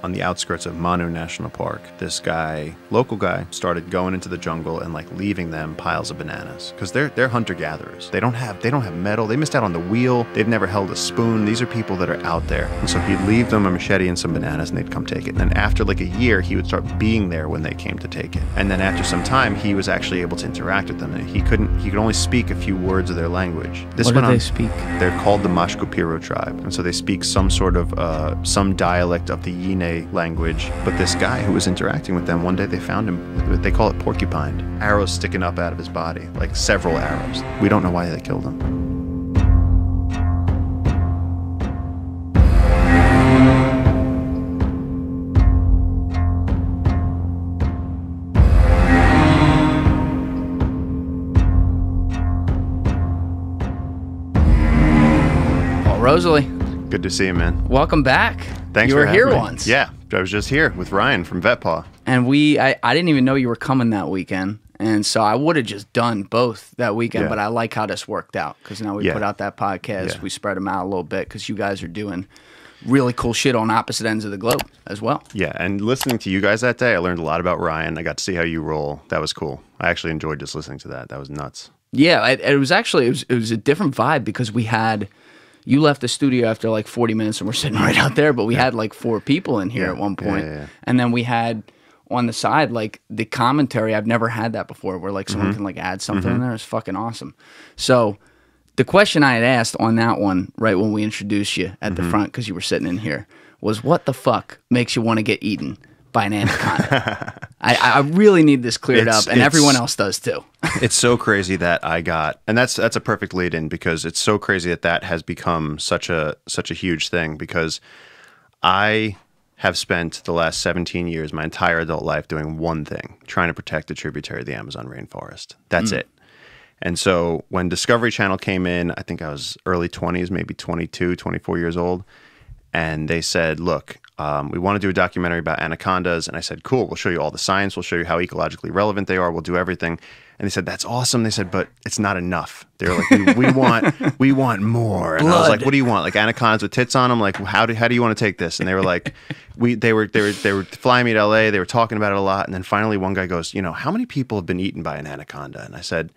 on the outskirts of Manu National Park, this guy, local guy, started going into the jungle and like leaving them piles of bananas because they're hunter-gatherers. They don't have metal. They missed out on the wheel. They've never held a spoon. These are people that are out there. And so he'd leave them a machete and some bananas and they'd come take it. And then after like a year, he would start being there when they came to take it. And then after some time, he was actually able to interact with them. And he could only speak a few words of their language. What do they speak? They're called the Mashkopiro tribe. And so they speak some sort of, some dialect of the Yine language. But this guy who was interacting with them, one day they found him, they call it porcupined. Arrows sticking up out of his body, like several arrows. We don't know why they killed him. Rosolie. Good to see you, man. Welcome back. Thanks you for were having here me. once. Yeah, I was just here with Ryan from VETPAW. And I didn't even know you were coming that weekend. And so I would have just done both that weekend, but I like how this worked out because now we put out that podcast. We spread them out a little bit because you guys are doing really cool shit on opposite ends of the globe as well. Yeah, and listening to you guys that day, I learned a lot about Ryan. I got to see how you roll. That was cool. I actually enjoyed just listening to that. That was nuts. Yeah, it was actually, it was a different vibe because we had... You left the studio after like 40 minutes and we're sitting right out there, but we had like 4 people in here at one point. And then we had on the side like the commentary. I've never had that before where like someone can like add something in there. It's fucking awesome. So the question I had asked on that one right when we introduced you at the front because you were sitting in here was what the fuck makes you want to get eaten by an anaconda? I really need this cleared up, and everyone else does too. It's so crazy that I got, and that's a perfect lead in because it's so crazy that has become such a huge thing because I have spent the last 17 years, my entire adult life, doing one thing, trying to protect a tributary of the Amazon rainforest. That's it. And so when Discovery Channel came in, I think I was early 20s, maybe 22, 24 years old, and they said, look, we want to do a documentary about anacondas. And I said, cool, we'll show you all the science. We'll show you how ecologically relevant they are. We'll do everything. And they said, that's awesome. They said, but it's not enough. They were like, we want more. And I was like, what do you want? Like anacondas with tits on them? Like, how do you want to take this? And they were like, they were flying me to LA. They were talking about it a lot. And then finally one guy goes, how many people have been eaten by an anaconda? And I said,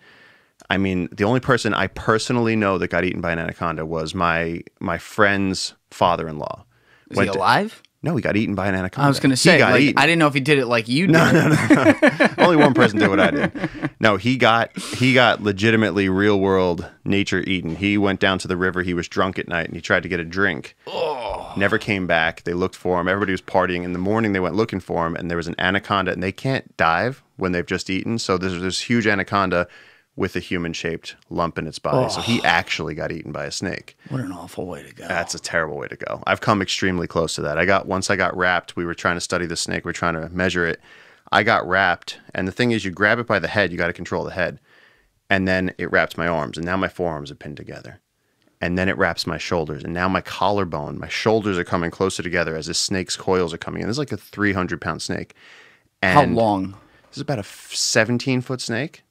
I mean, the only person I personally know that got eaten by an anaconda was my friend's father-in-law. Was he alive? No, he got eaten by an anaconda. I was going to say, I didn't know if he did it like you did. No. Only one person did what I did. No, he got legitimately real world nature eaten. He went down to the river. He was drunk at night and he tried to get a drink. Oh. Never came back. They looked for him. Everybody was partying. In the morning, they went looking for him and there was an anaconda and they can't dive when they've just eaten. So there's this huge anaconda with a human-shaped lump in its body. Oh. So he actually got eaten by a snake. What an awful way to go. That's a terrible way to go. I've come extremely close to that. Once I got wrapped, we were trying to study the snake. We were trying to measure it. I got wrapped, and the thing is, you grab it by the head. You got to control the head. And then it wraps my arms, and now my forearms are pinned together. And then it wraps my shoulders, and now my collarbone, my shoulders are coming closer together as this snake's coils are coming in. This is like a 300-pound snake. And how long? This is about a 17-foot snake.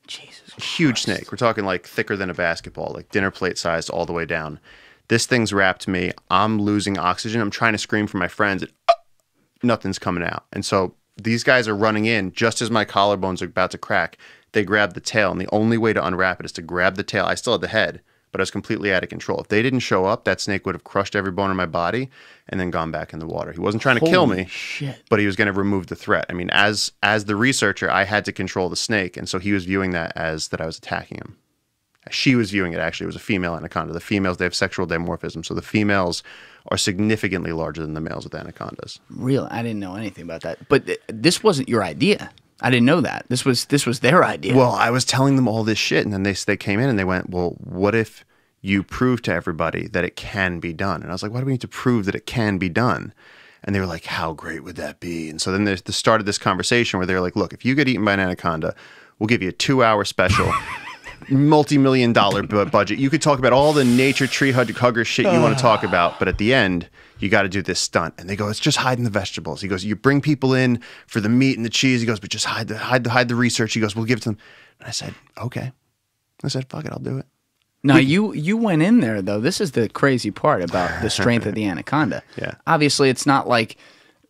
Jesus Huge snake. We're talking like thicker than a basketball, like dinner plate sized all the way down. This thing's wrapped me. I'm losing oxygen. I'm trying to scream for my friends. And, nothing's coming out. And so these guys are running in just as my collarbones are about to crack. They grab the tail, and the only way to unwrap it is to grab the tail. I still had the head, but I was completely out of control. If they didn't show up, that snake would have crushed every bone in my body and then gone back in the water. He wasn't trying to kill me, but he was going to remove the threat. I mean, as the researcher, I had to control the snake, and so he was viewing that as that I was attacking him. She was viewing it, actually. It was a female anaconda. The females, they have sexual dimorphism, so the females are significantly larger than the males with anacondas. Really? I didn't know anything about that. But this wasn't your idea. I didn't know that. This was their idea. Well, I was telling them all this shit, and then they came in and they went, well, what if you prove to everybody that it can be done? And I was like, why do we need to prove that it can be done? And they were like, how great would that be? And so then they started this conversation where they were like, look, if you get eaten by an anaconda, we'll give you a 2-hour special, multi-million-dollar budget. You could talk about all the nature tree hugger shit you want to talk about, but at the end, you got to do this stunt. And they go, it's just hiding the vegetables. He goes, you bring people in for the meat and the cheese. He goes, but just hide the research. He goes, we'll give it to them. And I said, okay. I said, fuck it, I'll do it. Now, you went in there, though. This is the crazy part about the strength of the anaconda. Yeah. Obviously, it's not like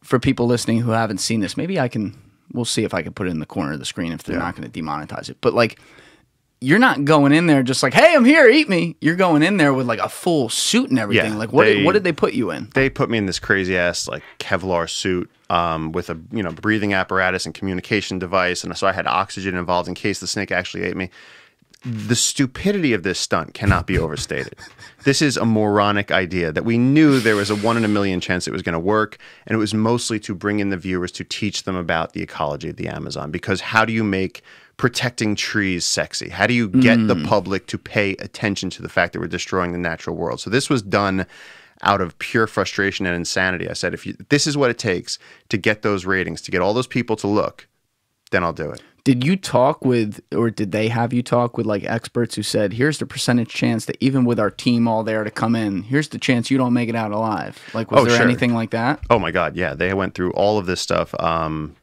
for people listening who haven't seen this, maybe we'll see if I can put it in the corner of the screen if they're not going to demonetize it. But like, you're not going in there just like, hey, I'm here, eat me. You're going in there with like a full suit and everything. Yeah, like, what did they put you in? They put me in this crazy ass like Kevlar suit with a breathing apparatus and communication device, and so I had oxygen involved in case the snake actually ate me. The stupidity of this stunt cannot be overstated. This is a moronic idea that we knew there was a 1 in a million chance it was going to work, and it was mostly to bring in the viewers to teach them about the ecology of the Amazon. Because how do you make protecting trees sexy? How do you get the public to pay attention to the fact that we're destroying the natural world? So this was done out of pure frustration and insanity. I said, if this is what it takes to get those ratings, to get all those people to look, then I'll do it. Did you talk with, or did they have you talk with like experts who said, here's the percentage chance that even with our team all there to come in, here's the chance you don't make it out alive? Like, was there anything like that? Oh my God. Yeah. They went through all of this stuff, and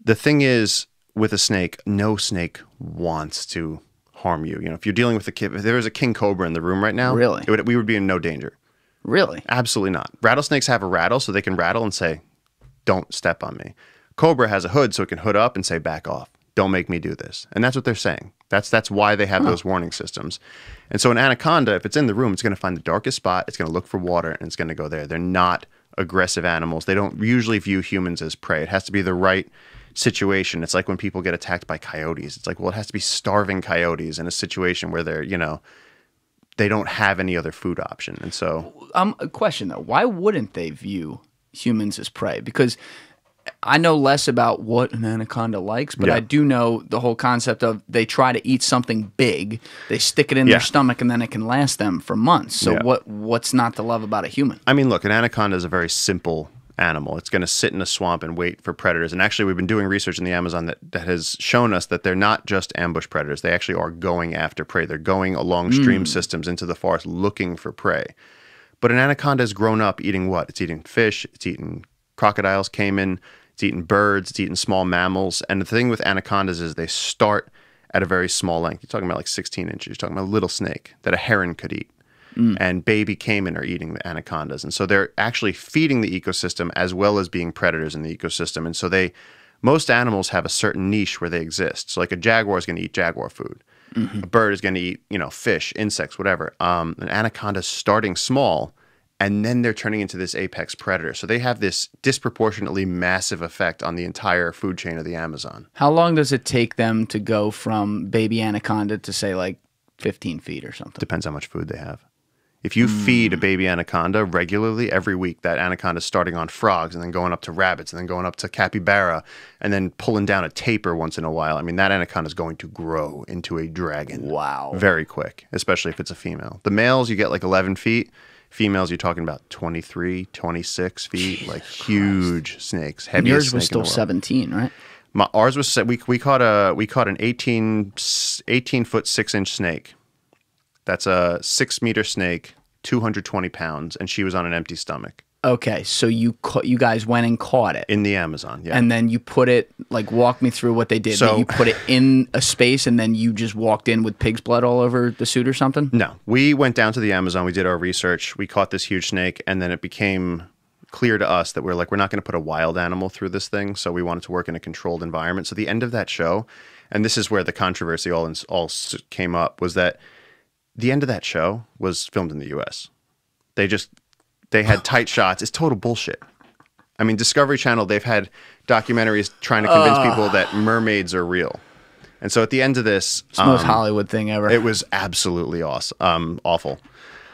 the thing is with a snake, no snake wants to harm you. If you're dealing with if there was a king cobra in the room right now, really, we would be in no danger. Really? Absolutely not. Rattlesnakes have a rattle so they can rattle and say, don't step on me. Cobra has a hood so it can hood up and say, back off. Don't make me do this. And that's what they're saying. That's why they have those warning systems. And so an anaconda, if it's in the room, it's going to find the darkest spot, it's going to look for water, and it's going to go there. They're not aggressive animals. They don't usually view humans as prey. It has to be the right situation. It's like when people get attacked by coyotes. It's like, well, it has to be starving coyotes in a situation where they're, they don't have any other food option. And so... a question, though. Why wouldn't they view humans as prey? Because I know less about what an anaconda likes, but I do know the whole concept of they try to eat something big, they stick it in their stomach, and then it can last them for months. So what's not to love about a human? I mean, look, an anaconda is a very simple animal. It's going to sit in a swamp and wait for predators. And actually, we've been doing research in the Amazon that has shown us that they're not just ambush predators. They actually are going after prey. They're going along stream systems into the forest looking for prey. But an anaconda has grown up eating what? It's eating fish. It's eating crocodiles, caiman. It's eating birds. It's eating small mammals. And the thing with anacondas is they start at a very small length. You're talking about like 16 inches. You're talking about a little snake that a heron could eat. And baby caiman are eating the anacondas. And so they're actually feeding the ecosystem as well as being predators in the ecosystem. And so most animals have a certain niche where they exist. So like a jaguar is going to eat jaguar food. A bird is going to eat, fish, insects, whatever. An anaconda is starting small, and then they're turning into this apex predator. So they have this disproportionately massive effect on the entire food chain of the Amazon. How long does it take them to go from baby anaconda to, say, like 15 feet or something? Depends how much food they have. If you feed a baby anaconda regularly every week, that anaconda is starting on frogs and then going up to rabbits and then going up to capybara and then pulling down a tapir once in a while. I mean, that anaconda is going to grow into a dragon. Wow. Very quick, especially if it's a female. The males, you get like 11 feet. Females, you're talking about 23, 26 feet, like huge snakes. Heaviest yours snake was still 17, right? Ours was, we caught an 18 foot 6 inch snake. That's a 6 meter snake, 220 pounds, and she was on an empty stomach. Okay, so you guys went and caught it. In the Amazon, yeah. And then you put it, like, walk me through what they did. So you put it in a space and then you just walked in with pig's blood all over the suit or something? No. We went down to the Amazon, we did our research, we caught this huge snake, and then it became clear to us that we're not going to put a wild animal through this thing, so we wanted to work in a controlled environment. So the end of that show, and this is where the controversy all came up, was that the end of that show was filmed in the U.S. They had tight shots. It's total bullshit. I mean, Discovery Channel, they've had documentaries trying to convince people that mermaids are real. And so at the end of this... It's the most Hollywood thing ever. It was absolutely awful.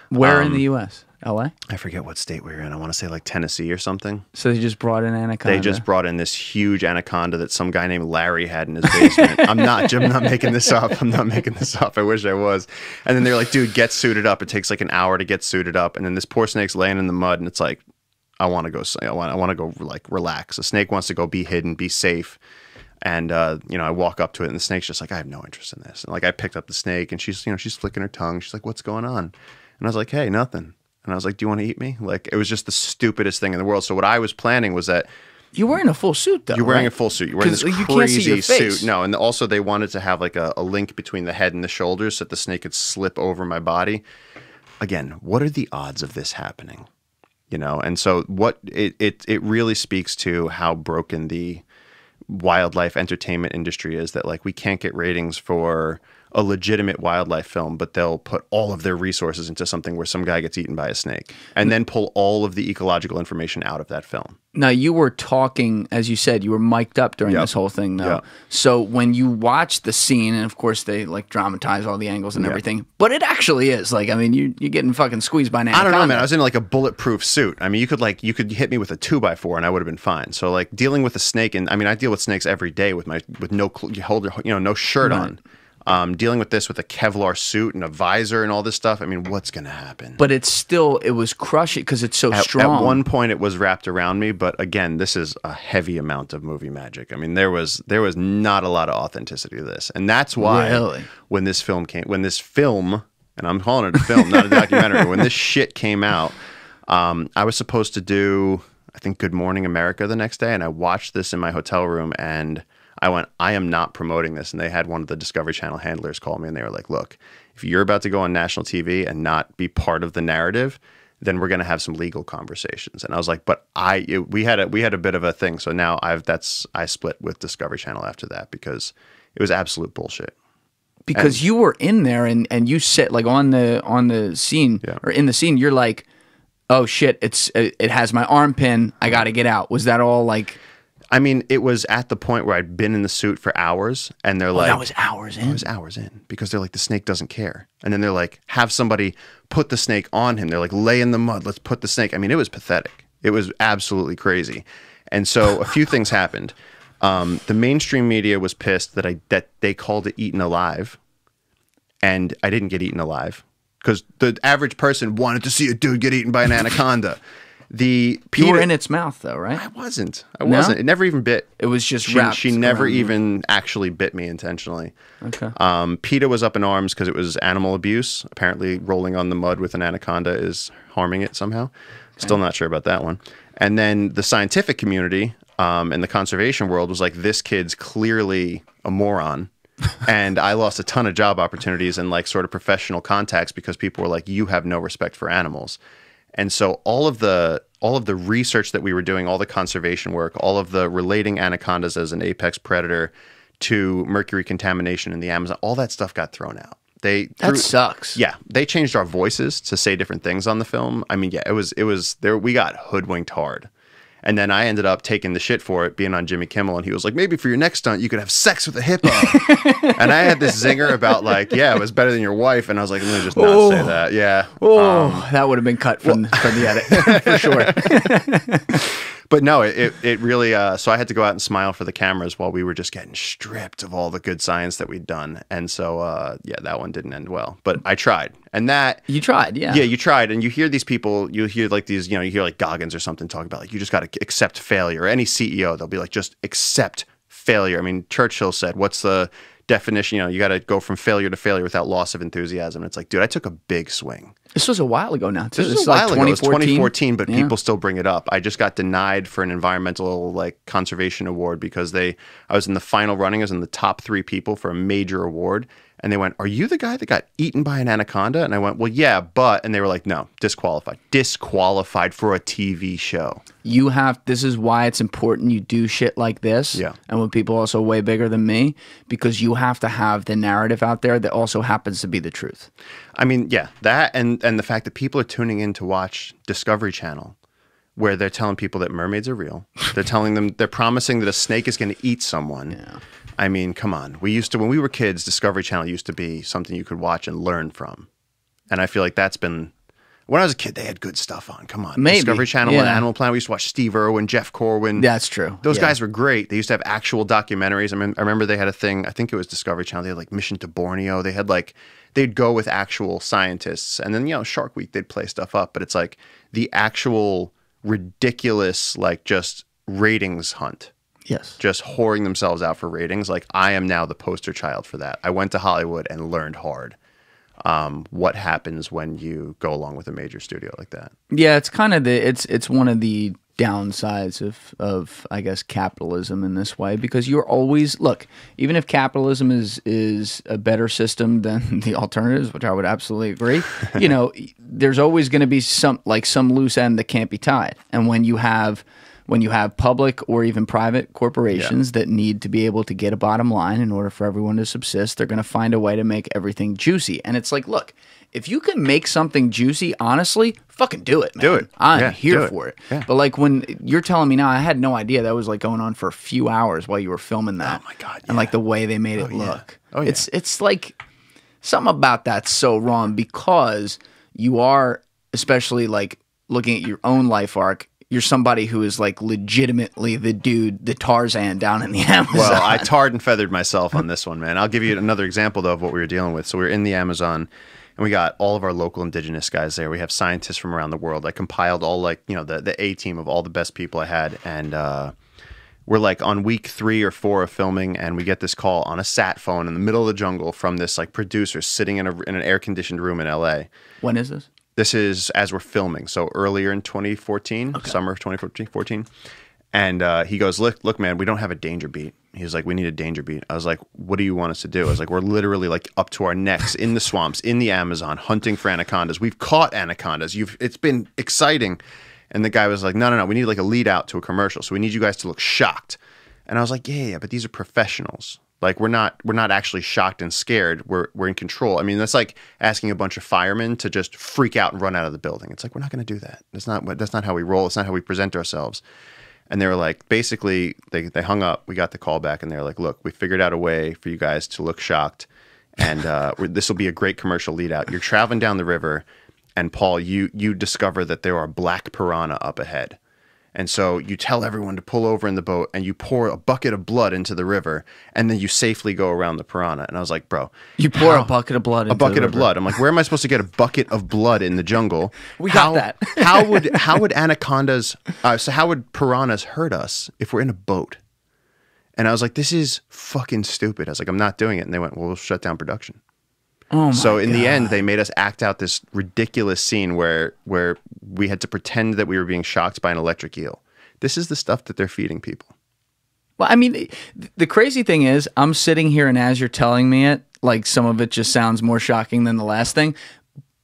Where in the U.S.? L.A.? I forget what state we were in. I want to say like Tennessee or something. So they just brought in anaconda? They just brought in this huge anaconda that some guy named Larry had in his basement. I'm not making this up. I'm not making this up. I wish I was. And then they're like, dude, get suited up. It takes like an hour to get suited up. And then this poor snake's laying in the mud, and it's like, I want to go like relax. The snake wants to go be hidden, be safe. And, I walk up to it, and the snake's just like, I have no interest in this. And like, I picked up the snake, and she's flicking her tongue. She's like, what's going on? And I was like, hey, nothing. And I was like, do you want to eat me? Like, it was just the stupidest thing in the world. So what I was planning was that... You're wearing a full suit, though, You're wearing a full suit. You're wearing this you crazy suit. No, and also they wanted to have like a link between the head and the shoulders so that the snake could slip over my body. Again, what are the odds of this happening? you know? And so what it really speaks to how broken the wildlife entertainment industry is, that like we can't get ratings for a legitimate wildlife film, but they'll put all of their resources into something where some guy gets eaten by a snake and then pull all of the ecological information out of that film. Now, you were talking, as you said, you were mic'd up during this whole thing, though. So when you watch the scene, and of course they like dramatize all the angles and everything, but it actually is like, I mean, you're getting fucking squeezed by an anaconda. I don't know, man. I was in like a bulletproof suit. I mean, you could hit me with a 2x4 and I would have been fine. So like dealing with a snake, and I mean, I deal with snakes every day with no shirt on. Dealing with this with a Kevlar suit and a visor and all this stuff, I mean, what's going to happen? But it was crushing because it's so strong. At one point, it was wrapped around me, but again, this is a heavy amount of movie magic. I mean, there was not a lot of authenticity to this, and that's why when this film, and I'm calling it a film, not a documentary, when this shit came out, I was supposed to do, I think, Good Morning America the next day, and I watched this in my hotel room, and I went, I am not promoting this. And they had one of the Discovery Channel handlers call me and they were like, look, if you're about to go on national TV and not be part of the narrative, then we're going to have some legal conversations. And I was like, but we had a bit of a thing. So now I split with Discovery Channel after that because it was absolute bullshit. Because you were in there and you sit like on the scene or in the scene, you're like, oh shit, it has my arm pin. I got to get out. Was that all like... I mean, it was at the point where I'd been in the suit for hours, and they're like... that was hours in? It was hours in, because they're like, the snake doesn't care. And then they're like, have somebody put the snake on him. They're like, lay in the mud, let's put the snake... I mean, it was pathetic. It was absolutely crazy. And so a few things happened. The mainstream media was pissed that they called it eaten alive, and I didn't get eaten alive, because the average person wanted to see a dude get eaten by an anaconda. You were in its mouth, though, right? I wasn't. It never even bit. It was just wrapped. She never even actually bit me intentionally. Okay. PETA was up in arms because it was animal abuse. Apparently, rolling on the mud with an anaconda is harming it somehow. Okay. Still not sure about that one. And then the scientific community and the conservation world was like, this kid's clearly a moron. And I lost a ton of job opportunities and like sort of professional contacts because people were like, you have no respect for animals. And so all of the research that we were doing, all the conservation work, all of the relating anacondas as an apex predator to mercury contamination in the Amazon, all that stuff got thrown out. That sucks. Yeah, they changed our voices to say different things on the film. I mean, yeah, it was there. We got hoodwinked hard. And then I ended up taking the shit for it, being on Jimmy Kimmel, and he was like, maybe for your next stunt, you could have sex with a hippo. And I had this zinger about like, yeah, it was better than your wife. And I was like, let me just not say that. Yeah. That would have been cut from the edit, for sure. But no, it really, so I had to go out and smile for the cameras while we were just getting stripped of all the good science that we'd done. And so, yeah, that one didn't end well. But I tried. And that... You tried, yeah. Yeah, you tried. And you hear these people, you hear like these, you hear like Goggins or something talk about like, you just got to accept failure. Or any CEO, they'll be like, just accept failure. I mean, Churchill said, what's the definition? You got to go from failure to failure without loss of enthusiasm. And it's like, dude, I took a big swing. This was a while ago now, too. This was a while ago. It was 2014, but people still bring it up. I just got denied for an environmental like conservation award because I was in the final running. I was in the top 3 people for a major award. And they went, are you the guy that got eaten by an anaconda? And I went, well, yeah, but... And they were like, no, disqualified. Disqualified for a TV show. This is why it's important you do shit like this. Yeah. And with people also way bigger than me, because you have to have the narrative out there that also happens to be the truth. I mean, yeah, that and the fact that people are tuning in to watch Discovery Channel, where they're telling people that mermaids are real. They're promising that a snake is going to eat someone. Yeah. I mean, come on. When we were kids, Discovery Channel used to be something you could watch and learn from. And I feel like that's been... When I was a kid, they had good stuff on. Come on. Maybe. Discovery Channel and Animal Planet. We used to watch Steve Irwin, Jeff Corwin. That's true. Those guys were great. They used to have actual documentaries. I remember they had a thing, I think it was Discovery Channel. They had like Mission to Borneo. They had like... They'd go with actual scientists. And then, Shark Week, they'd play stuff up. But it's like the actual ridiculous, like just ratings hunt. Yes. Just whoring themselves out for ratings. Like, I am now the poster child for that. I went to Hollywood and learned hard what happens when you go along with a major studio like that. Yeah, it's kind of it's one of the downsides of I guess capitalism in this way, because you're always, look, even if capitalism is a better system than the alternatives, which I would absolutely agree, you know, there's always going to be some loose end that can't be tied. And when you have public or even private corporations that need to be able to get a bottom line in order for everyone to subsist, they're going to find a way to make everything juicy. And it's like, look, if you can make something juicy, honestly, fucking do it, man. Do it. I'm here for it. Yeah. But like when you're telling me now, I had no idea that was like going on for a few hours while you were filming that. Oh my God. Yeah. And like the way they made it look. Oh, yeah. It's like something about that's so wrong, because you are, especially like looking at your own life arc, you're somebody who is like legitimately the dude, the Tarzan down in the Amazon. Well, I tarred and feathered myself on this one, man. I'll give you another example, though, of what we were dealing with. So we were in the Amazon, and we got all of our local indigenous guys there. We have scientists from around the world. I compiled all, like, you know, the A team of all the best people I had. And we're like on week 3 or 4 of filming, and we get this call on a sat phone in the middle of the jungle from this like producer sitting in an air-conditioned room in LA. When is this? This is as we're filming, so earlier in 2014, summer of 2014. And he goes, look, man, we don't have a danger beat. He's like, we need a danger beat. I was like, what do you want us to do? I was like, we're literally like up to our necks in the swamps, in the Amazon, hunting for anacondas. We've caught anacondas. It's been exciting. And the guy was like, no, we need like a lead out to a commercial. So we need you guys to look shocked. And I was like, yeah, but these are professionals. Like we're not actually shocked and scared. We're in control. I mean, that's like asking a bunch of firemen to just freak out and run out of the building. It's like, we're not going to do that. That's not how we roll. It's not how we present ourselves. And they were like, basically, they hung up. We got the call back, and they were like, look, we figured out a way for you guys to look shocked, and this will be a great commercial lead out. You're traveling down the river, and Paul, you discover that there are black piranha up ahead. And so you tell everyone to pull over in the boat, and you pour a bucket of blood into the river, and then you safely go around the piranha. And I was like, bro. You pour a bucket of blood into the river. A bucket of blood. I'm like, where am I supposed to get a bucket of blood in the jungle? We got that. how would anacondas, how would piranhas hurt us if we're in a boat? And I was like, this is fucking stupid. I was like, I'm not doing it. And they went, well, we'll shut down production. Oh my so in God. the end, they made us act out this ridiculous scene where we had to pretend that we were being shocked by an electric eel. This is the stuff that they're feeding people. Well, I mean, the crazy thing is, I'm sitting here, and as you're telling me it, like some of it just sounds more shocking than the last thing.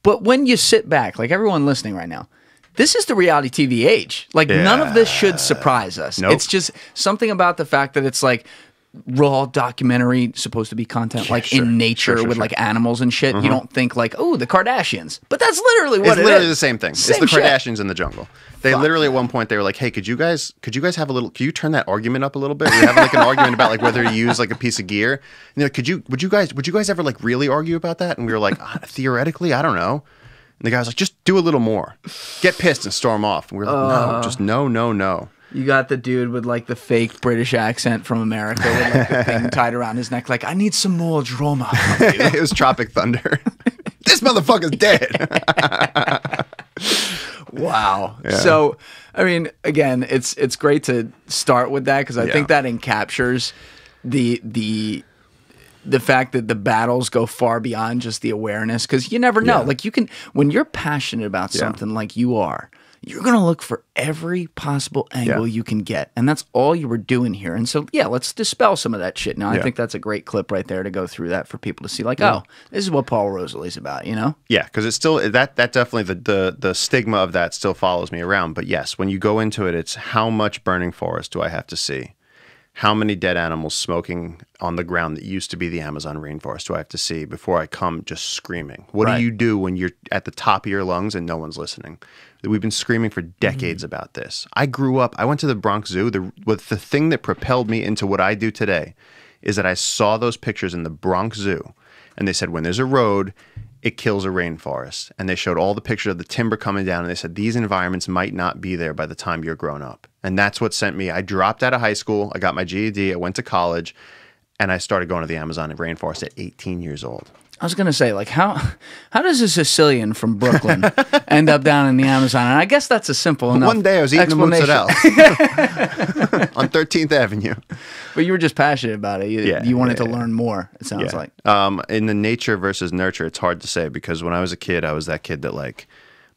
But when you sit back, like everyone listening right now, this is the reality TV age. Like none of this should surprise us. Nope. It's just something about the fact that it's like raw documentary, supposed to be content in nature with like animals and shit. You don't think like, oh, the Kardashians, but that's literally what it's literally the same thing. It's the Kardashians shit. In the jungle. They literally at one point they were like, hey, could you guys have a little? Could you turn that argument up a little bit? We have like an argument about like whether to use like a piece of gear. And they're like, would you guys ever like really argue about that? And we were like, theoretically, I don't know. And the guy was like, just do a little more. Get pissed and storm off. And we were like, no, just no. You got the dude with like the fake British accent from America with like the thing tied around his neck, like, I need some more drama. It was Tropic Thunder. This motherfucker's dead. Wow. Yeah. So, I mean, again, it's great to start with that, because I think that encaptures the fact that the battles go far beyond just the awareness, because you never know. Like when you're passionate about something like you are, you're going to look for every possible angle you can get. And that's all you were doing here. And so, let's dispel some of that shit. Now, I think that's a great clip right there to go through that for people to see, like, oh, this is what Paul Rosolie's about, you know? Yeah, because it's still, that definitely, the stigma of that still follows me around. But yes, when you go into it, it's how much burning forest do I have to see? How many dead animals smoking on the ground that used to be the Amazon rainforest do I have to see before I come just screaming? What do you do when you're at the top of your lungs and no one's listening? We've been screaming for decades about this. I grew up, I went to the Bronx Zoo. The thing that propelled me into what I do today is that I saw those pictures in the Bronx Zoo, and they said when there's a road, it kills a rainforest. And they showed all the pictures of the timber coming down, and they said these environments might not be there by the time you're grown up. And that's what sent me. I dropped out of high school. I got my GED. I went to college, and I started going to the Amazon rainforest at 18 years old. I was going to say, like, how does a Sicilian from Brooklyn end up down in the Amazon? And I guess that's a simple enough One day I was eating a mozzarella on 13th Avenue. But you were just passionate about it. You wanted to learn more, it sounds like. In the nature versus nurture, it's hard to say, because when I was a kid, I was that kid that, like,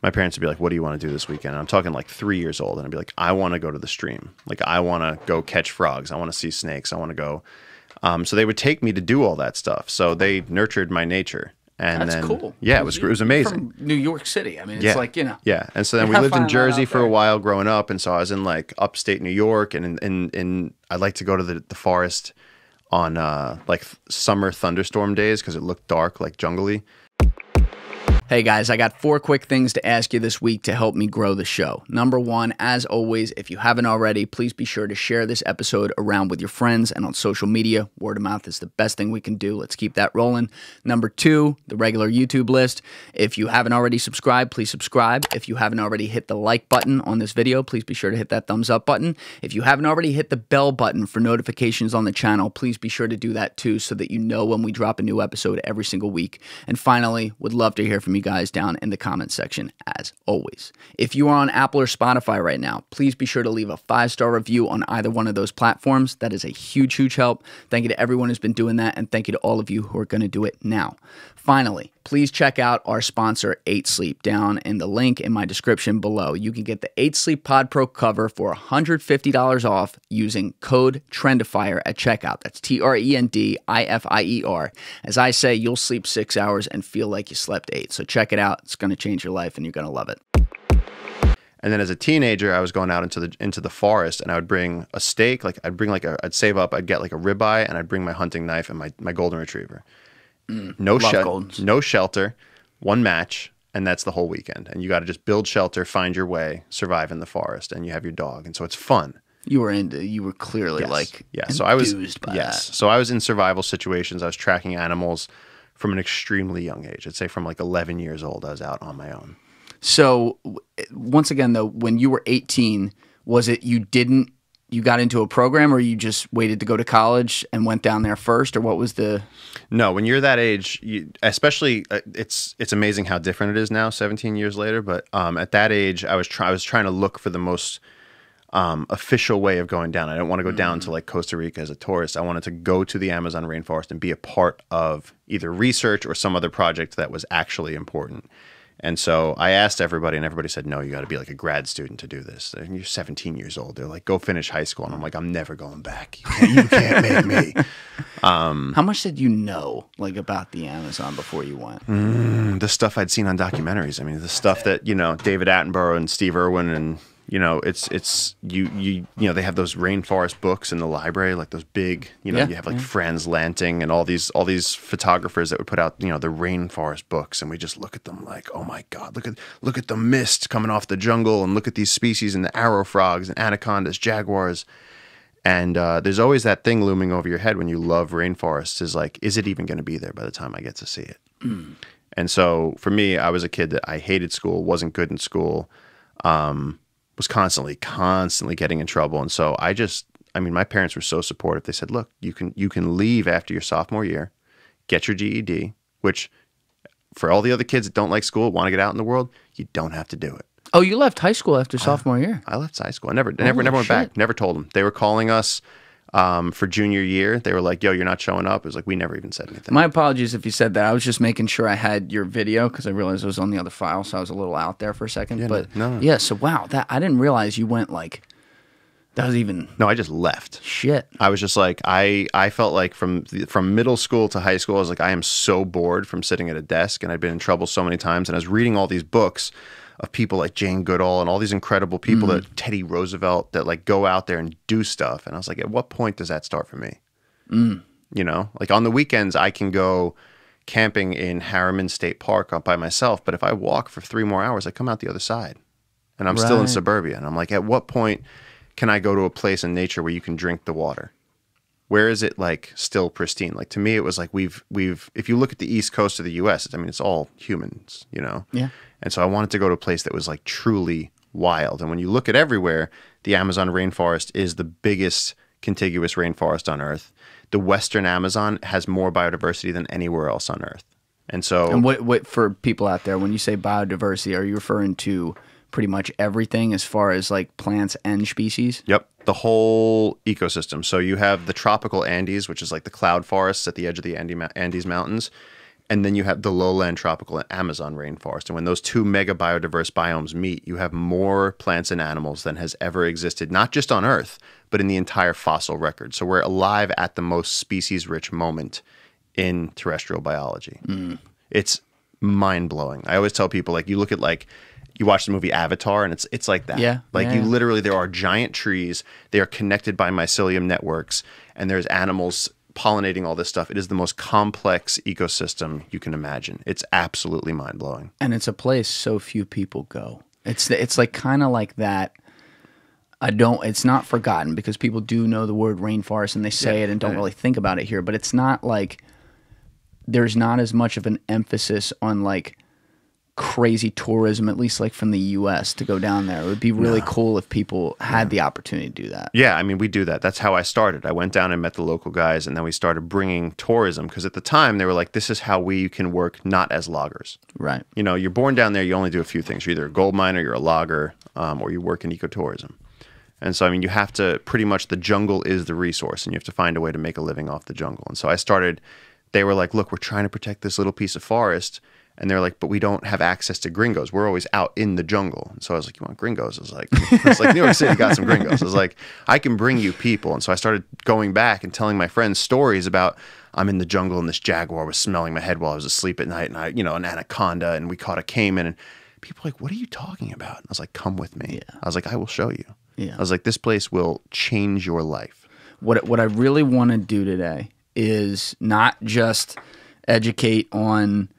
my parents would be like, what do you want to do this weekend? And I'm talking like 3 years old. And I'd be like, I want to go to the stream. Like, I want to go catch frogs. I want to see snakes. I want to go. So they would take me to do all that stuff. So they nurtured my nature. And That's then, cool. Yeah, it was amazing. From New York City. I mean, it's like, you know. Yeah. And so then we lived in Jersey for a while growing up. And so I was in like upstate New York. And I'd like to go to the forest on like summer thunderstorm days because it looked dark, like jungly. Hey guys, I got 4 quick things to ask you this week to help me grow the show. Number 1, as always, if you haven't already, please be sure to share this episode around with your friends and on social media. Word of mouth is the best thing we can do. Let's keep that rolling. Number 2, the regular YouTube list. If you haven't already subscribed, please subscribe. If you haven't already hit the like button on this video, please be sure to hit that thumbs up button. If you haven't already hit the bell button for notifications on the channel, please be sure to do that too so that you know when we drop a new episode every single week. And finally, would love to hear from you guys down in the comments section as always. If you are on Apple or Spotify right now, please be sure to leave a 5-star review on either one of those platforms. That is a huge, huge help. Thank you to everyone who's been doing that, and thank you to all of you who are going to do it now. Finally, please check out our sponsor, 8 Sleep, down in the link in my description below. You can get the 8 Sleep Pod Pro cover for $150 off using code TRENDIFIER at checkout. That's TRENDIFIER. As I say, you'll sleep 6 hours and feel like you slept 8. So check it out. It's going to change your life, and you're going to love it. And then as a teenager, I was going out into the forest, and I would bring a steak. Like I'd save up. I'd get like a ribeye, and I'd bring my hunting knife and my golden retriever. No shelter, 1 match, and that's the whole weekend. And you got to just build shelter, find your way, survive in the forest, and you have your dog, and so it's fun. You were clearly So I was that. So I was in survival situations. I was tracking animals from an extremely young age. I'd say from like 11 years old, I was out on my own. So once again, though, when you were 18, was it you got into a program, or you just waited to go to college and went down there first, or what was the... No, when you're that age, especially it's amazing how different it is now 17 years later, but at that age I was trying to look for the most official way of going down. I didn't want to go down to like Costa Rica as a tourist. I wanted to go to the Amazon rainforest and be a part of either research or some other project that was actually important. And so I asked everybody, and everybody said, no, you got to be like a grad student to do this. And you're 17 years old. They're like, go finish high school. And I'm like, I'm never going back. You can't make me. How much did you know like about the Amazon before you went? The stuff I'd seen on documentaries. I mean, the stuff that, David Attenborough and Steve Irwin and, it's you they have those rainforest books in the library, like those big, you have like Franz Lanting and all these photographers that would put out, the rainforest books, and we just look at them like, oh my God, look at the mist coming off the jungle, and look at these species and the arrow frogs and anacondas, jaguars. And there's always that thing looming over your head when you love rainforests, is like, is it even going to be there by the time I get to see it? And so for me, I was a kid that I hated school, wasn't good in school, was constantly getting in trouble. And so my parents were so supportive. They said, look, you can leave after your sophomore year, get your GED, which for all the other kids that don't like school, want to get out in the world, you don't have to do it. Oh, you left high school after sophomore year? I left high school. I never went back. Never told them. They were calling us for junior year. They were like, yo, you're not showing up. It was like, we never even said anything. My apologies if you said that. I was just making sure I had your video because I realized it was on the other file, so I was a little out there for a second. Yeah, but no. Yeah, so wow, that I didn't realize you went like, that was even... No, I just left. Shit. I was just like, I felt like from middle school to high school, I was like, I am so bored from sitting at a desk, and I'd been in trouble so many times, and I was reading all these books of people like Jane Goodall and all these incredible people, that Teddy Roosevelt, that like go out there and do stuff. And I was like, at what point does that start for me? Like on the weekends, I can go camping in Harriman State Park up by myself. But if I walk for 3 more hours, I come out the other side and I'm still in suburbia. And I'm like, at what point can I go to a place in nature where you can drink the water? Where is it like still pristine? Like to me, it was like we've if you look at the East Coast of the US, it's all humans, Yeah. And so I wanted to go to a place that was like truly wild. And when you look at everywhere, the Amazon rainforest is the biggest contiguous rainforest on Earth. The Western Amazon has more biodiversity than anywhere else on Earth. And so... And what for people out there, when you say biodiversity, are you referring to pretty much everything as far as like plants and species? Yep. The whole ecosystem. So you have the tropical Andes, which is like the cloud forests at the edge of the Andes Mountains. And then you have the lowland tropical Amazon rainforest. And when those two mega biodiverse biomes meet, you have more plants and animals than has ever existed, not just on Earth, but in the entire fossil record. So we're alive at the most species-rich moment in terrestrial biology. It's mind-blowing. I always tell people, like, you look at, like, you watch the movie Avatar, and it's like that. Yeah. Like, you literally, there are giant trees, they are connected by mycelium networks, and there's animals pollinating all this stuff. It is the most complex ecosystem you can imagine. It's absolutely mind-blowing. And it's a place so few people go. It's like kind of like that. It's not forgotten because people do know the word rainforest and they say it and don't really think about it here, but it's not like there's not as much of an emphasis on like crazy tourism, at least like from the US, to go down there. It would be really cool if people had the opportunity to do that. Yeah, I mean, we do that. That's how I started. I went down and met the local guys, and then we started bringing tourism because at the time they were like, this is how we can work not as loggers. Right. You know, you're born down there, you only do a few things. You're either a gold miner, you're a logger, or you work in ecotourism. And so, I mean, you have to pretty much, the jungle is the resource, and you have to find a way to make a living off the jungle. And so I started, they were like, look, we're trying to protect this little piece of forest. And they're like, but we don't have access to gringos. We're always out in the jungle. And so I was like, you want gringos? I was like, it's like New York City got some gringos. I was like, I can bring you people. And so I started going back and telling my friends stories about, I'm in the jungle and this jaguar was smelling my head while I was asleep at night. And I, you know, an anaconda, and we caught a caiman. And people were like, what are you talking about? And I was like, come with me. Yeah. I was like, I will show you. Yeah. I was like, this place will change your life. What I really want to do today is not just educate on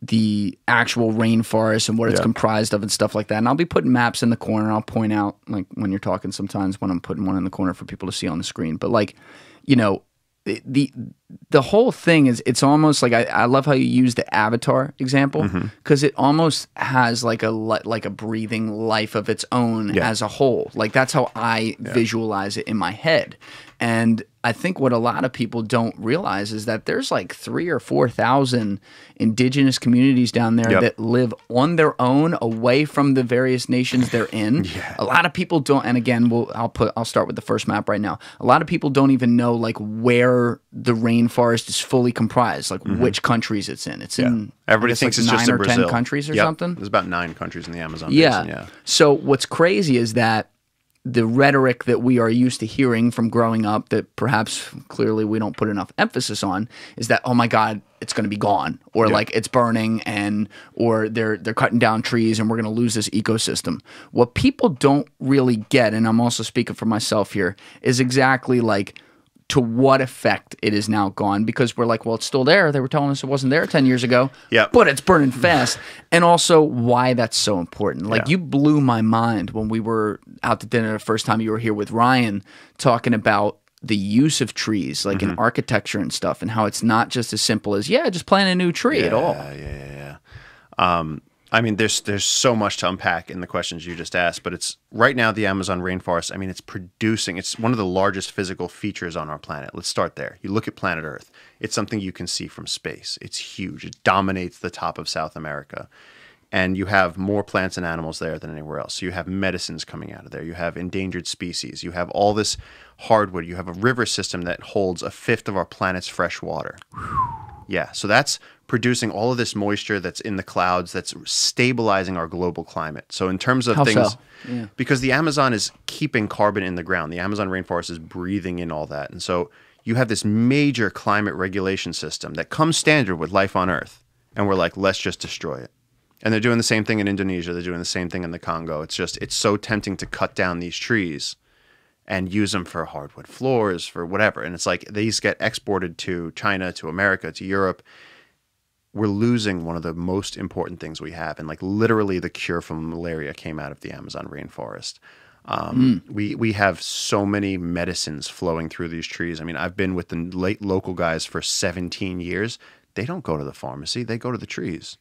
the actual rainforest and what it's comprised of and stuff like that. And I'll be putting maps in the corner. I'll point out, like, when you're talking sometimes when I'm putting one in the corner for people to see on the screen. But, like, you know, the whole thing is, it's almost like, I love how you use the Avatar example, because it almost has like a breathing life of its own as a whole. Like, that's how I visualize it in my head. And I think what a lot of people don't realize is that there's like 3,000 or 4,000 indigenous communities down there that live on their own, away from the various nations they're in. A lot of people don't, and again, I'll start with the first map right now. A lot of people don't even know like where the rainforest is fully comprised, like which countries it's in. It's in everybody thinks it's just 9 in or Brazil. 10 countries or something. There's about 9 countries in the Amazon basin. Yeah. So what's crazy is that the rhetoric that we are used to hearing from growing up, that perhaps clearly we don't put enough emphasis on, is that, oh my God, it's going to be gone, or like it's burning, or they're cutting down trees and we're going to lose this ecosystem. What people don't really get, and I'm also speaking for myself here, is exactly like to what effect it is now gone, because we're like, well, it's still there. They were telling us it wasn't there 10 years ago, but it's burning fast. And also why that's so important. Like, you blew my mind when we were out to dinner the first time you were here with Ryan, talking about the use of trees, like in architecture and stuff, and how it's not just as simple as, just plant a new tree at all. I mean, there's so much to unpack in the questions you just asked, but it's right now the Amazon rainforest. I mean, it's one of the largest physical features on our planet. Let's start there. You look at planet Earth. It's something you can see from space. It's huge. It dominates the top of South America. And you have more plants and animals there than anywhere else. So you have medicines coming out of there. You have endangered species. You have all this hardwood. You have a river system that holds 1/5 of our planet's fresh water. Yeah, so that's producing all of this moisture that's in the clouds, that's stabilizing our global climate. So in terms of because the Amazon is keeping carbon in the ground, the Amazon rainforest is breathing in all that. And so you have this major climate regulation system that comes standard with life on Earth. And we're like, let's just destroy it. And they're doing the same thing in Indonesia. They're doing the same thing in the Congo. It's so tempting to cut down these trees and use them for hardwood floors, for whatever. And it's like these get exported to China, to America, to Europe. We're losing one of the most important things we have. And like literally the cure from malaria came out of the Amazon rainforest. We have so many medicines flowing through these trees. I mean, I've been with the local guys for 17 years. They don't go to the pharmacy. They go to the trees.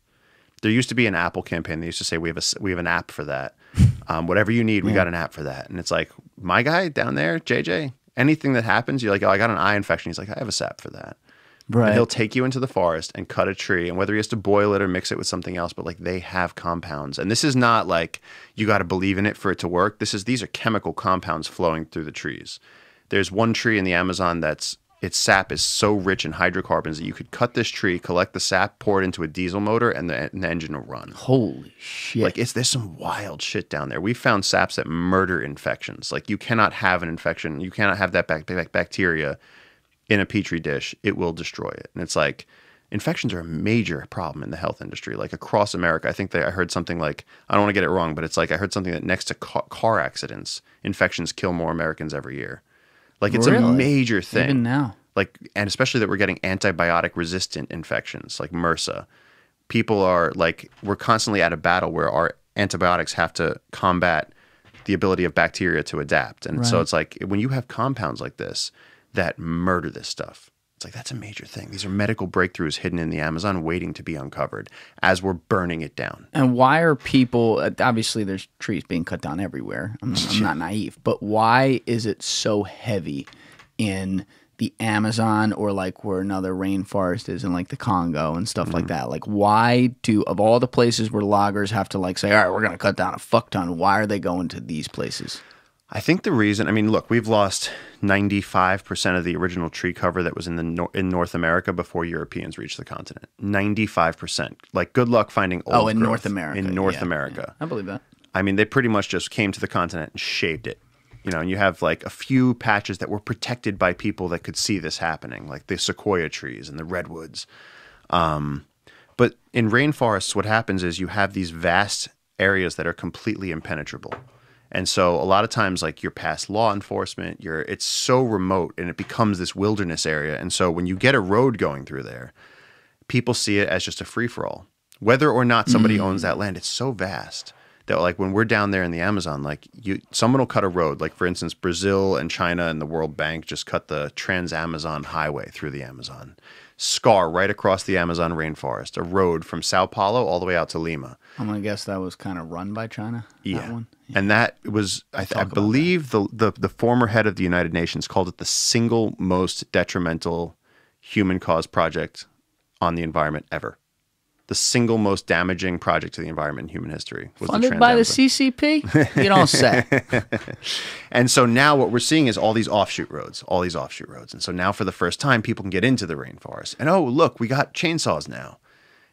There used to be an Apple campaign. They used to say, we have an app for that. Whatever you need, we got an app for that. And it's like, my guy down there, JJ, anything that happens, you're like, oh, I got an eye infection. He's like, I have a sap for that. Right. And he'll take you into the forest and cut a tree. And whether he has to boil it or mix it with something else, but like they have compounds. And this is not like you got to believe in it for it to work. These are chemical compounds flowing through the trees. There's one tree in the Amazon that's its sap is so rich in hydrocarbons that you could cut this tree, collect the sap, pour it into a diesel motor, and the engine will run. Holy shit. Like, there's some wild shit down there. We found saps that murder infections. Like, you cannot have an infection. You cannot have that bacteria in a petri dish. It will destroy it. And it's like, infections are a major problem in the health industry. Like, across America, I think I heard something like, I don't want to get it wrong, but it's like, I heard something that next to car accidents, infections kill more Americans every year. Like, it's a major thing. Even now. Like, and especially that we're getting antibiotic-resistant infections, like MRSA. People are like, we're constantly at a battle where our antibiotics have to combat the ability of bacteria to adapt. And so it's like, when you have compounds like this that murder this stuff, it's like, that's a major thing. These are medical breakthroughs hidden in the Amazon waiting to be uncovered as we're burning it down. And why are people, obviously there's trees being cut down everywhere. I'm not naive, but why is it so heavy in the Amazon or like where another rainforest is in like the Congo and stuff like that? Like, why of all the places where loggers have to like say, all right, we're going to cut down a fuck ton, why are they going to these places? I think the reason, I mean, look, we've lost 95% of the original tree cover that was in North America before Europeans reached the continent. 95%. Like, good luck finding old in growth North America. in North America. Yeah. I believe that. I mean, they pretty much just came to the continent and shaved it. You know, and you have like a few patches that were protected by people that could see this happening, like the sequoia trees and the redwoods. But in rainforests, what happens is you have these vast areas that are completely impenetrable. And so a lot of times, like, you're past law enforcement, it's so remote and it becomes this wilderness area. And so when you get a road going through there, people see it as just a free-for-all. Whether or not somebody owns that land, it's so vast that, like, when we're down there in the Amazon, like, someone will cut a road. Like, for instance, Brazil and China and the World Bank just cut the Trans-Amazon Highway through the Amazon. Scar right across the Amazon rainforest, a road from Sao Paulo all the way out to Lima. I'm going to guess that was kind of run by China, that one. Yeah. And that was, I believe, the former head of the United Nations called it the single most detrimental human-caused project on the environment ever. The single most damaging project to the environment in human history. Was funded by the CCP? You don't say. And so now what we're seeing is all these offshoot roads. And so now for the first time, people can get into the rainforest. And, oh, look, we got chainsaws now.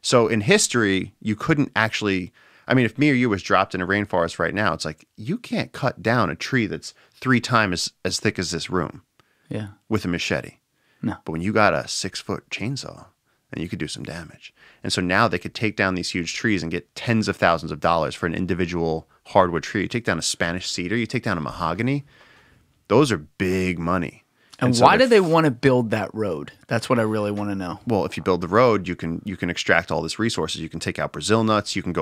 So in history, you couldn't actually... I mean, if me or you was dropped in a rainforest right now, it's like, you can't cut down a tree that's 3 times as thick as this room with a machete. No. But when you got a 6-foot chainsaw, then you could do some damage. And so now they could take down these huge trees and get tens of thousands of dollars for an individual hardwood tree. You take down a Spanish cedar, you take down a mahogany, those are big money. And so why do they want to build that road? That's what I really want to know. Well, if you build the road, you can extract all this resources. You can take out Brazil nuts. You can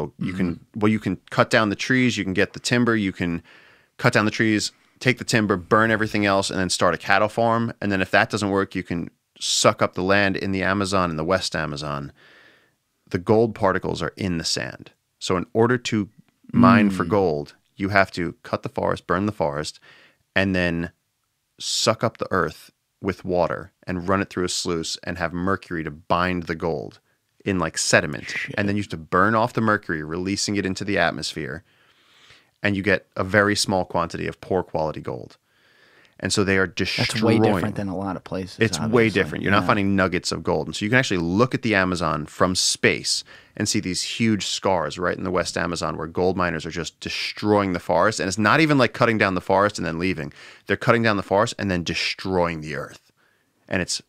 cut down the trees. You can get the timber. You can cut down the trees, take the timber, burn everything else, and then start a cattle farm. And then if that doesn't work, you can suck up the land in the Amazon, in the West Amazon. The gold particles are in the sand. So in order to mine for gold, you have to cut the forest, burn the forest, and then suck up the earth with water and run it through a sluice and have mercury to bind the gold in like sediment. Shit. And then you have to burn off the mercury, releasing it into the atmosphere. And you get a very small quantity of poor quality gold. And so they are destroying. That's way different than a lot of places. It's obviously way different. You're not finding nuggets of gold. And so you can actually look at the Amazon from space and see these huge scars right in the West Amazon where gold miners are just destroying the forest. And it's not even like cutting down the forest and then leaving. They're cutting down the forest and then destroying the earth. And it's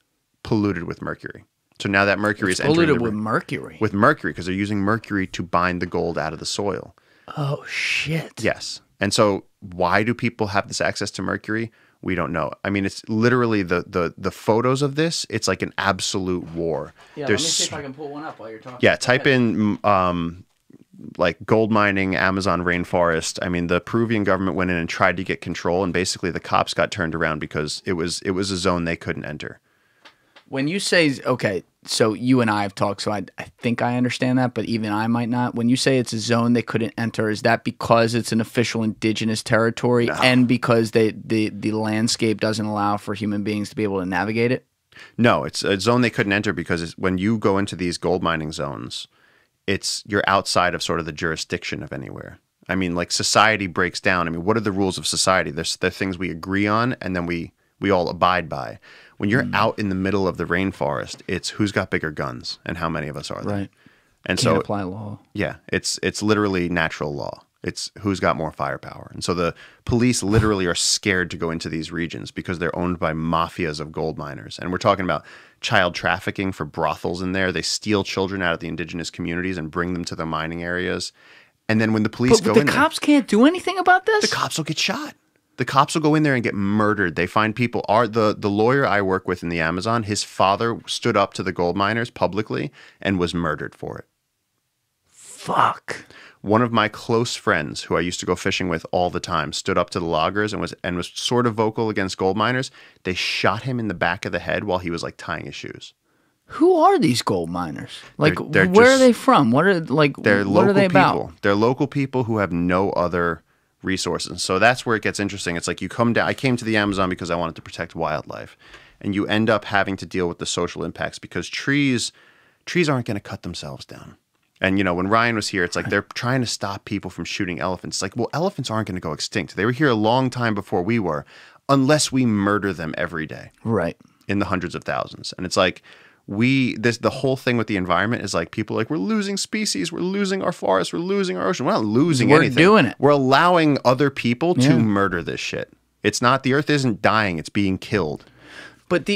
polluted with mercury. So now that mercury is entering polluted with mercury. With mercury, because they're using mercury to bind the gold out of the soil. Oh, shit. Yes. And so why do people have this access to mercury? We don't know. I mean, it's literally the photos of this. It's like an absolute war. Yeah, let me see if I can pull one up while you're talking. Yeah, type in like gold mining, Amazon rainforest. I mean, the Peruvian government went in and tried to get control, and basically the cops got turned around because it was a zone they couldn't enter. When you say, okay, so you and I have talked, so I think I understand that, but even I might not. When you say it's a zone they couldn't enter, is that because it's an official indigenous territory and because the landscape doesn't allow for human beings to be able to navigate it? No, it's a zone they couldn't enter because when you go into these gold mining zones, you're outside of sort of the jurisdiction of anywhere. I mean, like society breaks down. I mean, what are the rules of society? There's things we agree on, and then we we all abide by. When you're out in the middle of the rainforest, it's who's got bigger guns and how many of us are there. Right. And Can't so apply law. Yeah, it's literally natural law. It's who's got more firepower. And so the police literally are scared to go into these regions because they're owned by mafias of gold miners. And we're talking about child trafficking for brothels in there. They steal children out of the indigenous communities and bring them to the mining areas. And then when the police go in there, the cops can't do anything about this? the cops will get shot. The cops will go in there and get murdered. They find people. The lawyer I work with in the Amazon, his father stood up to the gold miners publicly and was murdered for it. Fuck. One of my close friends, who I used to go fishing with all the time, stood up to the loggers and was sort of vocal against gold miners. They shot him in the back of the head while he was like tying his shoes. Who are these gold miners? Like, They're where just- are they from? What are They're what local are they about? people. They're local people who have no other resources. So that's where it gets interesting. It's like you come down. I came to the Amazon because I wanted to protect wildlife, and you end up having to deal with the social impacts because trees aren't going to cut themselves down. And, you know, when Ryan was here, it's like they're trying to stop people from shooting elephants. It's like, well, elephants aren't going to go extinct. They were here a long time before we were, unless we murder them every day. Right. In the hundreds of thousands. And it's like, the whole thing with the environment is like, people are like, we're losing species, we're losing our forests, we're losing our ocean. We're not losing anything. We're doing it. We're allowing other people to murder this shit. It's not, the earth isn't dying, it's being killed. But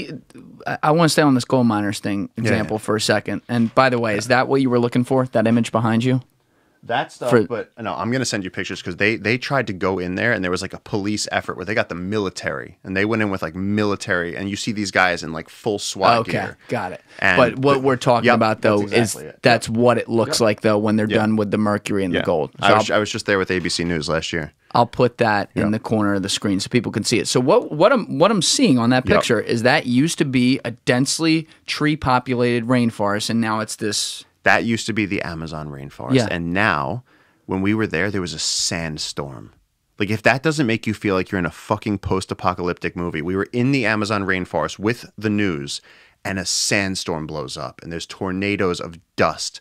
I want to stay on this gold miners thing example for a second. And by the way, is that what you were looking for? That image behind you? That stuff, but no, I'm going to send you pictures because they tried to go in there and there was like a police effort where they got the military and they went in with like military and you see these guys in like full SWAT gear. Got it. And but what we're talking about though that's what it looks like though when they're done with the mercury and the gold. So I was just there with ABC News last year. I'll put that in the corner of the screen so people can see it. So what I'm seeing on that picture is that used to be a densely tree populated rainforest and now it's this. That used to be the Amazon rainforest. Yeah. And now, when we were there was a sandstorm. Like, if that doesn't make you feel like you're in a fucking post-apocalyptic movie, we were in the Amazon rainforest with the news, and a sandstorm blows up, and there's tornadoes of dust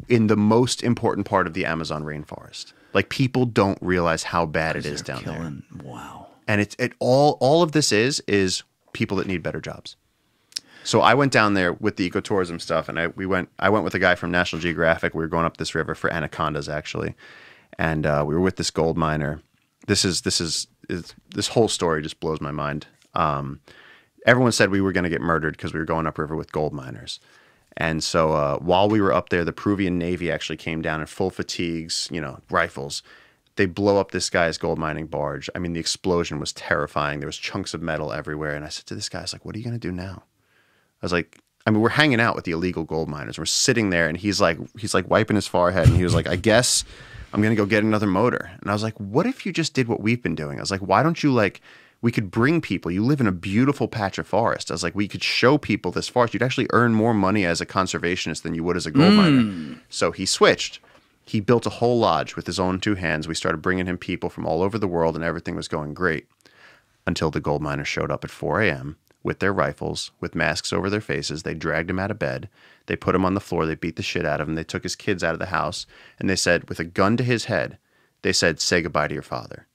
in the most important part of the Amazon rainforest. Like, people don't realize how bad it is down there. Wow. And all of this is people that need better jobs. So I went down there with the ecotourism stuff, and I went with a guy from National Geographic. We were going up this river for anacondas, actually, and we were with this gold miner. This whole story just blows my mind. Everyone said we were going to get murdered because we were going upriver with gold miners, and so while we were up there, the Peruvian Navy actually came down in full fatigues, rifles. They blow up this guy's gold mining barge. I mean, the explosion was terrifying. There was chunks of metal everywhere, and I said to this guy, I was like, "What are you going to do now?" I was like, we're hanging out with the illegal gold miners. We're sitting there, and he's like wiping his forehead, and he was like, I guess I'm going to go get another motor. And I was like, what if you just did what we've been doing? I was like, why don't you we could bring people. You live in a beautiful patch of forest. I was like, we could show people this forest. You'd actually earn more money as a conservationist than you would as a gold miner. So he switched. He built a whole lodge with his own two hands. We started bringing him people from all over the world, and everything was going great until the gold miners showed up at 4 a.m., with their rifles, with masks over their faces. They dragged him out of bed. They put him on the floor. They beat the shit out of him. They took his kids out of the house. And they said, with a gun to his head, they said, say goodbye to your father.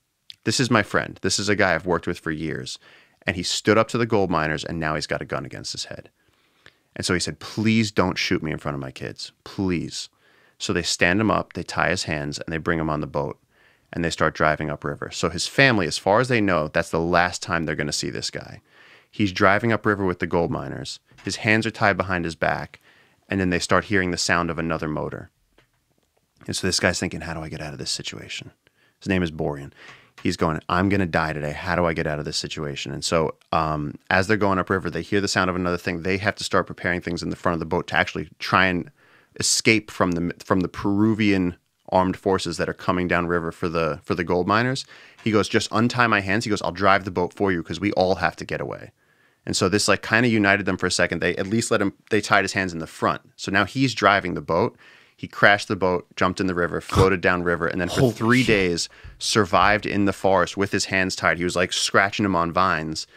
This is my friend. This is a guy I've worked with for years. And he stood up to the gold miners, and now he's got a gun against his head. And so he said, please don't shoot me in front of my kids. Please. So they stand him up, they tie his hands, and they bring him on the boat. And they start driving upriver. So his family, as far as they know, that's the last time they're going to see this guy. He's driving upriver with the gold miners. His hands are tied behind his back, and then they start hearing the sound of another motor. And so this guy's thinking, how do I get out of this situation? His name is Boreal. He's going, I'm going to die today. How do I get out of this situation? And so as they're going upriver, they hear the sound of another thing. They have to start preparing things in the front of the boat to actually try and escape from the Peruvian armed forces that are coming down river for the gold miners. He goes, just untie my hands. He goes, I'll drive the boat for you because we all have to get away. And so this kind of united them for a second. They at least they tied his hands in the front. So now he's driving the boat. He crashed the boat, jumped in the river, floated down river, and then for 3 days survived in the forest with his hands tied. He was scratching them on vines.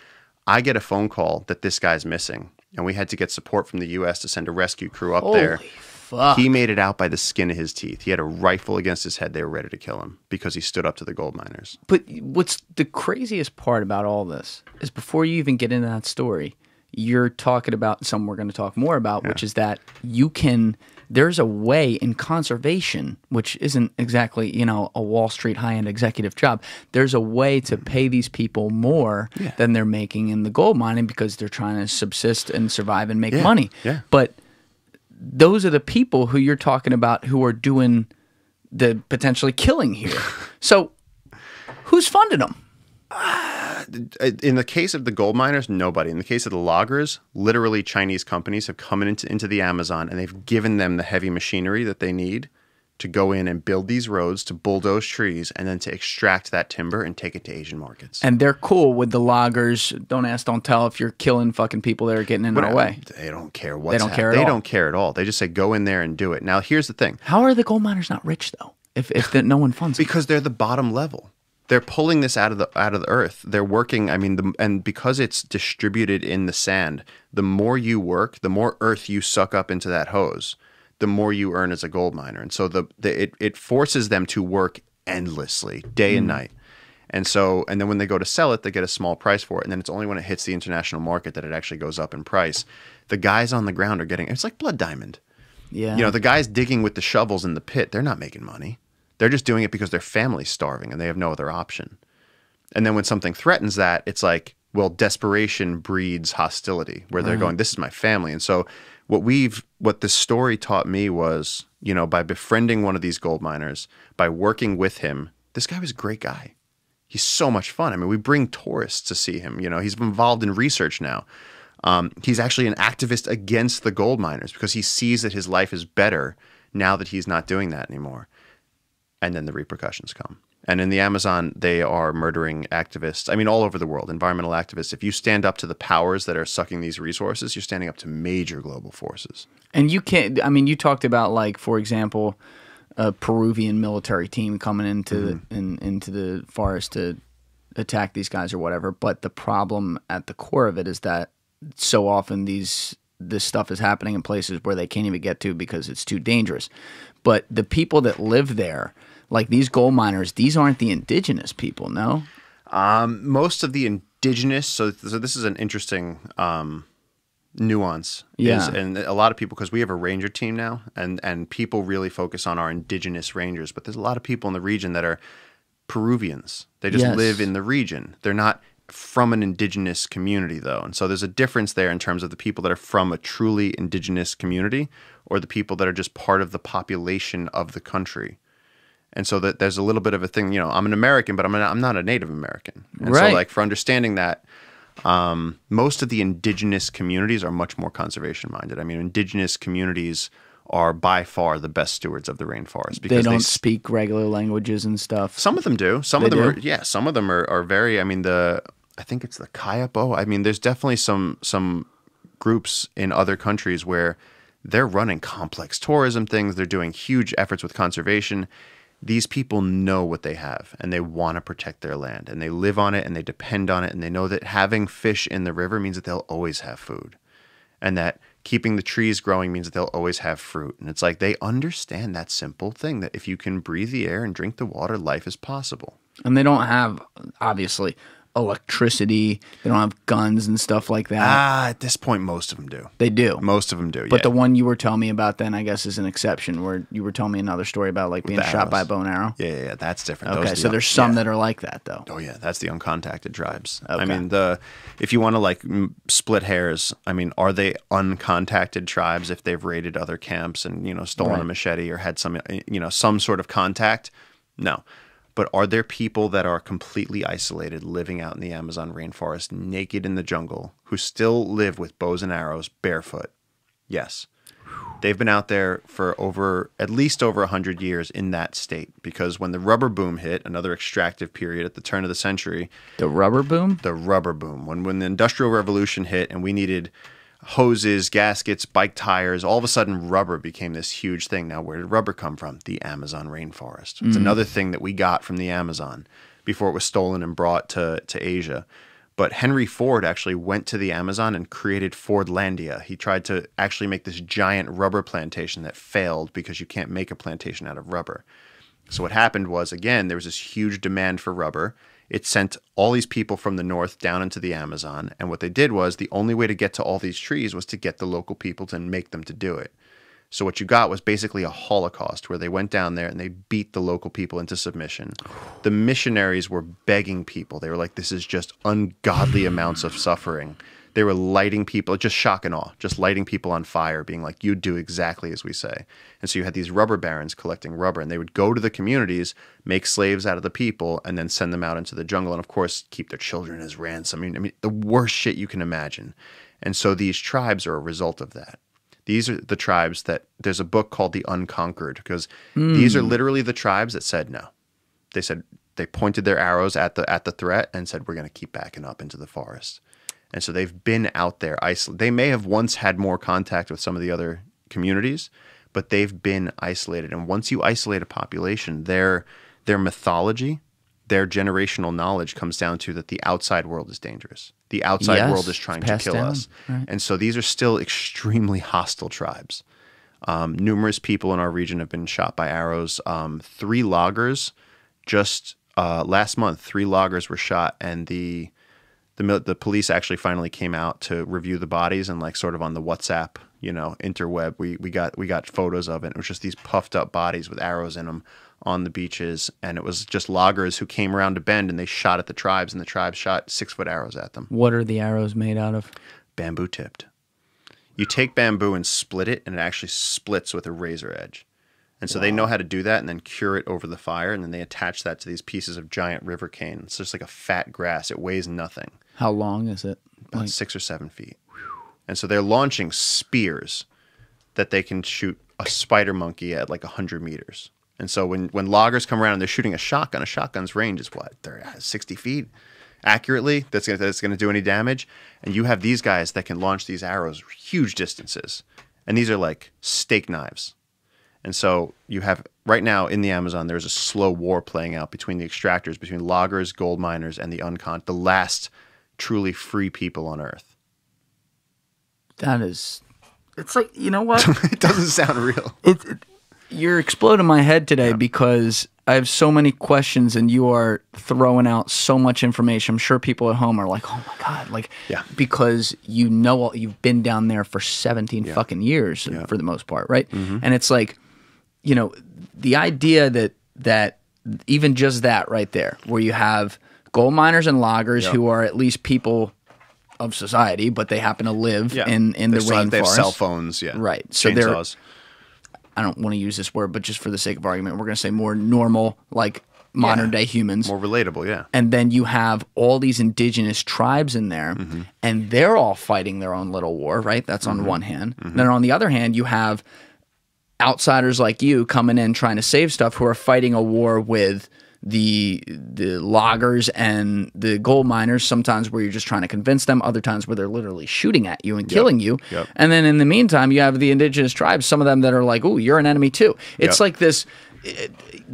I get a phone call that this guy's missing. And we had to get support from the U.S. to send a rescue crew up there fuck? He made it out by the skin of his teeth. He had a rifle against his head. They were ready to kill him because he stood up to the gold miners. But what's the craziest part about all this is before you even get into that story, you're talking about something we're going to talk more about, which is that there's a way in conservation, which isn't exactly, a Wall Street high-end executive job. There's a way to pay these people more than they're making in the gold mining because they're trying to subsist and survive and make money. Yeah. But those are the people who you're talking about who are doing the potentially killing here. So who's funding them? In the case of the gold miners, nobody. In the case of the loggers, literally Chinese companies have come into the Amazon and they've given them the heavy machinery that they need to go in and build these roads, to bulldoze trees, and then to extract that timber and take it to Asian markets. And they're cool with the loggers. Don't ask, don't tell if you're killing fucking people that are getting in our way. They don't care They don't care at all. They don't care at all. They just say, go in there and do it. Now, here's the thing. How are the gold miners not rich, though, if no one funds them? Because they're the bottom level. They're pulling this out of the earth. They're working. I mean, and because it's distributed in the sand, the more you work, the more earth you suck up into that hose, the more you earn as a gold miner. And so it forces them to work endlessly, day and night. And then when they go to sell it, they get a small price for it. And then it's only when it hits the international market that it actually goes up in price. The guys on the ground are getting. It's like blood diamond. Yeah. The guys digging with the shovels in the pit, they're not making money. They're just doing it because their family's starving and they have no other option. And then when something threatens that, it's like, well, desperation breeds hostility, where they're going, this is my family. And so what this story taught me was, by befriending one of these gold miners, by working with him, this guy was a great guy. He's so much fun. I mean, we bring tourists to see him. He's involved in research now. He's actually an activist against the gold miners because he sees that his life is better now that he's not doing that anymore. And then the repercussions come. And in the Amazon, they are murdering activists. I mean, all over the world, environmental activists. If you stand up to the powers that are sucking these resources, you're standing up to major global forces. And you can't, you talked about, like, for example, a Peruvian military team coming into the forest to attack these guys or whatever. But the problem at the core of it is that so often this stuff is happening in places where they can't even get to because it's too dangerous. But the people that live there, like these gold miners, these aren't the indigenous people, no? Most of the indigenous, so this is an interesting nuance. Yeah. And a lot of people, because we have a ranger team now, and people really focus on our indigenous rangers, but there's a lot of people in the region that are Peruvians. They just live in the region. They're not from an indigenous community, though. And so there's a difference there in terms of the people that are from a truly indigenous community or the people that are just part of the population of the country. And so that there's a little bit of a thing, I'm an American, but I'm not a Native American. And so, like, for understanding that, most of the indigenous communities are much more conservation minded. I mean, indigenous communities are by far the best stewards of the rainforest because they don't speak regular languages and stuff. Some of them do. Some of them are very. I mean, I think it's the Kayapo. I mean, there's definitely some groups in other countries where they're running complex tourism things. They're doing huge efforts with conservation. These people know what they have, and they want to protect their land, and they live on it, and they depend on it, and they know that having fish in the river means that they'll always have food, and that keeping the trees growing means that they'll always have fruit. And it's like they understand that simple thing, that if you can breathe the air and drink the water, life is possible. And they don't have, obviously, electricity. They don't have guns and stuff like that. At this point, most of them do. They do. Most of them do, But the one you were telling me about then, I guess, is an exception, where you were telling me another story about, like, being shot by a bow and arrow. Yeah, that's different. Okay, so there's some that are like that, though. Oh, yeah, that's the uncontacted tribes. Okay. I mean, if you want to, like, split hairs, I mean, are they uncontacted tribes if they've raided other camps and, stolen a machete or had some sort of contact? No. But are there people that are completely isolated, living out in the Amazon rainforest, naked in the jungle, who still live with bows and arrows, barefoot? Yes. They've been out there for at least over 100 years in that state, because when the rubber boom hit, another extractive period at the turn of the century. The rubber boom? The rubber boom. When the Industrial Revolution hit and we needed hoses, gaskets, bike tires, all of a sudden rubber became this huge thing. Now, where did rubber come from? The Amazon rainforest. It's another thing that we got from the Amazon before it was stolen and brought to Asia. But Henry Ford actually went to the Amazon and created Fordlandia. He tried to actually make this giant rubber plantation that failed because you can't make a plantation out of rubber. So what happened was, again, there was this huge demand for rubber. It sent all these people from the north down into the Amazon. And what they did was the only way to get to all these trees was to get the local people to make them to do it. So what you got was basically a holocaust where they went down there and they beat the local people into submission. The missionaries were begging people. They were like, this is just ungodly amounts of suffering. They were lighting people, just shock and awe, just lighting people on fire, being like, you do exactly as we say. And so you had these rubber barons collecting rubber, and they would go to the communities, make slaves out of the people, and then send them out into the jungle, and of course, keep their children as ransom. I mean, the worst shit you can imagine. And so these tribes are a result of that. These are the tribes that there's a book called The Unconquered, because these are literally the tribes that said no. They said they pointed their arrows at the threat and said, we're going to keep backing up into the forest. And so they've been out there isolated. They may have once had more contact with some of the other communities, but they've been isolated. And once you isolate a population, their mythology, their generational knowledge comes down to that the outside world is dangerous. The outside world is trying to kill us. Right. And so these are still extremely hostile tribes. Numerous people in our region have been shot by arrows. 3 loggers, just last month, 3 loggers were shot, and the police actually finally came out to review the bodies, and like sort of on the WhatsApp, interweb, we got photos of it. It was just these puffed up bodies with arrows in them on the beaches, and it was just loggers who came around a bend and they shot at the tribes, and the tribes shot 6-foot arrows at them. What are the arrows made out of? Bamboo tipped. You take bamboo and split it, and it actually splits with a razor edge. And so they know how to do that and then cure it over the fire, and then they attach that to these pieces of giant river cane. It's just like a fat grass. It weighs nothing. How long is it? About 6 or 7 feet. And so they're launching spears that they can shoot a spider monkey at like 100 meters. And so when loggers come around and they're shooting a shotgun's range is what? They're at 60 feet accurately. That's gonna do any damage. And you have these guys that can launch these arrows huge distances. And these are like steak knives. And so you have, right now in the Amazon, there's a slow war playing out between the extractors, between loggers, gold miners, and the last truly free people on Earth. That is, it's like, you know what? It doesn't sound real. You're exploding my head today because I have so many questions and you are throwing out so much information. I'm sure people at home are like, oh my God, because you've been down there for 17 fucking years for the most part, right? Mm-hmm. And it's like, the idea that even just that right there, where you have gold miners and loggers who are at least people of society, but they happen to live in the rainforest. They have cell phones, right. So chainsaws. I don't want to use this word, but just for the sake of argument, we're going to say more normal, like modern day humans. More relatable, yeah. And then you have all these indigenous tribes in there, and they're all fighting their own little war, right? That's on one hand. Then on the other hand, you have outsiders like you coming in trying to save stuff who are fighting a war with the loggers and the gold miners, sometimes where you're just trying to convince them, other times where they're literally shooting at you and killing you. Yep. And then in the meantime, you have the indigenous tribes, some of them that are like, oh, you're an enemy too. It's like this,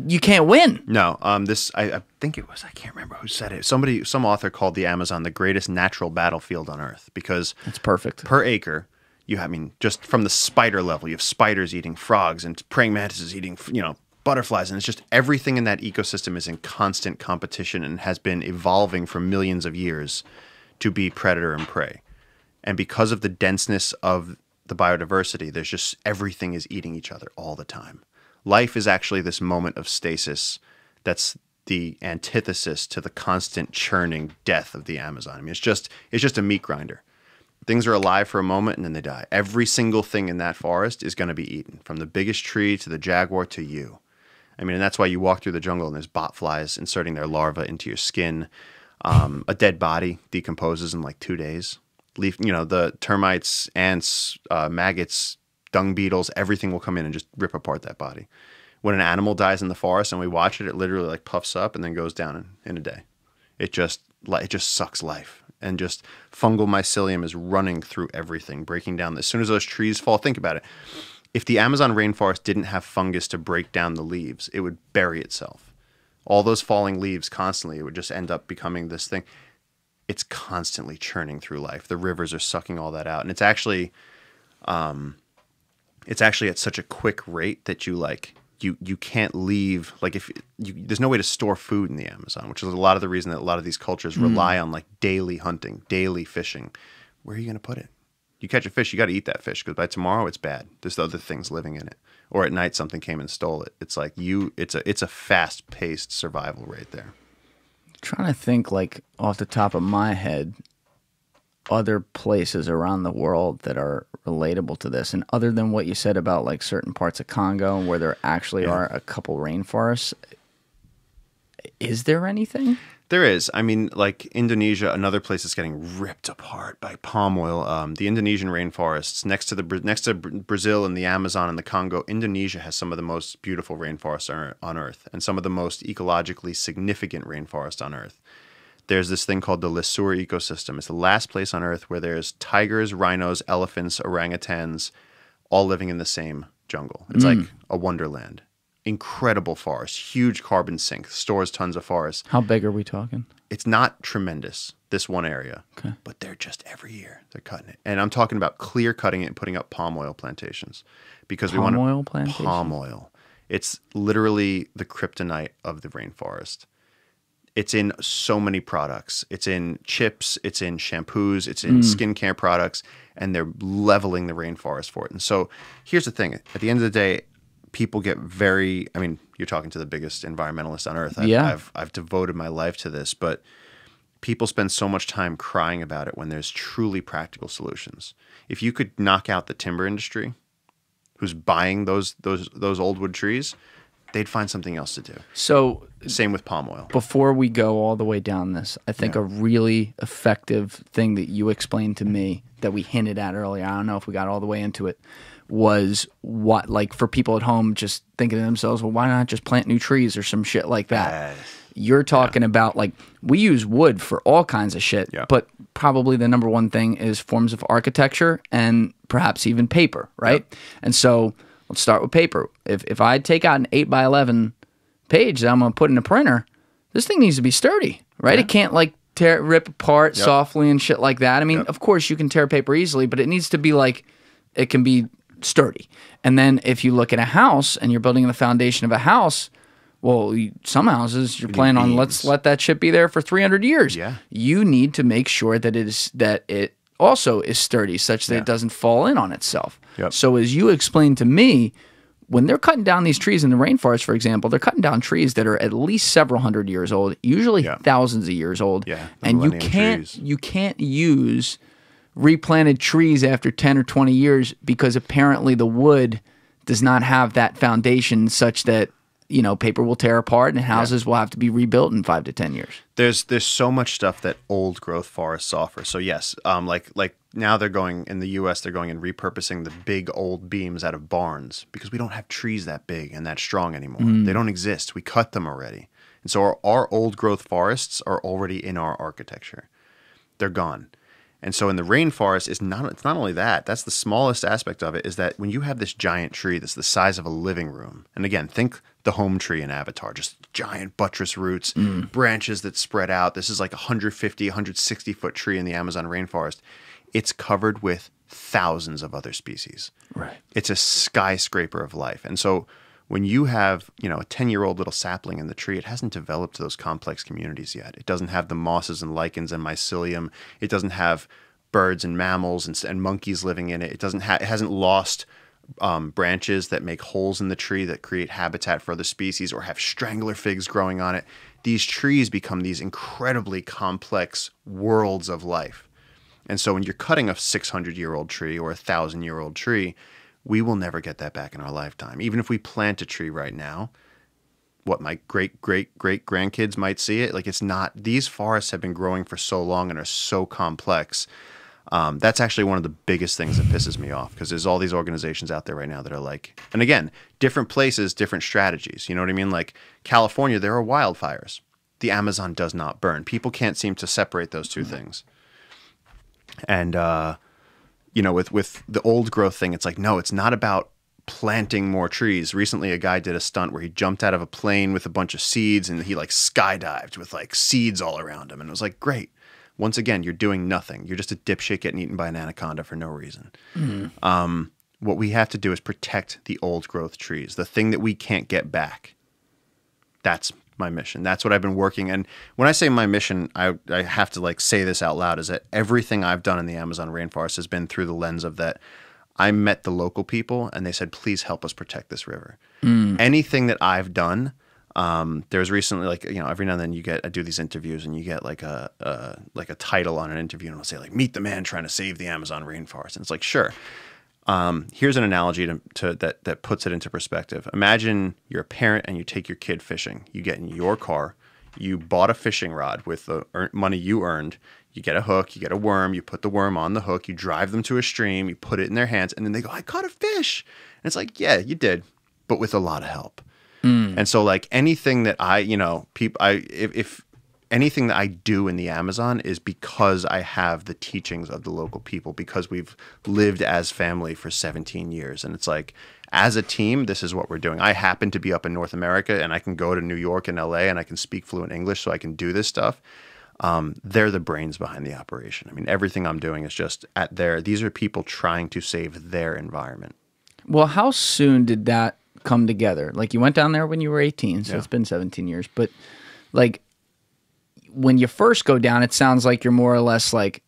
you can't win. No, I think it was, I can't remember who said it. Some author called the Amazon the greatest natural battlefield on Earth, because it's perfect. Per acre, just from the spider level, you have spiders eating frogs and praying mantises eating, butterflies, and it's just everything in that ecosystem is in constant competition and has been evolving for millions of years to be predator and prey. And because of the denseness of the biodiversity, there's just everything is eating each other all the time. Life is actually this moment of stasis that's the antithesis to the constant churning death of the Amazon. I mean, it's just a meat grinder. Things are alive for a moment and then they die. Every single thing in that forest is going to be eaten, from the biggest tree to the jaguar to you. I mean, and that's why you walk through the jungle and there's botflies inserting their larvae into your skin. A dead body decomposes in like 2 days. The termites, ants, maggots, dung beetles, everything will come in and just rip apart that body. When an animal dies in the forest and we watch it, it literally like puffs up and then goes down in a day. It just sucks life. And just fungal mycelium is running through everything, breaking down. As soon as those trees fall, think about it. If the Amazon rainforest didn't have fungus to break down the leaves, it would bury itself. All those falling leaves constantly, it would just end up becoming this thing. it's constantly churning through life. The rivers are sucking all that out, and it's actually at such a quick rate that you can't leave. Like there's no way to store food in the Amazon, which is a lot of the reason that a lot of these cultures rely on like daily hunting, daily fishing. Where are you going to put it? You catch a fish, you got to eat that fish because by tomorrow it's bad. There's other things living in it. Or at night something came and stole it. It's like it's a fast-paced survival right there. Trying to think like off the top of my head, other places around the world that are relatable to this, and other than what you said about like certain parts of Congo where there actually are a couple rainforests, is there anything? There is. I mean, like Indonesia, another place that's getting ripped apart by palm oil. The Indonesian rainforests next to Brazil and the Amazon and the Congo, Indonesia has some of the most beautiful rainforests on Earth and some of the most ecologically significant rainforests on Earth. There's this thing called the Lesur ecosystem. It's the last place on Earth where there's tigers, rhinos, elephants, orangutans, all living in the same jungle. It's like a wonderland. Incredible forest, huge carbon sink, stores tons of forest. How big are we talking? It's not tremendous, this one area, but they're just every year they're cutting it. And I'm talking about clear cutting it and putting up palm oil plantations because palm oil plantations? Palm oil. It's literally the kryptonite of the rainforest. It's in so many products. It's in chips, it's in shampoos, it's in skincare products, and they're leveling the rainforest for it. And so here's the thing. At the end of the day, people get very, I mean, you're talking to the biggest environmentalist on earth. I've devoted my life to this, but people spend so much time crying about it when there's truly practical solutions. If you could knock out the timber industry, who's buying those old wood trees, they'd find something else to do. So same with palm oil. Before we go all the way down this, I think a really effective thing that you explained to me that we hinted at earlier, I don't know if we got all the way into it, was what, like for people at home just thinking to themselves, well, why not just plant new trees or some shit like that? You're talking about, like, we use wood for all kinds of shit, but probably the number one thing is forms of architecture and perhaps even paper, right? And so let's start with paper. If I take out an 8x11 page that I'm going to put in a printer, this thing needs to be sturdy, right? It can't like rip apart softly and shit like that. I mean, of course you can tear paper easily, but it needs to be like, it can be sturdy. And then if you look at a house and you're building the foundation of a house, well, some houses you're planning on, let's let that shit be there for 300 years. You need to make sure that it also is sturdy such that it doesn't fall in on itself. So as you explained to me, when they're cutting down these trees in the rainforest, for example, they're cutting down trees that are at least several hundred years old, usually thousands of years old. And you can't use replanted trees after 10 or 20 years because apparently the wood does not have that foundation such that, you know, paper will tear apart and houses will have to be rebuilt in 5 to 10 years. There's so much stuff that old growth forests offer. So yes, like now they're going in the U.S. They're going and repurposing the big old beams out of barns because we don't have trees that big and that strong anymore. They don't exist. We cut them already, and so our old growth forests are already in our architecture. They're gone. And so in the rainforest, it's not only that. That's the smallest aspect of it, is that when you have this giant tree that's the size of a living room, and again, think the home tree in Avatar, just giant buttress roots, branches that spread out. This is like 150, 160-foot tree in the Amazon rainforest. It's covered with thousands of other species. Right. It's a skyscraper of life. And so when you have, you know, a 10-year-old little sapling in the tree, it hasn't developed those complex communities yet. It doesn't have the mosses and lichens and mycelium. It doesn't have birds and mammals and monkeys living in it. It hasn't lost branches that make holes in the tree that create habitat for other species or have strangler figs growing on it. These trees become these incredibly complex worlds of life. And so when you're cutting a 600-year-old tree or a 1,000-year-old tree, we will never get that back in our lifetime. Even if we plant a tree right now, what my great-great-great-grandkids might see it, like it's not, these forests have been growing for so long and are so complex. That's actually one of the biggest things that pisses me off because there's all these organizations out there right now that are like, and again, different places, different strategies. You know what I mean? Like California, there are wildfires. The Amazon does not burn. People can't seem to separate those two things. And, you know, with the old growth thing, it's like, no, it's not about planting more trees. Recently, a guy did a stunt where he jumped out of a plane with a bunch of seeds and he like skydived with like seeds all around him. And it was like, great. Once again, you're doing nothing. You're just a dipshit getting eaten by an anaconda for no reason. What we have to do is protect the old growth trees, the thing that we can't get back. That's my mission. That's what I've been working. And when I say my mission, I have to like say this out loud, is that everything I've done in the Amazon rainforest has been through the lens of that. I met the local people and they said, please help us protect this river. Anything that I've done, there's recently, like, you know, every now and then I do these interviews and you get like a title on an interview and I'll say like, meet the man trying to save the Amazon rainforest. And it's like, sure. Here's an analogy that puts it into perspective. Imagine you're a parent and you take your kid fishing. You get in your car, you bought a fishing rod with the money you earned. You get a hook, you get a worm, you put the worm on the hook, you drive them to a stream, you put it in their hands, and then they go, I caught a fish. And it's like, yeah, you did, but with a lot of help. And so like anything that if anything that I do in the Amazon is because I have the teachings of the local people, because we've lived as family for 17 years. And it's like, as a team, this is what we're doing. I happen to be up in North America and I can go to New York and LA and I can speak fluent English so I can do this stuff. They're the brains behind the operation. I mean, everything I'm doing is just these are people trying to save their environment. Well, how soon did that come together? Like, you went down there when you were 18, so it's been 17 years. But like, when you first go down, it sounds like you're more or less like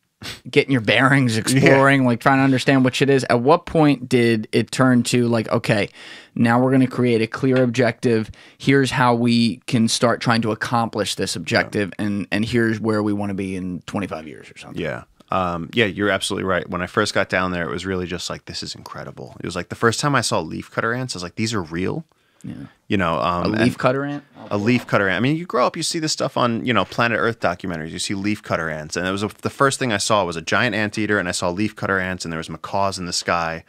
getting your bearings, exploring, like trying to understand what shit is. At what point did it turn to like, okay, now we're going to create a clear objective. Here's how we can start trying to accomplish this objective, and here's where we want to be in 25 years or something. Yeah. Yeah, you're absolutely right. When I first got down there, it was really just like, this is incredible. It was like the first time I saw leafcutter ants, I was like, these are real. Yeah. You know, a leafcutter ant? A leafcutter ant. I mean, you grow up, you see this stuff on, you know, Planet Earth documentaries. You see leafcutter ants. And it was the first thing I saw was a giant anteater, and I saw leafcutter ants, and there was macaws in the sky.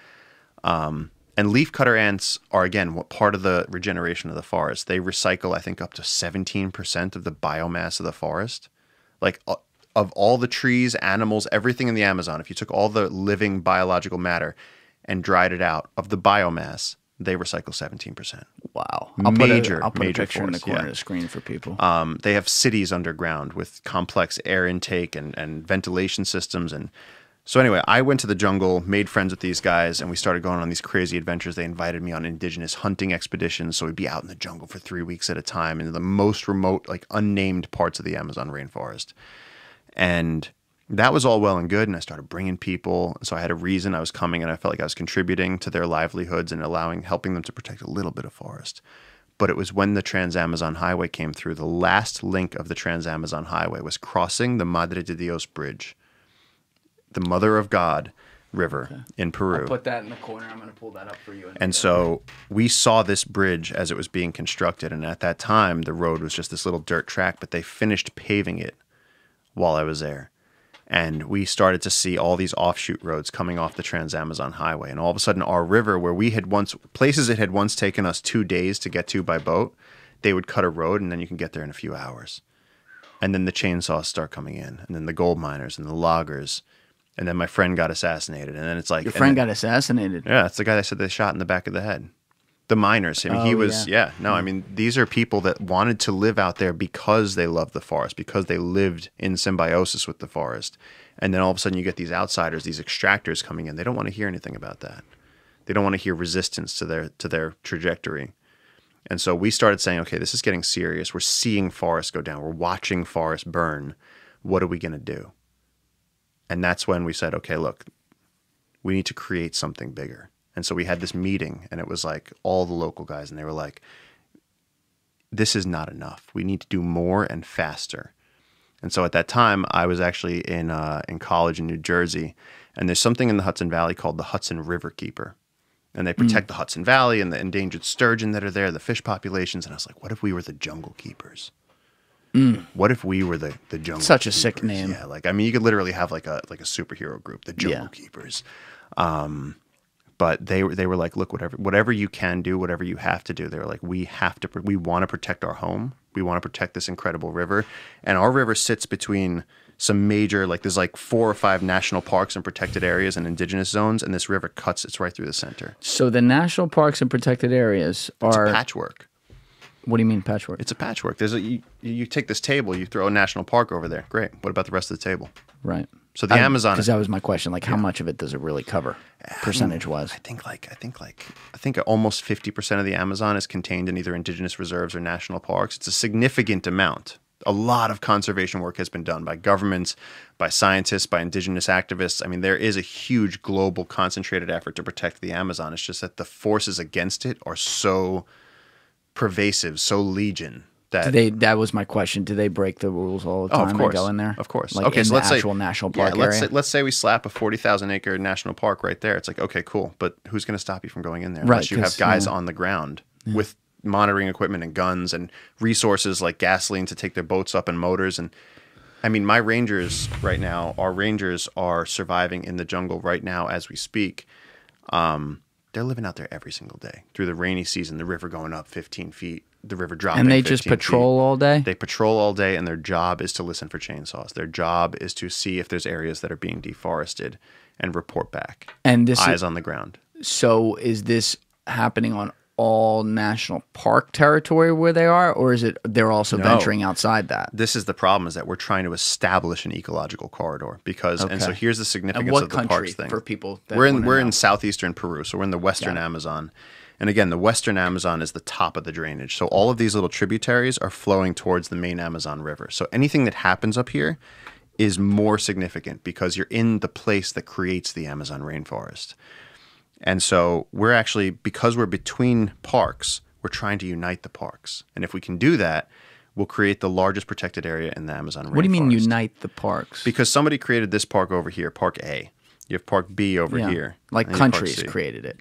And leafcutter ants are, again, part of the regeneration of the forest. They recycle, I think, up to 17% of the biomass of the forest. Like, of all the trees, animals, everything in the Amazon, if you took all the living biological matter and dried it out of the biomass, they recycle 17%. Wow. I'll put a picture force, in the corner of the screen for people. They have cities underground with complex air intake and ventilation systems. And so anyway, I went to the jungle, made friends with these guys, and we started going on these crazy adventures. They invited me on indigenous hunting expeditions. So we'd be out in the jungle for 3 weeks at a time in the most remote, like unnamed parts of the Amazon rainforest. And that was all well and good, and I started bringing people. So I had a reason I was coming, and I felt like I was contributing to their livelihoods and helping them to protect a little bit of forest. But it was when the Trans-Amazon Highway came through. The last link of the Trans-Amazon Highway was crossing the Madre de Dios Bridge, the Mother of God River in Peru. I'll put that in the corner. I'm going to pull that up for you. And so we saw this bridge as it was being constructed, and at that time, the road was just this little dirt track, but they finished paving it while I was there. And we started to see all these offshoot roads coming off the Trans-Amazon Highway. And all of a sudden, our river, where places it had once taken us 2 days to get to by boat, they would cut a road, and then you can get there in a few hours. And then the chainsaws start coming in, and then the gold miners and the loggers. And then my friend got assassinated. And then it's like... Your friend got assassinated? Yeah, it's the guy that said they shot in the back of the head. The miners. I mean, I mean, these are people that wanted to live out there because they loved the forest, because they lived in symbiosis with the forest. And then all of a sudden you get these outsiders, these extractors coming in. They don't want to hear anything about that. They don't want to hear resistance to their trajectory. And so we started saying, okay, this is getting serious. We're seeing forests go down. We're watching forests burn. What are we going to do? And that's when we said, okay, look, we need to create something bigger. And so we had this meeting, and it was like all the local guys, and they were like, this is not enough. We need to do more and faster. And so at that time, I was actually in college in New Jersey, and there's something in the Hudson Valley called the Hudson River Keeper. And they protect the Hudson Valley and the endangered sturgeon that are there, the fish populations. And I was like, what if we were the Jungle Keepers? What if we were the Jungle Such a Keepers? sick name. Yeah, like, I mean, you could literally have like a superhero group, the Jungle Keepers. But they were like, look, whatever you can do, whatever you have to do. They were like, we want to protect our home. We want to protect this incredible river. And our river sits between some major, like there's like 4 or 5 national parks and protected areas and indigenous zones. And this river it's right through the center. So the national parks and protected areas are... It's a patchwork. What do you mean patchwork? It's a patchwork. You take this table, you throw a national park over there. Great. What about the rest of the table? Right. So the Amazon, because that was my question. Like, how much of it does it really cover, percentage-wise? I think almost 50% of the Amazon is contained in either indigenous reserves or national parks. It's a significant amount. A lot of conservation work has been done by governments, by scientists, by indigenous activists. I mean, there is a huge global concentrated effort to protect the Amazon. It's just that the forces against it are so pervasive, so legion. That was my question. Do they break the rules all the time and go in there? Of course. Like okay, in so the let's actual say national park let's area? say we slap a 40,000 acre national park right there. It's like, okay, cool, but who's going to stop you from going in there? Unless you have guys on the ground with monitoring equipment and guns and resources like gasoline to take their boats up and motors. And I mean, my rangers right now, our rangers are surviving in the jungle right now as we speak. They're living out there every single day through the rainy season, the river going up 15 feet, the river dropping. And they just patrol all day? They patrol all day, and their job is to listen for chainsaws. Their job is to see if there's areas that are being deforested and report back. And this eyes on the ground. So is this happening on all national park territory where they are, or is it they're also venturing outside that? This is the problem, is that we're trying to establish an ecological corridor because, and so here's the significance of the parks thing. For people that we're in southeastern Peru, so we're in the western Amazon. And again, the western Amazon is the top of the drainage. So all of these little tributaries are flowing towards the main Amazon River. So anything that happens up here is more significant because you're in the place that creates the Amazon rainforest. And so we're actually, because we're between parks, we're trying to unite the parks. And if we can do that, we'll create the largest protected area in the Amazon rainforest. What do you mean unite the parks? Because somebody created this park over here, Park A. You have Park B over here. Like countries created it.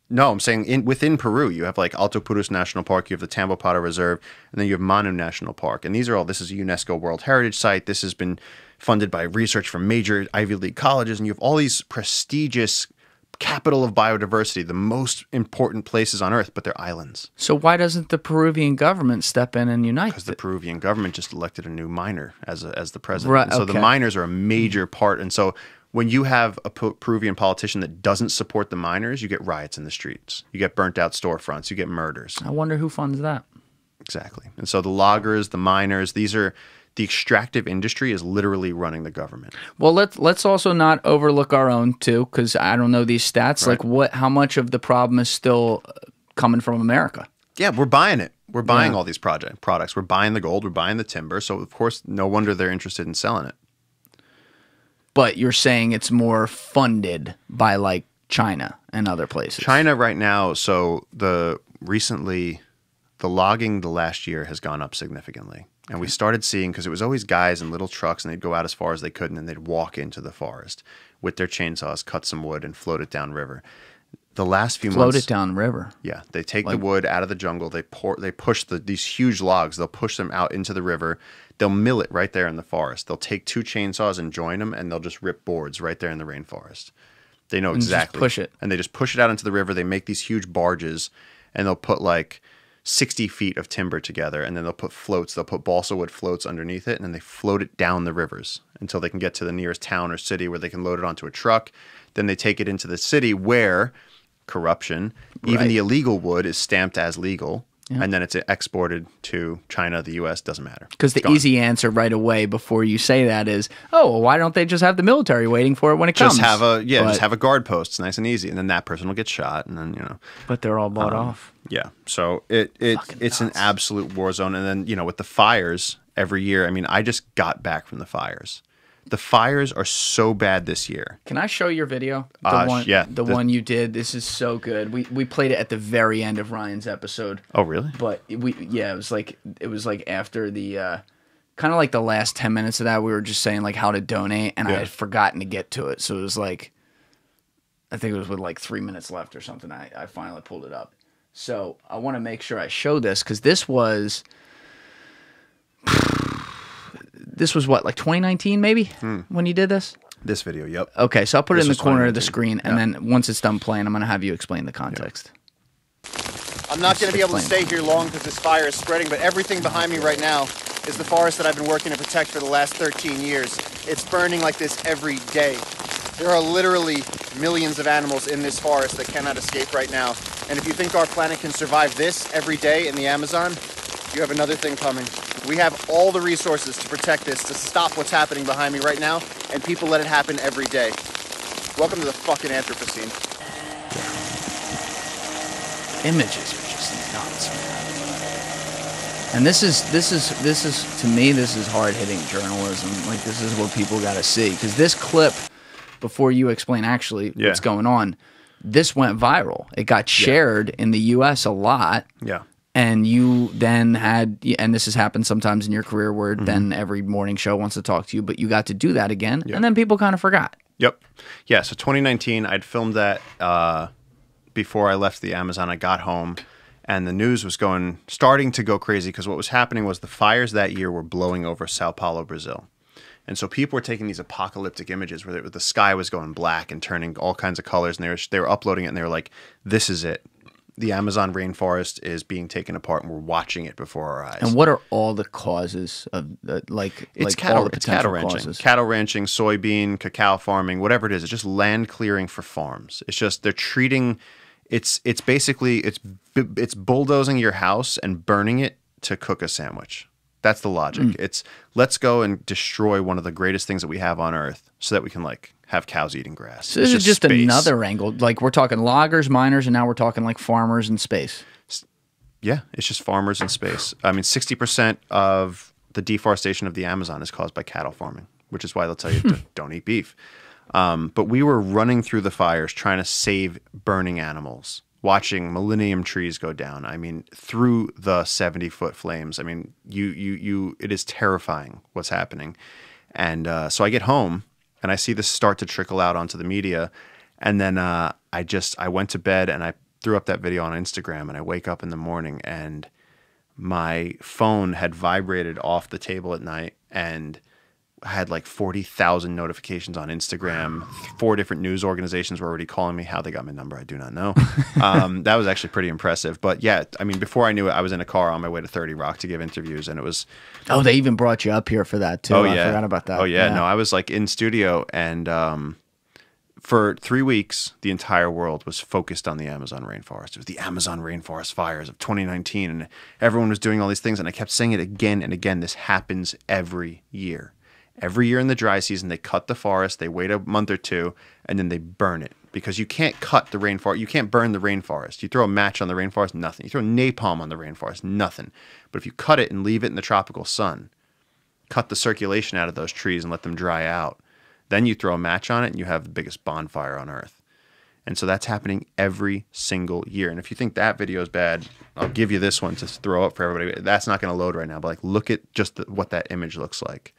No, I'm saying within Peru, you have like Alto Purus National Park, you have the Tambopata Reserve, and then you have Manu National Park. And these are all, this is a UNESCO World Heritage Site. This has been funded by research from major Ivy League colleges. And you have all these prestigious capital of biodiversity, the most important places on Earth, but they're islands. So why doesn't the Peruvian government step in and unite? Because the Peruvian government just elected a new miner as the president. Right, so the miners are a major part. And so when you have a Peruvian politician that doesn't support the miners, you get riots in the streets. You get burnt out storefronts. You get murders. I wonder who funds that. Exactly. And so the loggers, the miners, the extractive industry is literally running the government. Well, let's also not overlook our own too, because I don't know these stats. Right. Like how much of the problem is still coming from America? Yeah, we're buying it. We're buying all these products. We're buying the gold. We're buying the timber. So of course, no wonder they're interested in selling it. But you're saying it's more funded by like China and other places. China right now. So recently, the logging the last year has gone up significantly. And we started seeing, because it was always guys in little trucks, and they'd go out as far as they could, and then they'd walk into the forest with their chainsaws, cut some wood, and float it down-river. The last few months... Float it down-river? Yeah. They take the wood out of the jungle. They push these huge logs. They'll push them out into the river. They'll mill it right there in the forest. They'll take 2 chainsaws and join them, and they'll just rip boards right there in the rainforest. They know exactly. Just push it. And they just push it out into the river. They make these huge barges, and they'll put like 60 feet of timber together, and then they'll put floats. They'll put balsa wood floats underneath it, and then they float it down the rivers until they can get to the nearest town or city where they can load it onto a truck. Then they take it into the city where corruption, even the illegal wood, is stamped as legal. Yeah. And then it's exported to China, the U.S., doesn't matter. Because the easy answer right away before you say that is, oh, well, why don't they just have the military waiting for it when it comes? Just have a guard post. It's nice and easy. And then that person will get shot. And then, But they're all bought off. Yeah. So it's an absolute war zone. And then, with the fires every year, I mean, I just got back from the fires. The fires are so bad this year. Can I show your video? The one you did. This is so good. We played it at the very end of Ryan's episode. Oh, really? But it was like after the kind of like the last 10 minutes of that, we were just saying like how to donate, and I had forgotten to get to it. So it was like, I think it was with like 3 minutes left or something. I finally pulled it up. So I want to make sure I show this, because this was what, like 2019 maybe when you did this? This video, yep. Okay, so I'll put it in the corner of the screen, and then once it's done playing, I'm going to have you explain the context. I'm not going to be able to stay here long because this fire is spreading, but everything behind me right now is the forest that I've been working to protect for the last 13 years. It's burning like this every day. There are literally millions of animals in this forest that cannot escape right now. And if you think our planet can survive this every day in the Amazon, You have another thing coming. We have all the resources to protect this, to stop what's happening behind me right now, and people let it happen every day. Welcome to the fucking Anthropocene. Images are just nuts, man. And this is to me, this is hard-hitting journalism. Like, this is what people got to see. Because this clip, before you explain actually what's going on, this went viral. It got shared in the U.S. a lot. Yeah. And you then had, and this has happened sometimes in your career where then every morning show wants to talk to you, but you got to do that again, and then people kind of forgot. Yep. Yeah, so 2019, I'd filmed that before I left the Amazon. I got home, and the news was starting to go crazy because what was happening was the fires that year were blowing over Sao Paulo, Brazil. And so people were taking these apocalyptic images where the sky was going black and turning all kinds of colors, and they were uploading it, and they were like, this is it. The Amazon rainforest is being taken apart, and we're watching it before our eyes. And what are all the causes of cattle, all the potential ranching, causes? cattle ranching, soybean, cacao farming, whatever it is. It's just land clearing for farms. It's just they're treating. It's basically it's bulldozing your house and burning it to cook a sandwich. That's the logic. It's let's go and destroy one of the greatest things that we have on Earth so that we can have cows eating grass. So this is just another angle. Like, we're talking loggers, miners, and now we're talking like farmers in space. Yeah, it's just farmers in space. I mean, 60% of the deforestation of the Amazon is caused by cattle farming, which is why they'll tell you don't eat beef. But we were running through the fires trying to save burning animals, watching millennium trees go down. I mean, through the 70-foot flames. I mean, it is terrifying what's happening. And so I get home and I see this start to trickle out onto the media. And then I went to bed and I threw up that video on Instagram, and I wake up in the morning and my phone had vibrated off the table at night, and I had like 40,000 notifications on Instagram. 4 different news organizations were already calling me. How they got my number, I do not know. That was actually pretty impressive. But yeah, I mean, before I knew it, I was in a car on my way to 30 Rock to give interviews, and it was... Oh, they even brought you up here for that too. Oh, yeah. I forgot about that. Oh, yeah. No, I was like in studio, and for 3 weeks, the entire world was focused on the Amazon rainforest. It was the Amazon rainforest fires of 2019, and everyone was doing all these things, and I kept saying it again and again. This happens every year. Every year in the dry season, they cut the forest, they wait a month or two, and then they burn it. Because you can't cut the rainforest. You can't burn the rainforest. You throw a match on the rainforest, nothing. You throw napalm on the rainforest, nothing. But if you cut it and leave it in the tropical sun, cut the circulation out of those trees and let them dry out, then you throw a match on it and you have the biggest bonfire on Earth. And so that's happening every single year. And if you think that video is bad, I'll give you this one to throw up for everybody. That's not going to load right now, but like, look at just what that image looks like.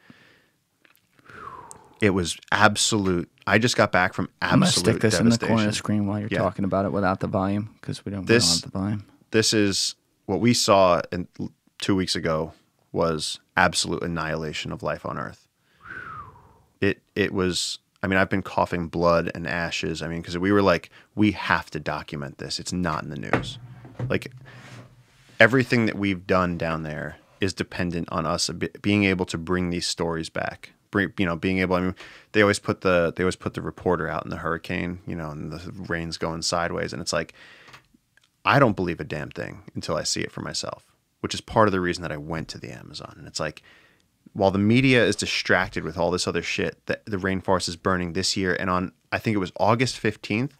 It was absolute. I just got back from absolute devastation. I'm going to stick this in the corner of the screen while you're talking about it without the volume, because we don't have the volume. This is what we saw 2 weeks ago was absolute annihilation of life on Earth. It was, I mean, I've been coughing blood and ashes. I mean, because we were like, we have to document this. It's not in the news. Like, everything that we've done down there is dependent on us being able to bring these stories back. Being able, I mean, they always put the reporter out in the hurricane, and the rain's going sideways, and it's like, I don't believe a damn thing until I see it for myself, which is part of the reason that I went to the Amazon. And it's like, while the media is distracted with all this other shit, the rainforest is burning this year, and on, I think it was August 15th,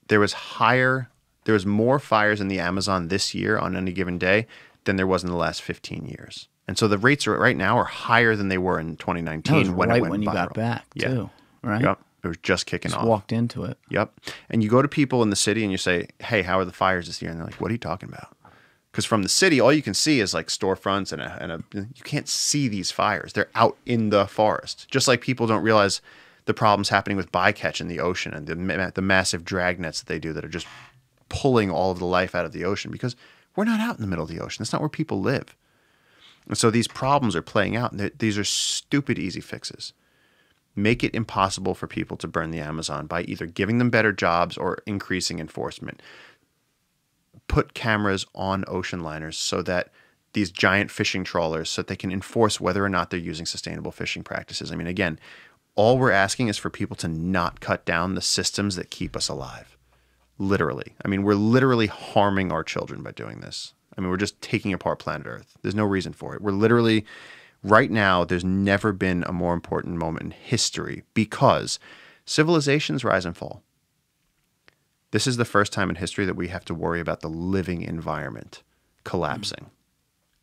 there was more fires in the Amazon this year on any given day than there was in the last 15 years. And so the rates right now are higher than they were in 2019 when it went viral. When you got back, too, right? Yep. It was just kicking off. Walked into it. Yep. And you go to people in the city and you say, hey, how are the fires this year? And they're like, what are you talking about? Because from the city, all you can see is like storefronts and you can't see these fires. They're out in the forest. Just like people don't realize the problems happening with bycatch in the ocean and the massive drag nets that they do that are just pulling all of the life out of the ocean, because we're not out in the middle of the ocean. That's not where people live. And so these problems are playing out. And these are stupid, easy fixes. Make it impossible for people to burn the Amazon by either giving them better jobs or increasing enforcement. Put cameras on ocean liners so that these giant fishing trawlers, so that they can enforce whether or not they're using sustainable fishing practices. I mean, again, all we're asking is for people to not cut down the systems that keep us alive. Literally. I mean, we're literally harming our children by doing this. I mean, we're just taking apart planet Earth. There's no reason for it. We're literally, right now, there's never been a more important moment in history because civilizations rise and fall. This is the first time in history that we have to worry about the living environment collapsing.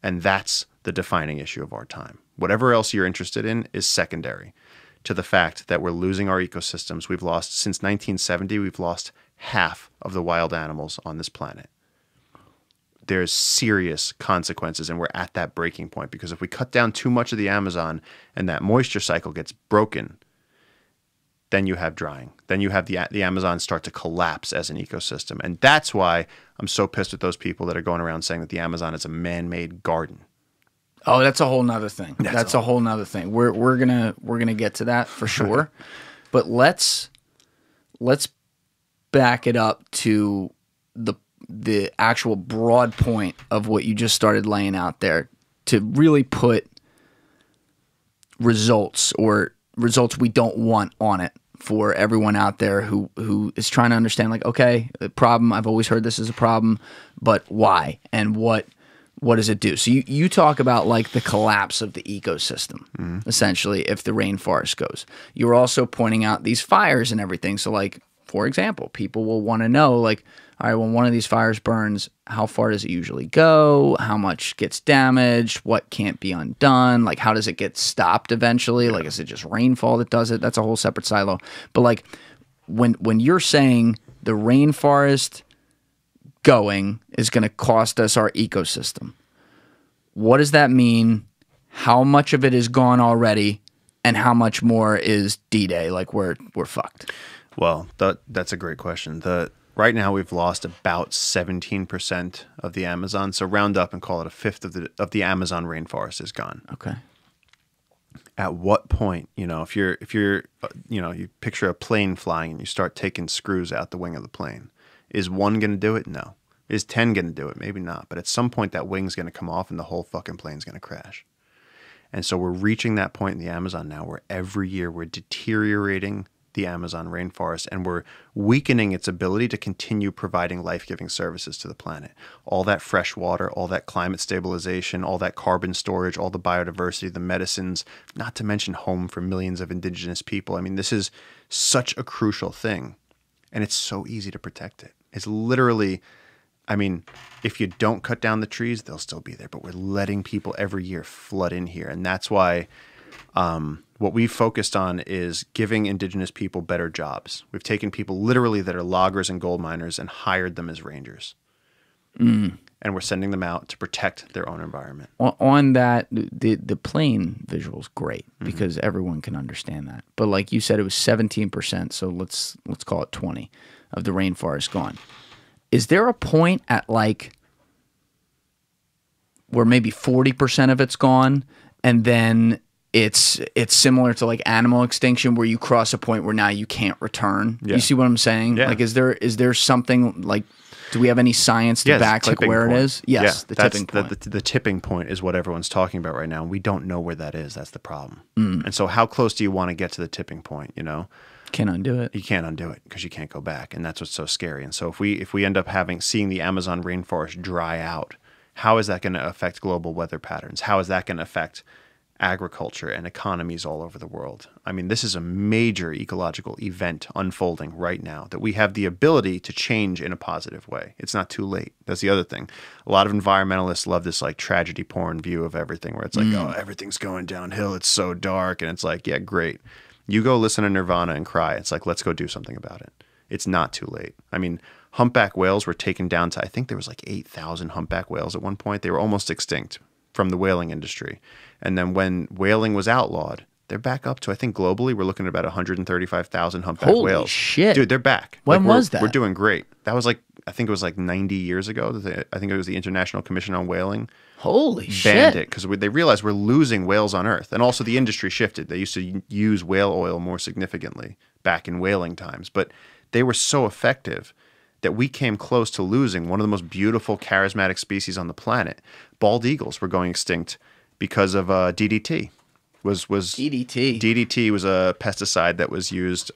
And that's the defining issue of our time. Whatever else you're interested in is secondary to the fact that we're losing our ecosystems. We've lost, since 1970, we've lost half of the wild animals on this planet. There's serious consequences, and we're at that breaking point because if we cut down too much of the Amazon and that moisture cycle gets broken, then you have drying. Then you have the Amazon start to collapse as an ecosystem. And that's why I'm so pissed with those people that are going around saying that the Amazon is a man-made garden. Oh, that's a whole nother thing. That's a whole nother thing. We're gonna get to that for sure. But let's back it up to the actual broad point of what you just started laying out there to really put results we don't want on it for everyone out there who is trying to understand, like, okay, the problem, I've always heard this is a problem, but why? And what does it do? So you talk about like the collapse of the ecosystem, essentially, if the rainforest goes. You're also pointing out these fires and everything. So like, for example, people will want to know, like, all right, when one of these fires burns, how far does it usually go? How much gets damaged? What can't be undone? Like, how does it get stopped eventually? Like, is it just rainfall that does it? That's a whole separate silo. But like, when you're saying the rainforest going is going to cost us our ecosystem, what does that mean? How much of it is gone already, and how much more is D-Day? Like, we're fucked. Well, that's a great question. Right now, we've lost about 17% of the Amazon. So round up and call it a fifth of the Amazon rainforest is gone. Okay. At what point, if you're, you picture a plane flying and you start taking screws out the wing of the plane, is one going to do it? No. Is 10 going to do it? Maybe not. But at some point, that wing's going to come off and the whole fucking plane's going to crash. And so we're reaching that point in the Amazon now where every year we're deteriorating the Amazon rainforest, and we're weakening its ability to continue providing life-giving services to the planet. All that fresh water, all that climate stabilization, all that carbon storage, all the biodiversity, the medicines, not to mention home for millions of indigenous people. I mean, this is such a crucial thing, and it's so easy to protect it. It's literally, I mean, if you don't cut down the trees, they'll still be there, but we're letting people every year flood in here, and that's why what we've focused on is giving indigenous people better jobs. We've taken people literally that are loggers and gold miners and hired them as rangers. And we're sending them out to protect their own environment. On that, the plane visual is great because everyone can understand that. But like you said, it was 17%, so let's call it 20 of the rainforest gone. Is there a point at like where maybe 40% of it's gone, and then it's similar to like animal extinction where you cross a point where now you can't return? Yeah. You see what I'm saying? Yeah. Like, is there something like, do we have any science to back like where it is? Yes, the tipping point. The tipping point is what everyone's talking about right now. We don't know where that is. That's the problem. And so how close do you want to get to the tipping point, Can't undo it. You can't undo it because you can't go back, and that's what's so scary. And so if we end up seeing the Amazon rainforest dry out, how is that going to affect global weather patterns? How is that going to affect agriculture and economies all over the world? I mean, this is a major ecological event unfolding right now that we have the ability to change in a positive way. It's not too late. That's the other thing. A lot of environmentalists love this like tragedy porn view of everything where it's like, oh, everything's going downhill. It's so dark. And it's like, yeah, great. You go listen to Nirvana and cry. It's like, let's go do something about it. It's not too late. I mean, humpback whales were taken down to, I think there was like 8,000 humpback whales at one point. They were almost extinct from the whaling industry. And then when whaling was outlawed, they're back up to, I think globally, we're looking at about 135,000 humpback whales. Holy shit. Dude, they're back. When was that? We're doing great. That was like, I think it was like 90 years ago. I think it was the International Commission on Whaling. Holy shit. Banned it because they realized we're losing whales on Earth. And also the industry shifted. They used to use whale oil more significantly back in whaling times. But they were so effective that we came close to losing one of the most beautiful, charismatic species on the planet. Bald eagles were going extinct because of DDT. DDT. DDT was a pesticide that was used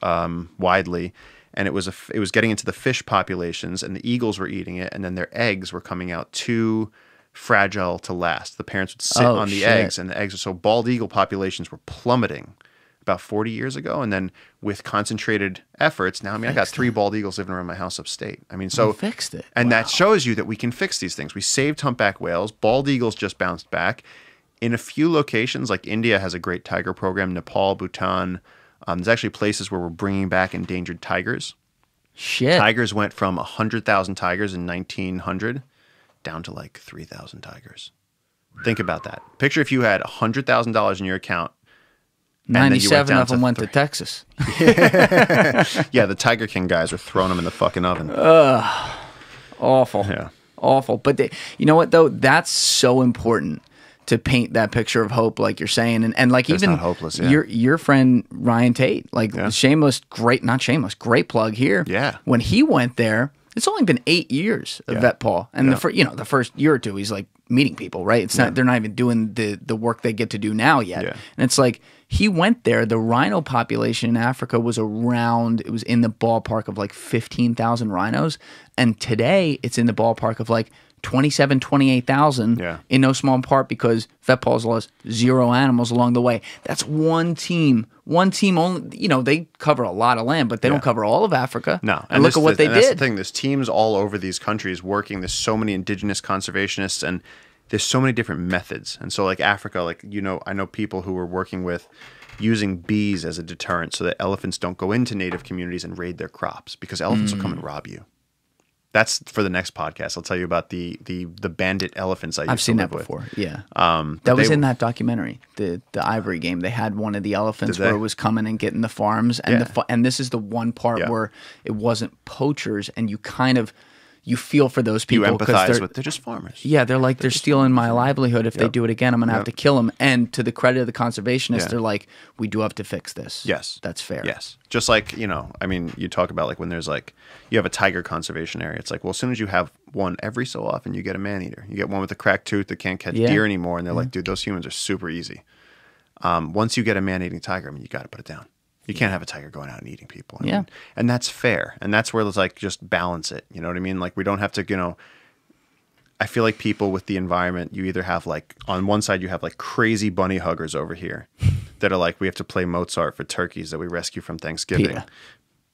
widely, and it was getting into the fish populations, and the eagles were eating it, and then their eggs were coming out too fragile to last. The parents would sit on the eggs, and the eggs. So bald eagle populations were plummeting about 40 years ago, and then with concentrated efforts, now I got 3 bald eagles living around my house upstate. I mean, so fixed it, and that shows you that we can fix these things. We saved humpback whales. Bald eagles just bounced back. In a few locations, like India has a great tiger program. Nepal, Bhutan. There's actually places where we're bringing back endangered tigers. Shit. Tigers went from 100,000 tigers in 1900 down to like 3,000 tigers. Think about that. Picture if you had $100,000 in your account. 97 of them went to Texas. Yeah, the Tiger King guys are throwing them in the fucking oven. Awful. Yeah. Awful. But you know what, though? That's so important to paint that picture of hope, like you're saying. And like It's even not hopeless, yeah. your friend Ryan Tate, like great plug here. Yeah. When he went there, it's only been 8 years of VETPAW. And the first year or two, he's like meeting people, right? It's not, they're not even doing the work they get to do now yet. Yeah. And it's like, he went there, the rhino population in Africa was it was in the ballpark of like 15,000 rhinos. And today it's in the ballpark of like 27, 28,000 in no small part because VETPAW's lost 0 animals along the way. That's one team only, they cover a lot of land, but they don't cover all of Africa. No. And look at what they did. That's the thing. There's teams all over these countries working. There's so many indigenous conservationists, and there's so many different methods. And so like Africa, like, I know people who were working with using bees as a deterrent so that elephants don't go into native communities and raid their crops, because elephants will come and rob you. That's for the next podcast. I'll tell you about the bandit elephants I've seen that before. Yeah. That was in that documentary, the Ivory Game. They had one of the elephants where it was coming and getting the farms, and and this is the one part where it wasn't poachers, and you feel for those people. You empathize with, they're just farmers. Yeah, they're like, they're stealing my livelihood. If they do it again, I'm going to have to kill them. And to the credit of the conservationists, they're like, we do have to fix this. Yes. That's fair. Yes. Just like, you talk about like when there's like, you have a tiger conservation area. It's like, well, as soon as you have one every so often, you get a man-eater. You get one with a cracked tooth that can't catch deer anymore. And they're like, dude, those humans are super easy. Once you get a man-eating tiger, you got to put it down. You can't have a tiger going out and eating people. And that's fair. And that's where it's like, just balance it. You know what I mean? Like, we don't have to, I feel like people with the environment, you either have like, on one side, you have like crazy bunny huggers over here that are like, we have to play Mozart for turkeys that we rescue from Thanksgiving. Yeah.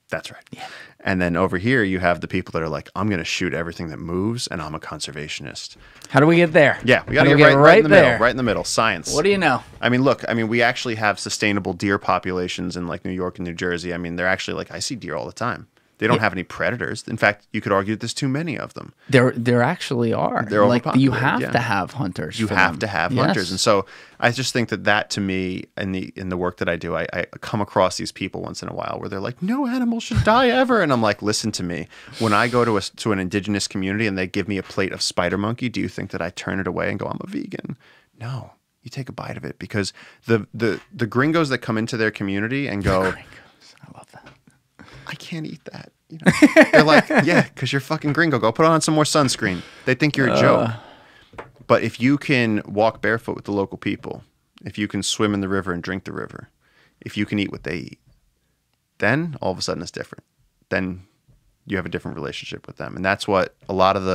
That's right. Yeah. And then over here, you have the people that are like, I'm going to shoot everything that moves, and I'm a conservationist. How do we get there? Yeah, we got to get right in the middle. Right in the middle. Science. What do you know? Look, we actually have sustainable deer populations in like New York and New Jersey. They're actually like, I see deer all the time. They don't have any predators. In fact, you could argue that there's too many of them. There actually are. They're like, you have to have hunters. You have to have hunters. And so I just think that to me, in the work that I do, I come across these people once in a while where they're like, no animal should die ever. And I'm like, listen to me. When I go to an indigenous community and they give me a plate of spider monkey, do you think that I turn it away and go, I'm a vegan? No. You take a bite of it, because the gringos that come into their community and go, I love that. I can't eat that. They're like, yeah, because you're fucking gringo. Go put on some more sunscreen. They think you're a joke. But if you can walk barefoot with the local people, if you can swim in the river and drink the river, if you can eat what they eat, then all of a sudden it's different. Then you have a different relationship with them. And that's what a lot of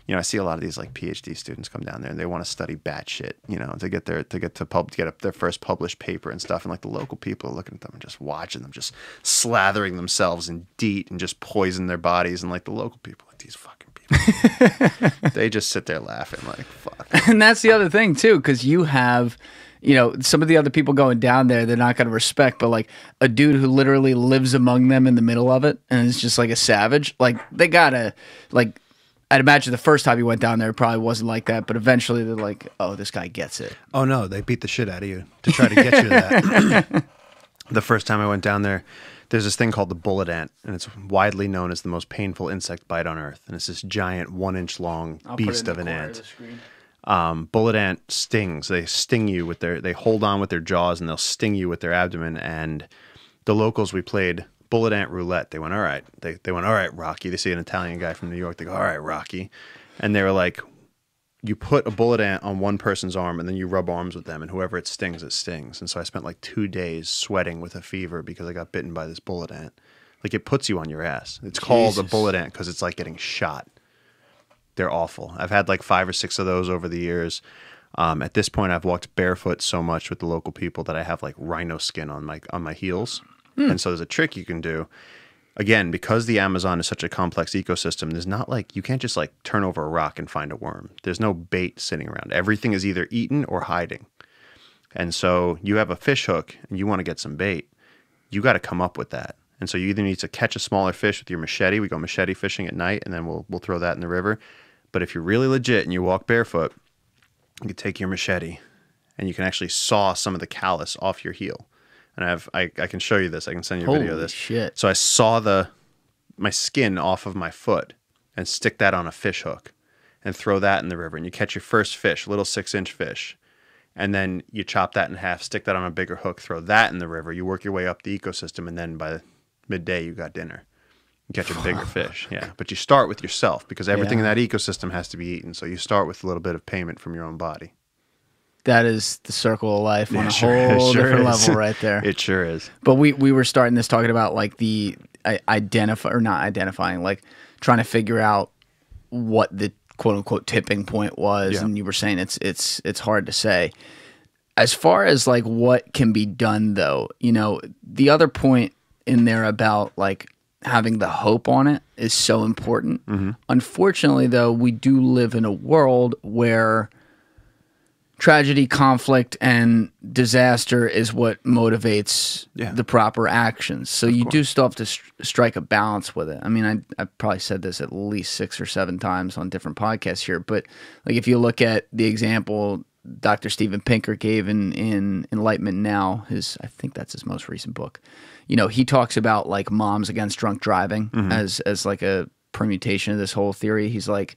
I see a lot of these like PhD students come down there and they want to study bat shit, to get up their first published paper and stuff. And like the local people are looking at them and just watching them, just slathering themselves in DEET and just poison their bodies. And like the local people, like these fucking people, they just sit there laughing like, fuck. And that's the other thing too, because you have, some of the other people going down there, they're not going to respect, but like a dude who literally lives among them in the middle of it and is just like a savage, like they gotta, like, I'd imagine the first time you went down there, it probably wasn't like that, but eventually they're like, oh, this guy gets it. Oh no, they beat the shit out of you to try to get you to that. The first time I went down there, there's this thing called the bullet ant, and it's widely known as the most painful insect bite on Earth. And it's this giant 1-inch long beast of an ant. Bullet ant stings. They sting you they hold on with their jaws and they'll sting you with their abdomen. And the locals, we played bullet ant roulette. They went, all right. They went, all right, Rocky. They see an Italian guy from New York. They go, all right, Rocky. And they were like, you put a bullet ant on one person's arm and then you rub arms with them, and whoever it stings, it stings. And so I spent like 2 days sweating with a fever because I got bitten by this bullet ant. Like it puts you on your ass. It's called a Jesus. bullet ant because it's like getting shot. They're awful. I've had like 5 or 6 of those over the years. At this point, I've walked barefoot so much with the local people that I have like rhino skin on my heels. And so there's a trick you can do. Again, because the Amazon is such a complex ecosystem, there's not like, you can't just like turn over a rock and find a worm. There's no bait sitting around. Everything is either eaten or hiding. And so you have a fish hook and you want to get some bait. You got to come up with that. And so you either need to catch a smaller fish with your machete. We go machete fishing at night and then we'll throw that in the river. But if you're really legit and you walk barefoot, you can take your machete and you can actually saw some of the callus off your heel. And I can show you this. I can send you a video of this. Shit. So I saw my skin off of my foot and stick that on a fish hook and throw that in the river. And you catch your first fish, a little 6-inch fish. And then you chop that in half, stick that on a bigger hook, throw that in the river. You work your way up the ecosystem, and then by midday you got dinner. You catch a bigger fish. Yeah. But you start with yourself because everything in that ecosystem has to be eaten. So you start with a little bit of payment from your own body. That is the circle of life on a whole different level right there. It sure is. But we were starting this talking about like the not identifying, like trying to figure out what the quote unquote tipping point was. And you were saying it's hard to say. As far as like what can be done though, you know, the other point in there about like having the hope on it is so important. Unfortunately though, we do live in a world where tragedy, conflict, and disaster is what motivates the proper actions. So you do still have to strike a balance with it. I mean, I probably said this at least 6 or 7 times on different podcasts here, but like if you look at the example Dr. Steven Pinker gave in Enlightenment Now, I think that's his most recent book. You know, he talks about like moms against drunk driving as like a permutation of this whole theory. He's like,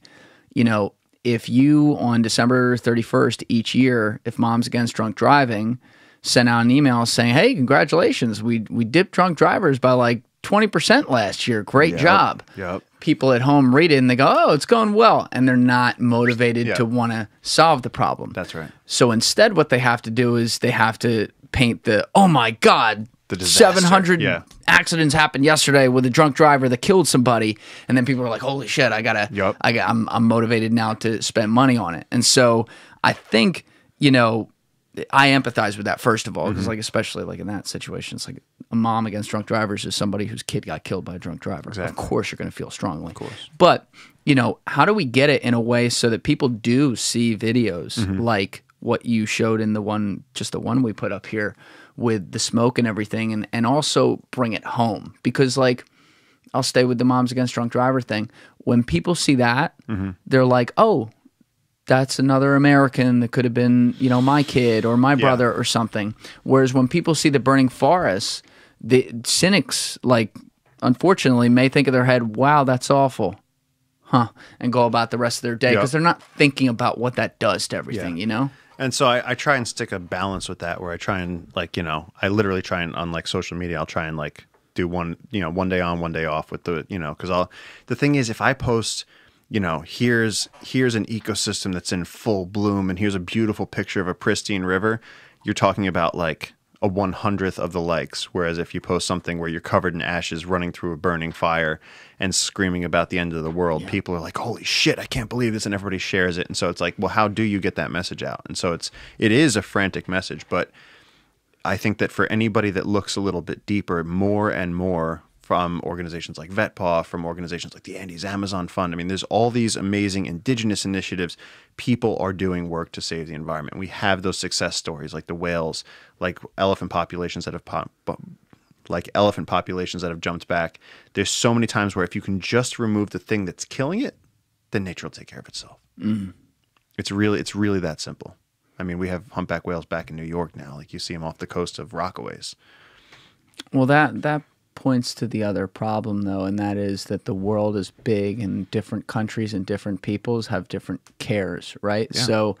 you know, if you, on December 31st each year, if Moms Against Drunk Driving sent out an email saying, hey, congratulations, we dipped drunk drivers by like 20% last year. Great job. People at home read it and they go, oh, it's going well. And they're not motivated to want to solve the problem. That's right. So instead, what they have to do is they have to paint oh my God, 700 accidents happened yesterday with a drunk driver that killed somebody, and then people are like, "Holy shit! I'm motivated now to spend money on it." And so I think, you know, I empathize with that first of all because, like, especially like in that situation, it's like a mom against drunk drivers is somebody whose kid got killed by a drunk driver. Exactly. Of course, you're going to feel strongly. Of course, but you know, how do we get it in a way so that people do see videos like what you showed in the one we put up here with the smoke and everything, and also bring it home? Because like, I'll stay with the Moms Against Drunk Driver thing. When people see that, they're like, oh, that's another American that could have been, you know, my kid or my brother or something. Whereas when people see the burning forests, the cynics, like, unfortunately, may think in their head, wow, that's awful. And go about the rest of their day because they're not thinking about what that does to everything, you know? And so I try and stick a balance with that where I try and like, you know, I literally try and on like social media, I'll try and like do one day on, one day off with the, you know, because the thing is if I post, you know, here's an ecosystem that's in full bloom and here's a beautiful picture of a pristine river, you're talking about like a 100th of the likes. Whereas if you post something where you're covered in ashes running through a burning fire and screaming about the end of the world, people are like, holy shit, I can't believe this. And everybody shares it. And so it's like, well, how do you get that message out? And so it is a frantic message, but I think that for anybody that looks a little bit deeper, more and more from organizations like VETPAW, from organizations like the Andes Amazon Fund. I mean, there's all these amazing indigenous initiatives. People are doing work to save the environment. We have those success stories like the whales, like elephant populations that have jumped back. There's so many times where if you can just remove the thing that's killing it, then nature will take care of itself. It's really that simple. I mean, we have humpback whales back in New York now. Like you see them off the coast of Rockaways. Well, that points to the other problem, though, and that is that the world is big and different countries and different peoples have different cares, right? Yeah. So,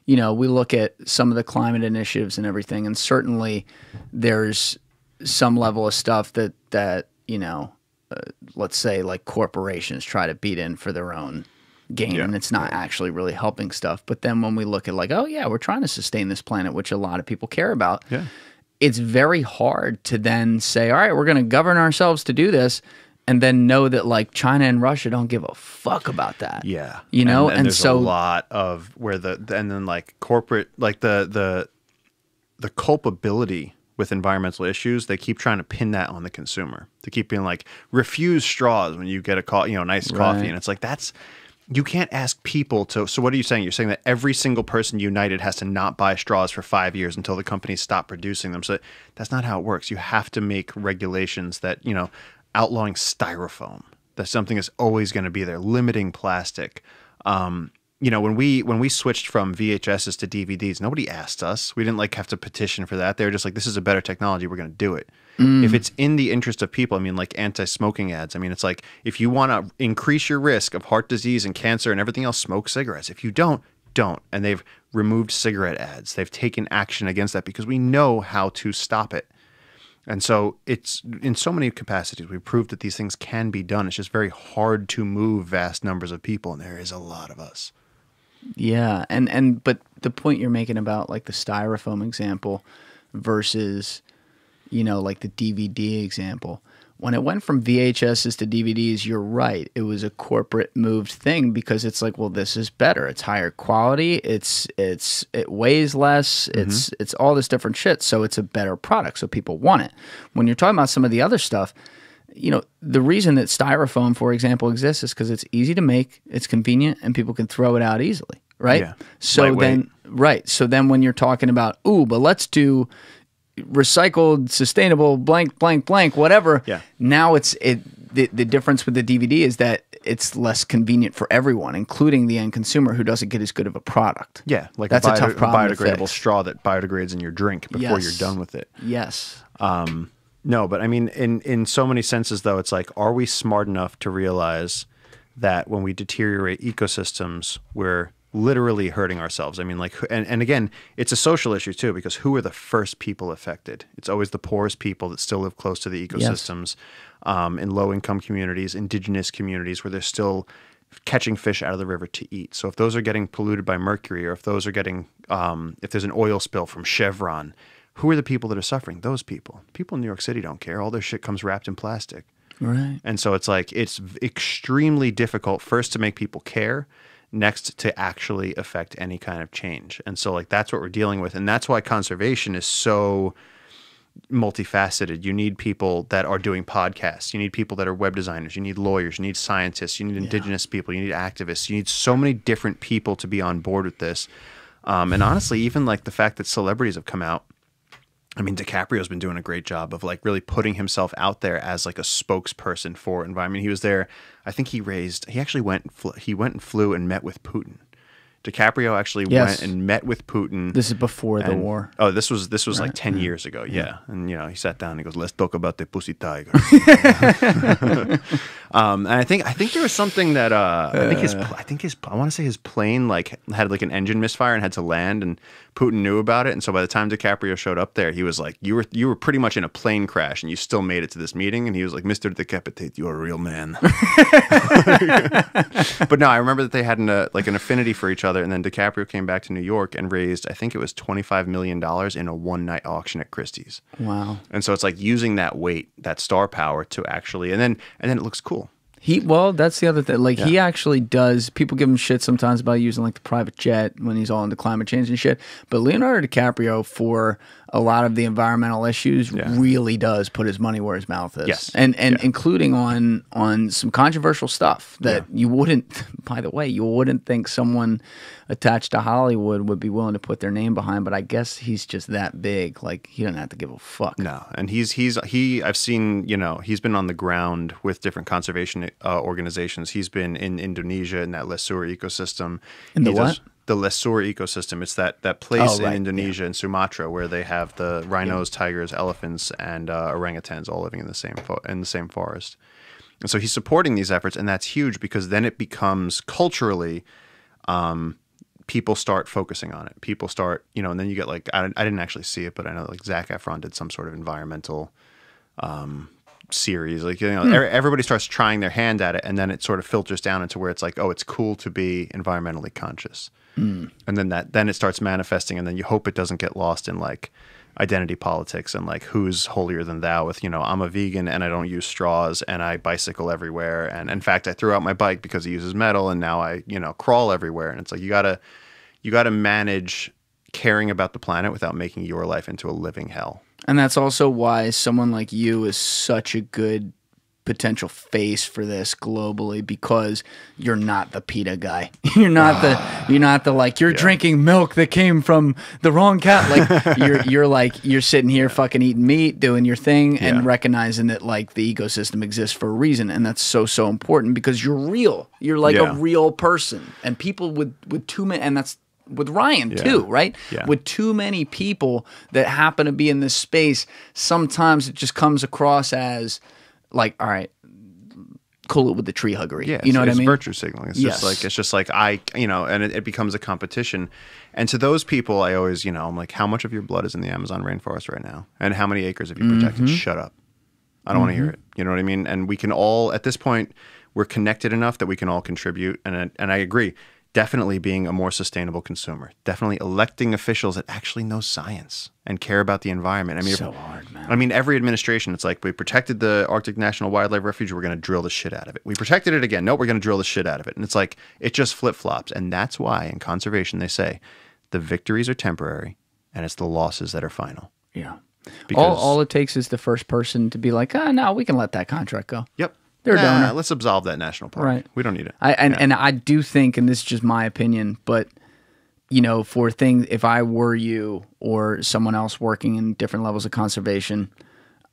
you know, we look at some of the climate initiatives and everything, and certainly there's some level of stuff that you know, let's say like corporations try to beat in for their own gain, and it's not actually really helping stuff. But then when we look at like, oh yeah, we're trying to sustain this planet, which a lot of people care about. Yeah. it's very hard to then say, all right, we're going to govern ourselves to do this, and then know that like China and Russia don't give a fuck about that. Yeah. You know, and there's so a lot of where and then like corporate, like the culpability with environmental issues, they keep trying to pin that on the consumer. They keep being like, refuse straws when you get a nice coffee. And it's like, you can't ask people to. So what are you saying? You're saying that every single person united has to not buy straws for 5 years until the companies stop producing them. So that's not how it works. You have to make regulations that, outlawing styrofoam. That's something that's always going to be there. Limiting plastic. When we switched from VHSs to DVDs, nobody asked us. We didn't have to petition for that. They were just like, this is a better technology. We're going to do it. If it's in the interest of people, like anti-smoking ads. It's like, if you want to increase your risk of heart disease and cancer and everything else, smoke cigarettes. If you don't. And they've removed cigarette ads. They've taken action against that because we know how to stop it. And so it's in so many capacities, we've proved that these things can be done. It's just very hard to move vast numbers of people, and there is a lot of us. Yeah, but the point you're making about like the styrofoam example versus, like the DVD example, when it went from VHSs to DVDs, you're right. It was a corporate moved thing because it's like, well, this is better. It's higher quality. It weighs less. It's all this different shit. So it's a better product. So people want it. When you're talking about some of the other stuff, the reason that styrofoam, for example, exists is because it's easy to make, it's convenient, and people can throw it out easily, right? Yeah. So then when you're talking about, but let's do recycled, sustainable, blank, blank, blank, whatever. Yeah. Now the difference with the DVD is that it's less convenient for everyone, including the end consumer who doesn't get as good of a product. Yeah, like that's a tough problem. A biodegradable straw that biodegrades in your drink before you're done with it. Yes. No, but in so many senses, though, it's like, are we smart enough to realize that when we deteriorate ecosystems, we're literally hurting ourselves? And again, it's a social issue too, because who are the first people affected? It's always the poorest people that still live close to the ecosystems, in low-income communities, indigenous communities, where they're still catching fish out of the river to eat. So if those are getting polluted by mercury, or if those are getting, if there's an oil spill from Chevron, who are the people that are suffering? Those people. People in New York City don't care. All their shit comes wrapped in plastic. Right. And so it's like, it's extremely difficult first to make people care, next to actually affect any kind of change. And so that's what we're dealing with. And that's why conservation is so multifaceted. You need people that are doing podcasts. You need people that are web designers. You need lawyers. You need scientists. You need indigenous people. You need activists. You need so many different people to be on board with this. And honestly, even the fact that celebrities have come out. DiCaprio's been doing a great job of really putting himself out there as a spokesperson for environment. He was there. I think he actually went and flew and met with Putin. DiCaprio actually went and met with Putin. This is before the war. Oh, this was right? 10 years ago. Yeah. And he sat down and he goes, "Let's talk about the pussy tiger." And I think there was something that I want to say his plane had an engine misfire and had to land, and Putin knew about it. And so by the time DiCaprio showed up there, he was like, you were pretty much in a plane crash and you still made it to this meeting. And he was like, "Mr. Decapitate, you're a real man." But no, I remember that they had an affinity for each other. And then DiCaprio came back to New York and raised, I think it was $25 million in a one-night auction at Christie's. Wow. And so it's using that weight, that star power to actually, and then it looks cool. That's the other thing. He actually does. People give him shit sometimes about using the private jet when he's all into climate change and shit. But Leonardo DiCaprio, for a lot of the environmental issues, really does put his money where his mouth is. Yes. And including on some controversial stuff that you wouldn't. By the way, you wouldn't think someone attached to Hollywood would be willing to put their name behind. But I guess he's just that big. He doesn't have to give a fuck. No, and I've seen he's been on the ground with different conservation organizations. He's been in Indonesia in that Lesur ecosystem. In the what? The Lesur ecosystem. It's that place in Indonesia and Sumatra where they have the rhinos, tigers, elephants, and orangutans all living in the same forest. And so he's supporting these efforts, and that's huge because then it becomes culturally, people start focusing on it. People start, and then you get I didn't actually see it, but I know Zac Efron did some sort of environmental series. Everybody starts trying their hand at it, and then it sort of filters down into where it's it's cool to be environmentally conscious. And then it starts manifesting, and then you hope it doesn't get lost in identity politics and like who's holier than thou with, you know, I'm a vegan and I don't use straws and I bicycle everywhere. And in fact, I threw out my bike because it uses metal and now I, you know, crawl everywhere. And it's like, you gotta manage caring about the planet without making your life into a living hell. And that's also why someone like you is such a good potential face for this globally, because you're not the PETA guy. You're not the like you're drinking milk that came from the wrong cat. Like you're sitting here fucking eating meat, doing your thing, and recognizing that like the ecosystem exists for a reason, and that's so important because you're real. You're like a real person, and people with too many, and that's with Ryan too, right? Yeah. With too many people that happen to be in this space, sometimes it just comes across as like, all right, cool it with the tree huggery. Yeah, you know what I mean? It's virtue signaling. It's just like I, you know, and it becomes a competition. And to those people, I always, you know, I'm like, how much of your blood is in the Amazon rainforest right now? And how many acres have you protected? Shut up. I don't want to hear it. You know what I mean? And we can all, at this point, we're connected enough that we can all contribute. And I agree. Definitely being a more sustainable consumer. Definitely electing officials that actually know science and care about the environment. I mean, so hard, man. I mean, every administration, it's like, we protected the Arctic National Wildlife Refuge, we're going to drill the shit out of it. We protected it again. No, we're going to drill the shit out of it. And it's like, it just flip-flops. And that's why in conservation they say the victories are temporary and it's the losses that are final. Yeah. All it takes is the first person to be like, no, we can let that contract go. Yep. They're a donor. Let's absolve that national park. Right. We don't need it. And I do think, and this is just my opinion, but you know, for things, if I were you or someone else working in different levels of conservation,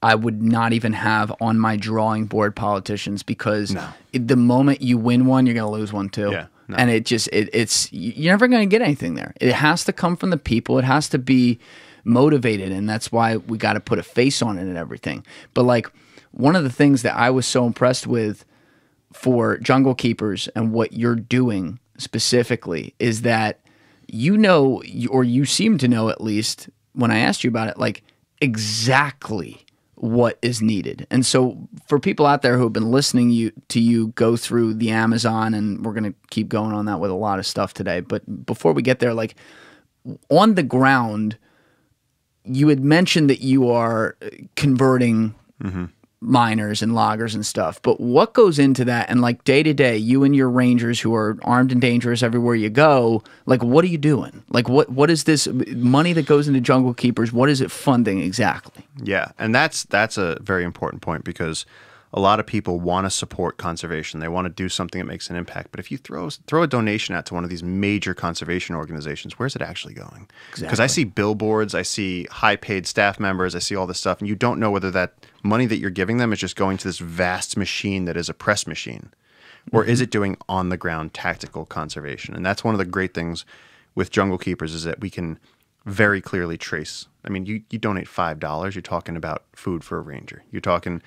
I would not even have on my drawing board politicians, because the moment you win one, you're going to lose one too. Yeah. No. And it's you're never going to get anything there. It has to come from the people. It has to be motivated, and that's why we got to put a face on it and everything. But like, one of the things that I was so impressed with for JungleKeepers and what you're doing specifically is that you know, or you seem to know at least when I asked you about it, like exactly what is needed. And so for people out there who have been listening to you go through the Amazon, and we're going to keep going on that with a lot of stuff today, but before we get there, like on the ground, you had mentioned that you are converting miners and loggers and stuff, but what goes into that? And like day to day, you and your rangers who are armed and dangerous everywhere you go, like what are you doing? Like what is this money that goes into JungleKeepers? What is it funding exactly? Yeah, and that's a very important point, because a lot of people want to support conservation. They want to do something that makes an impact. But if you throw a donation out to one of these major conservation organizations, where's it actually going? Because I see billboards, I see high-paid staff members, I see all this stuff, and you don't know whether that money that you're giving them is just going to this vast machine that is a press machine, or is it doing on-the-ground tactical conservation? And that's one of the great things with JungleKeepers, is that we can very clearly trace. I mean, you donate $5, you're talking about food for a ranger. You're talking,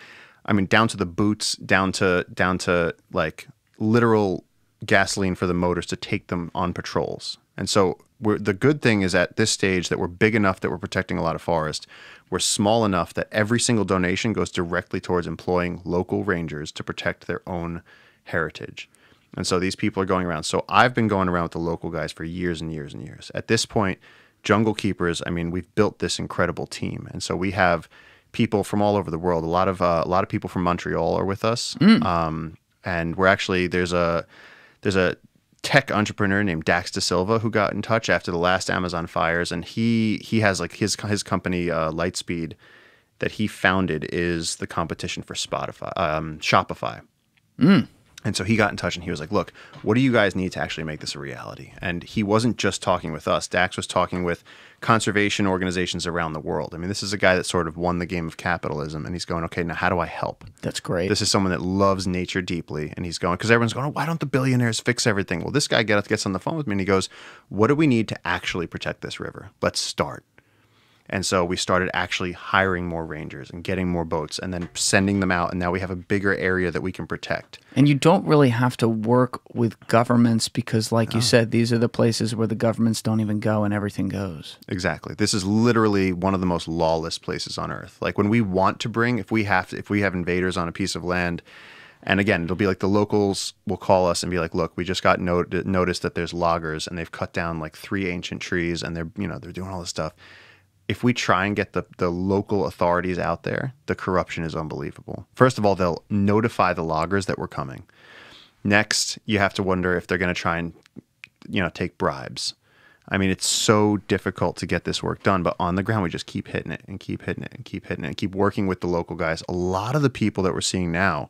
I mean, down to the boots, down to like literal gasoline for the motors to take them on patrols. And so the good thing is at this stage that we're big enough that we're protecting a lot of forest. We're small enough that every single donation goes directly towards employing local rangers to protect their own heritage. And so these people are going around. So I've been going around with the local guys for years and years and years. At this point, JungleKeepers, I mean, we've built this incredible team. And so we have people from all over the world. A lot of people from Montreal are with us. And we're actually, there's a tech entrepreneur named Dax Da Silva who got in touch after the last Amazon fires, and he has like his company Lightspeed that he founded is the competition for Shopify. And so he got in touch and he was like, look, what do you guys need to actually make this a reality? And he wasn't just talking with us. Dax was talking with conservation organizations around the world. I mean, this is a guy that sort of won the game of capitalism, and he's going, okay, now how do I help? That's great. This is someone that loves nature deeply, and he's going, because everyone's going, oh, why don't the billionaires fix everything? Well, this guy gets on the phone with me and he goes, what do we need to actually protect this river? Let's start. And so we started actually hiring more rangers and getting more boats and then sending them out. And now we have a bigger area that we can protect. And you don't really have to work with governments because, like you said, these are the places where the governments don't even go and everything goes. Exactly. This is literally one of the most lawless places on Earth. Like when we want to bring, if we have invaders on a piece of land, and again, it'll be like the locals will call us and be like, look, we just got noticed that there's loggers and they've cut down like 3 ancient trees and they're doing all this stuff. if we try and get the local authorities out there, the corruption is unbelievable. First of all, they'll notify the loggers that we're coming. Next, you have to wonder if they're going to try and, take bribes. I mean, it's so difficult to get this work done, but on the ground, we just keep hitting it and keep hitting it and keep hitting it and keep working with the local guys. A lot of the people that we're seeing now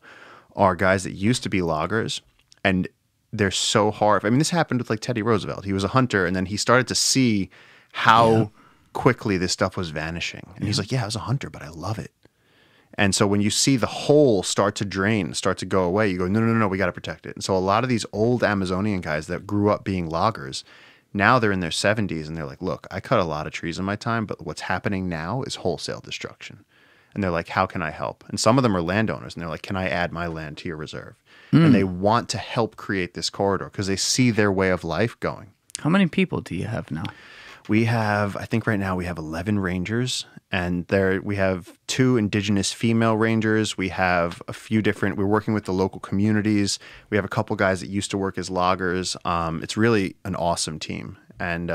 are guys that used to be loggers, and they're so hard. I mean, this happened with like Teddy Roosevelt. He was a hunter, and then he started to see how quickly this stuff was vanishing. And he's like, yeah, I was a hunter, but I love it. And so when you see the hole start to drain, start to go away, you go, no, we got to protect it. And so a lot of these old Amazonian guys that grew up being loggers, now they're in their 70s and they're like, look, I cut a lot of trees in my time, but what's happening now is wholesale destruction. And they're like, how can I help? And some of them are landowners, and they're like, can I add my land to your reserve? And they want to help create this corridor because they see their way of life going. How many people do you have now? We have, I think right now we have 11 rangers, and we have 2 indigenous female rangers. We have a few different, we're working with the local communities. We have a couple guys that used to work as loggers. It's really an awesome team. And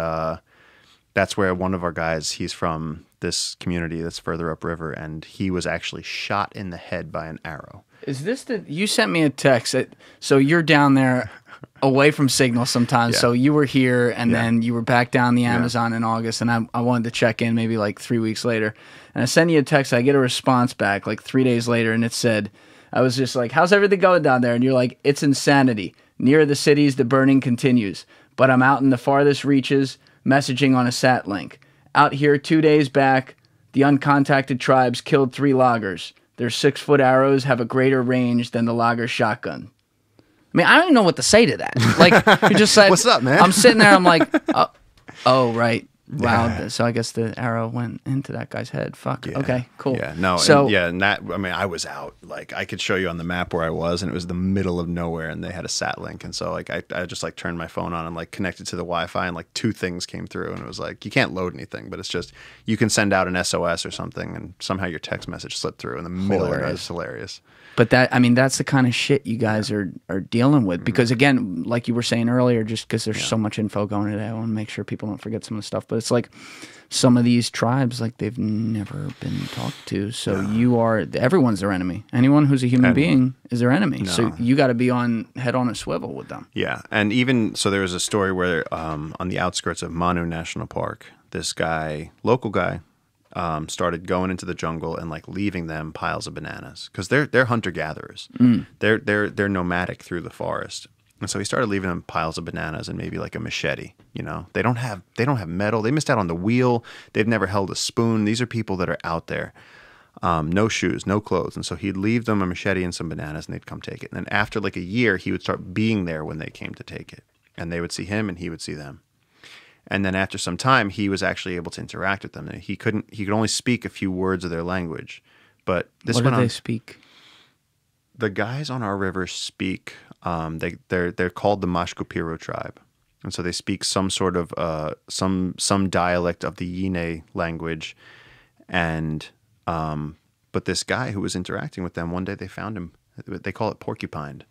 that's where one of our guys, he's from this community that's further upriver, and he was actually shot in the head by an arrow. Is this you sent me a text, so you're down there away from signal sometimes, so you were here, and then you were back down the Amazon in August, and I wanted to check in maybe like 3 weeks later, and I sent you a text, I get a response back like 3 days later, and it said, I was just like, how's everything going down there? And you're like, it's insanity. Near the cities, the burning continues, but I'm out in the farthest reaches, messaging on a sat link. Out here 2 days back, the Uncontacted Tribes killed 3 loggers. Their 6-foot arrows have a greater range than the logger's shotgun. I mean, I don't even know what to say to that. Like, you just said, what's up, man? I'm sitting there, I'm like, oh right. Wow. So I guess the arrow went into that guy's head. Fuck. Yeah. Okay, cool. Yeah, no. So, and that, I mean, I was out. Like, I could show you on the map where I was, and it was the middle of nowhere, and they had a sat link. And so, like, I just, like, turned my phone on and, like, connected to the Wi-Fi, and, like, 2 things came through. And it was like, you can't load anything, but it's just, you can send out an SOS or something, and somehow your text message slipped through in the middle of it. It's hilarious. But that's the kind of shit you guys are dealing with. Because, again, like you were saying earlier, just because there's so much info going today, I want to make sure people don't forget some of the stuff. But it's like some of these tribes, like, they've never been talked to. So everyone's their enemy. Anyone who's a human being is their enemy. No. So you got to be head on a swivel with them. Yeah. And even, so there was a story where on the outskirts of Manu National Park, this guy, local guy, started going into the jungle and like leaving them piles of bananas because they're hunter gatherers. They're nomadic through the forest, and so he started leaving them piles of bananas and maybe like a machete. You know, they don't have metal. They missed out on the wheel. They've never held a spoon. These are people that are out there, no shoes, no clothes, and so he'd leave them a machete and some bananas, and they'd come take it. And then after like a year, he would start being there when they came to take it, and they would see him and he would see them. And then after some time, he was actually able to interact with them. He could only speak a few words of their language, but this what went do on. They speak? The guys on our river speak. They're called the Mashkupiro tribe, and so they speak some sort of some dialect of the Yine language. And but this guy who was interacting with them, one day they found him. They call it porcupined,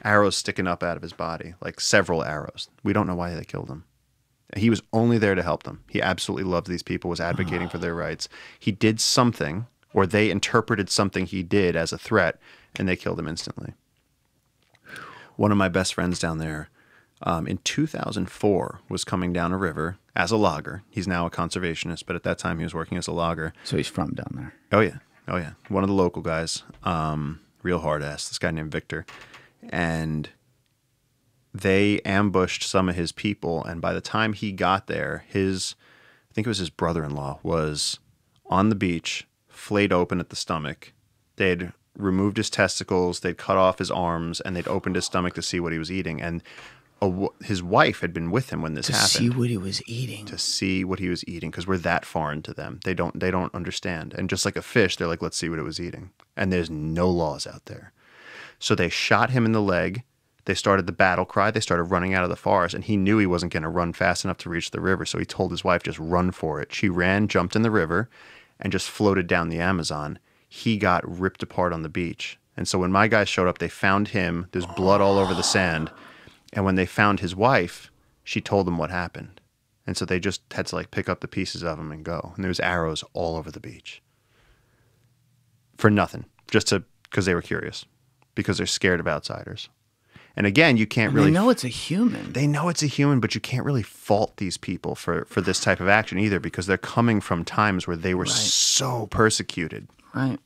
arrows sticking up out of his body, like several arrows. We don't know why they killed him. He was only there to help them. He absolutely loved these people, was advocating for their rights. He did something, or they interpreted something he did as a threat, and they killed him instantly. One of my best friends down there in 2004 was coming down a river as a logger. He's now a conservationist, but at that time he was working as a logger. So he's from down there. Oh, yeah. One of the local guys, real hard ass, this guy named Victor. And they ambushed some of his people, and by the time he got there, I think it was his brother-in-law, was on the beach, flayed open at the stomach. They'd removed his testicles, they'd cut off his arms, and they'd opened his stomach to see what he was eating. And his wife had been with him when this happened. To see what he was eating. To see what he was eating, because we're that foreign to them. They don't understand. And just like a fish, they're like, let's see what it was eating. And there's no laws out there. So they shot him in the leg. They started the battle cry. They started running out of the forest, and he knew he wasn't going to run fast enough to reach the river, so he told his wife, just run for it. She ran, jumped in the river, and just floated down the Amazon. He got ripped apart on the beach. And so when my guys showed up, they found him. There's blood all over the sand. And when they found his wife, she told them what happened. And so they just had to like pick up the pieces of them and go. And there was arrows all over the beach. For nothing. Because they were curious. Because they're scared of outsiders. And again, you can't really... They know it's a human. They know it's a human, but you can't really fault these people for this type of action either, because they're coming from times where they were so persecuted. Right.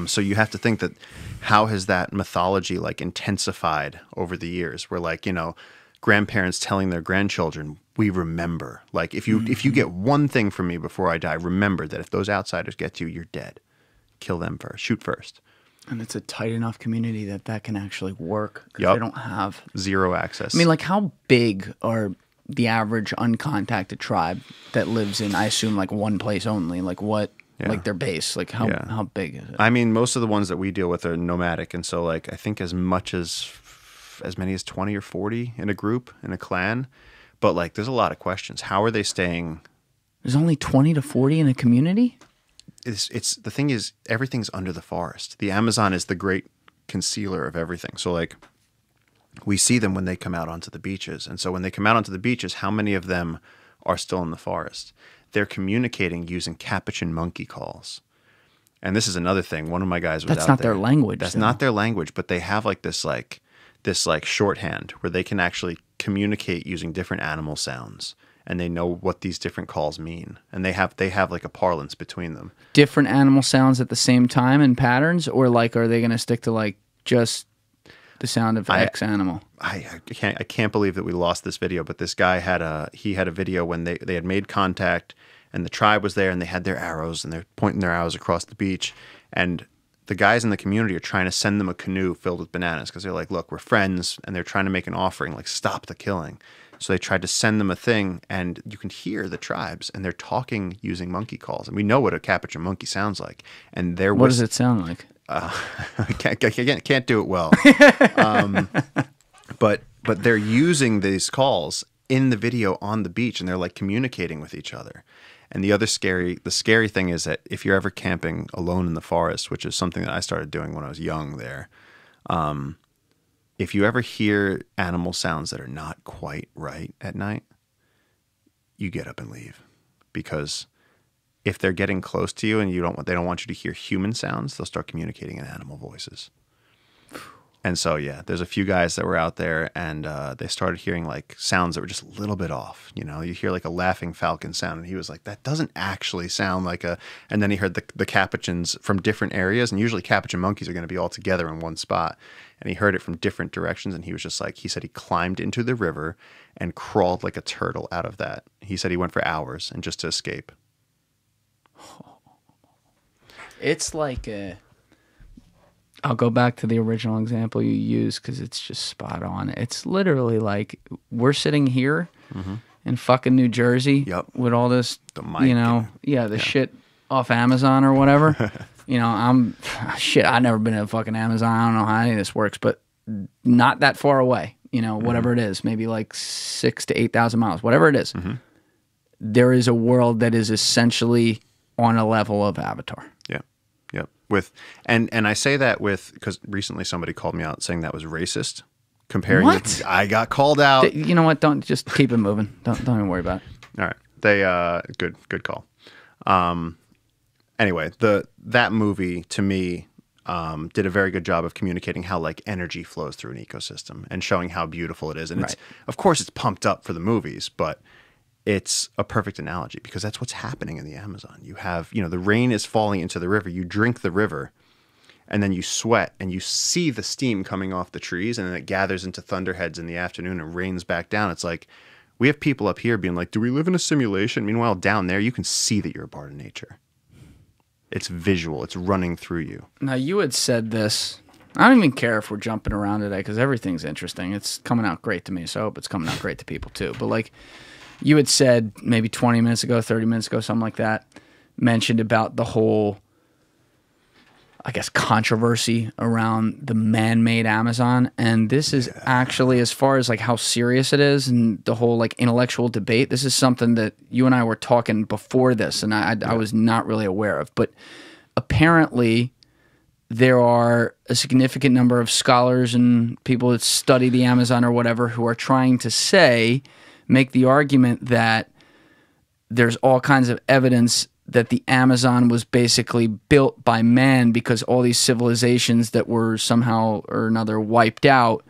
So you have to think that how has that mythology like intensified over the years, where like, you know, grandparents telling their grandchildren, we remember, like if you get one thing from me before I die, remember that if those outsiders get you, you're dead. Kill them first. Shoot first. And it's a tight enough community that can actually work, because they don't have zero access. I mean, like, how big are the average uncontacted tribe that lives in, I assume, like one place only? Like what? Yeah. Like their base? Like how big is it? I mean, most of the ones that we deal with are nomadic, and so like I think as many as 20 or 40 in a group, in a clan. But like, there's a lot of questions. How are they staying? There's only 20 to 40 in a community? It's the thing is, everything's under the forest. The Amazon is the great concealer of everything. So like, we see them when they come out onto the beaches. And so when they come out onto the beaches, how many of them are still in the forest? They're communicating using capuchin monkey calls. And this is another thing. One of my guys was out there. That's not their language. That's not their language, but they have like this shorthand where they can actually communicate using different animal sounds. And they know what these different calls mean. And they have like a parlance between them. Different animal sounds at the same time and patterns? Or like, are they going to stick to like just the sound of X animal? I can't believe that we lost this video, but this guy had a video when they had made contact and the tribe was there and they had their arrows and they're pointing their arrows across the beach. And the guys in the community are trying to send them a canoe filled with bananas, because they're like, look, we're friends, and they're trying to make an offering, like, stop the killing. So they tried to send them a thing, and you can hear the tribes, and they're talking using monkey calls. And we know what a capuchin monkey sounds like. And what does it sound like? I can't do it well. But they're using these calls in the video on the beach, and they're like communicating with each other. And the scary thing is that if you're ever camping alone in the forest, which is something that I started doing when I was young there, if you ever hear animal sounds that are not quite right at night, you get up and leave. Because if they're getting close to you and they don't want you to hear human sounds, they'll start communicating in animal voices. And so, yeah, there's a few guys that were out there, and they started hearing like sounds that were just a little bit off. You know, you hear like a laughing falcon sound, and he was like, that doesn't actually sound like a... And then he heard the capuchins from different areas, and usually capuchin monkeys are going to be all together in one spot. And he heard it from different directions, and he was just like, he said he climbed into the river and crawled like a turtle out of that. He said he went for hours and just to escape. It's like a... I'll go back to the original example you used because it's just spot on. It's literally like we're sitting here in fucking New Jersey with all this, shit off Amazon or whatever. I've never been to fucking Amazon. I don't know how any of this works, but not that far away, whatever it is, maybe like 6,000 to 8,000 miles, whatever it is. There is a world that is essentially on a level of Avatar. And I say that because recently somebody called me out saying that was racist. I got called out. You know what? Don't just keep it moving. Don't even worry about it. All right. Good call. Anyway, that movie to me did a very good job of communicating how like energy flows through an ecosystem and showing how beautiful it is. And it's, of course, it's pumped up for the movies, but it's a perfect analogy because that's what's happening in the Amazon. You have, the rain is falling into the river. You drink the river and then you sweat and you see the steam coming off the trees, and then it gathers into thunderheads in the afternoon and rains back down. It's like we have people up here being like, do we live in a simulation? Meanwhile, down there, you can see that you're a part of nature. It's visual. It's running through you. Now, you had said this. I don't even care if we're jumping around today because everything's interesting. It's coming out great to me, so I hope it's coming out great to people too. But like, you had said maybe 20 minutes ago, 30 minutes ago, something like that, mentioned about the whole, I guess, controversy around the man-made Amazon. And this is actually, as far as like how serious it is and the whole like intellectual debate, this is something that you and I were talking before this, and I was not really aware of. But apparently there are a significant number of scholars and people that study the Amazon or whatever who are trying to say make the argument that there's all kinds of evidence that the Amazon was basically built by man because all these civilizations that were somehow or another wiped out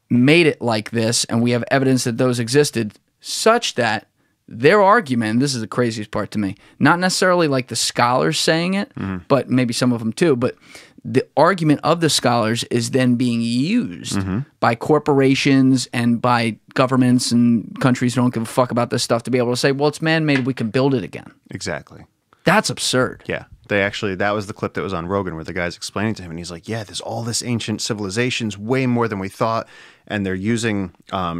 made it like this, and we have evidence that those existed, such that their argument, and this is the craziest part to me, not necessarily like the scholars saying it, but maybe some of them too, but the argument of the scholars is then being used by corporations and by governments and countries who don't give a fuck about this stuff to be able to say, well, it's man-made, we can build it again. Exactly. That's absurd. Yeah. They actually, that was the clip that was on Rogan where the guy's explaining to him, and he's like, yeah, there's all this ancient civilizations, way more than we thought, and they're using,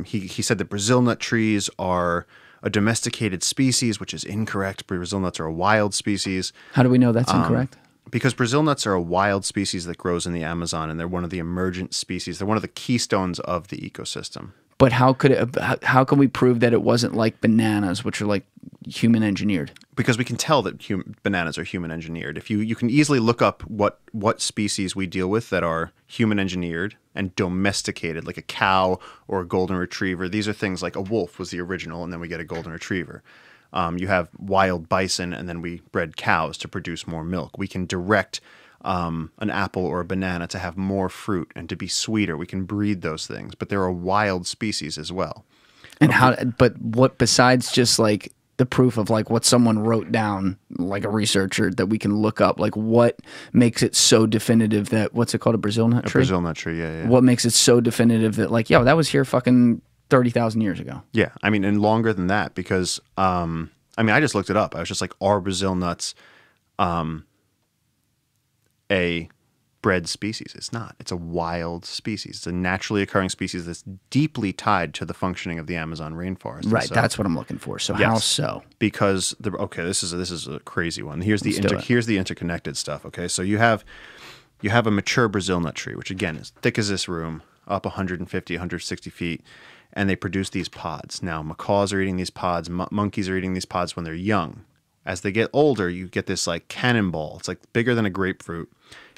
he said that Brazil nut trees are a domesticated species, which is incorrect. Brazil nuts are a wild species. How do we know that's incorrect? Because Brazil nuts are a wild species that grows in the Amazon, and they're one of the emergent species. They're one of the keystones of the ecosystem. But how can we prove that it wasn't like bananas, which are like human engineered? Because we can tell that bananas are human engineered. If you can easily look up what species we deal with that are human engineered and domesticated, like a cow or a golden retriever. These are things like a wolf was the original, and then we get a golden retriever. You have wild bison, and then we bred cows to produce more milk. We can direct an apple or a banana to have more fruit and to be sweeter. We can breed those things, but they're a wild species as well. And but what besides just like the proof of like what someone wrote down, like a researcher that we can look up, like what makes it so definitive that, what's it called, a Brazil nut tree? A Brazil nut tree, yeah. What makes it so definitive that like, yo, that was here fucking 30,000 years ago? Yeah, I mean, and longer than that, because I mean, I just looked it up. I was just like, are Brazil nuts a bred species? It's not. It's a wild species. It's a naturally occurring species that's deeply tied to the functioning of the Amazon rainforest. Right, so, that's what I'm looking for. So yes, how so? Because this is a crazy one. Here's the interconnected stuff. Okay, so you have a mature Brazil nut tree, which again is thick as this room, up 150, 160 feet, and they produce these pods. Now, macaws are eating these pods. Monkeys are eating these pods when they're young. As they get older, you get this like cannonball. It's like bigger than a grapefruit,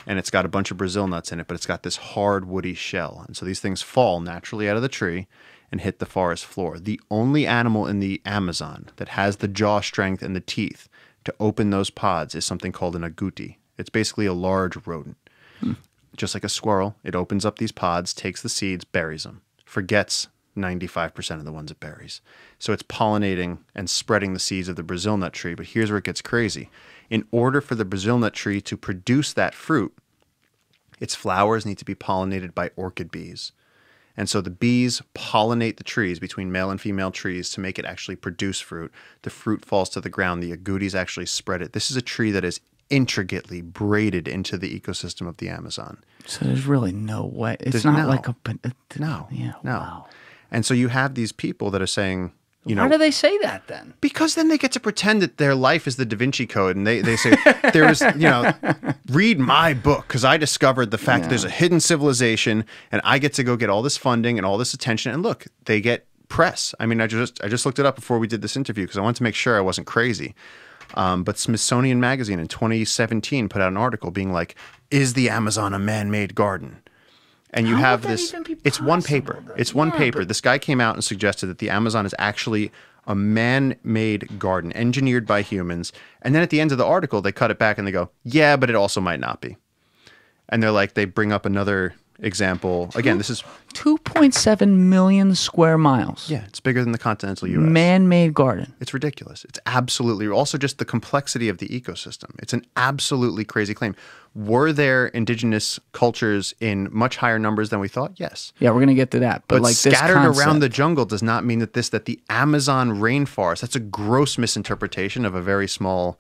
and it's got a bunch of Brazil nuts in it, but it's got this hard woody shell. And so these things fall naturally out of the tree and hit the forest floor. The only animal in the Amazon that has the jaw strength and the teeth to open those pods is something called an agouti. It's basically a large rodent. Just like a squirrel, it opens up these pods, takes the seeds, buries them, forgets 95% of the ones it buries. So it's pollinating and spreading the seeds of the Brazil nut tree. But here's where it gets crazy. In order for the Brazil nut tree to produce that fruit, its flowers need to be pollinated by orchid bees. And so the bees pollinate the trees between male and female trees to make it actually produce fruit. The fruit falls to the ground. The agoutis actually spread it. This is a tree that is intricately braided into the ecosystem of the Amazon. So there's really no way. It's not like a... No. Yeah, no. Wow. And so you have these people that are saying, why do they say that then? Because then they get to pretend that their life is the Da Vinci Code, and they say, there was, read my book, because I discovered the fact that there's a hidden civilization, and I get to go get all this funding and all this attention, and look, they get press. I mean, I just looked it up before we did this interview, because I wanted to make sure I wasn't crazy. But Smithsonian Magazine in 2017 put out an article being like, is the Amazon a man-made garden? And you have this, it's one paper. It's one paper. This guy came out and suggested that the Amazon is actually a man-made garden, engineered by humans. And then at the end of the article, they cut it back and they go, yeah, but it also might not be. And they're like, they bring up another example. Again, this is 2.7 million square miles. Yeah, it's bigger than the continental U.S. Man-made garden. It's ridiculous. It's absolutely, also just the complexity of the ecosystem. It's an absolutely crazy claim. Were there indigenous cultures in much higher numbers than we thought? Yes. Yeah, we're going to get to that. But like scattered this around the jungle does not mean that the Amazon rainforest, that's a gross misinterpretation of a very small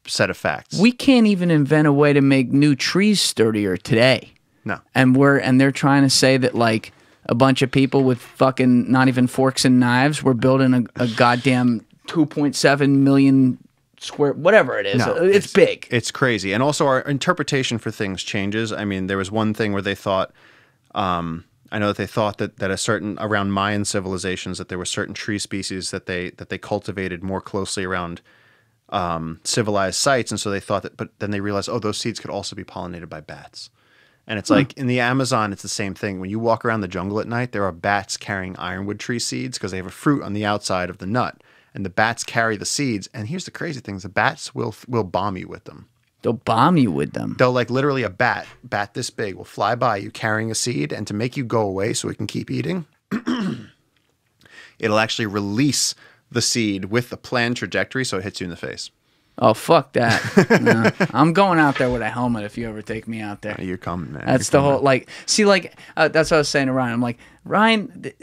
set of facts. We can't even invent a way to make new trees sturdier today. No. And they're trying to say that like a bunch of people with fucking not even forks and knives were building a goddamn 2.7 million square, whatever it is. No, it's big. It's crazy. And also our interpretation for things changes. I mean, there was one thing where they thought, I know that they thought that a certain, around Mayan civilizations, that there were certain tree species that they cultivated more closely around civilized sites. And so they thought that, but then they realized, oh, those seeds could also be pollinated by bats. And it's like in the Amazon, it's the same thing. When you walk around the jungle at night, there are bats carrying ironwood tree seeds because they have a fruit on the outside of the nut. And the bats carry the seeds. And here's the crazy thing. The bats will bomb you with them. They'll bomb you with them. They'll like literally a bat this big will fly by you carrying a seed. And to make you go away so it can keep eating, it'll actually release the seed with the planned trajectory so it hits you in the face. Oh, fuck that. No. I'm going out there with a helmet if you ever take me out there. You're coming, man. That's the whole, like, see, like, that's what I was saying to Ryan. I'm like, Ryan,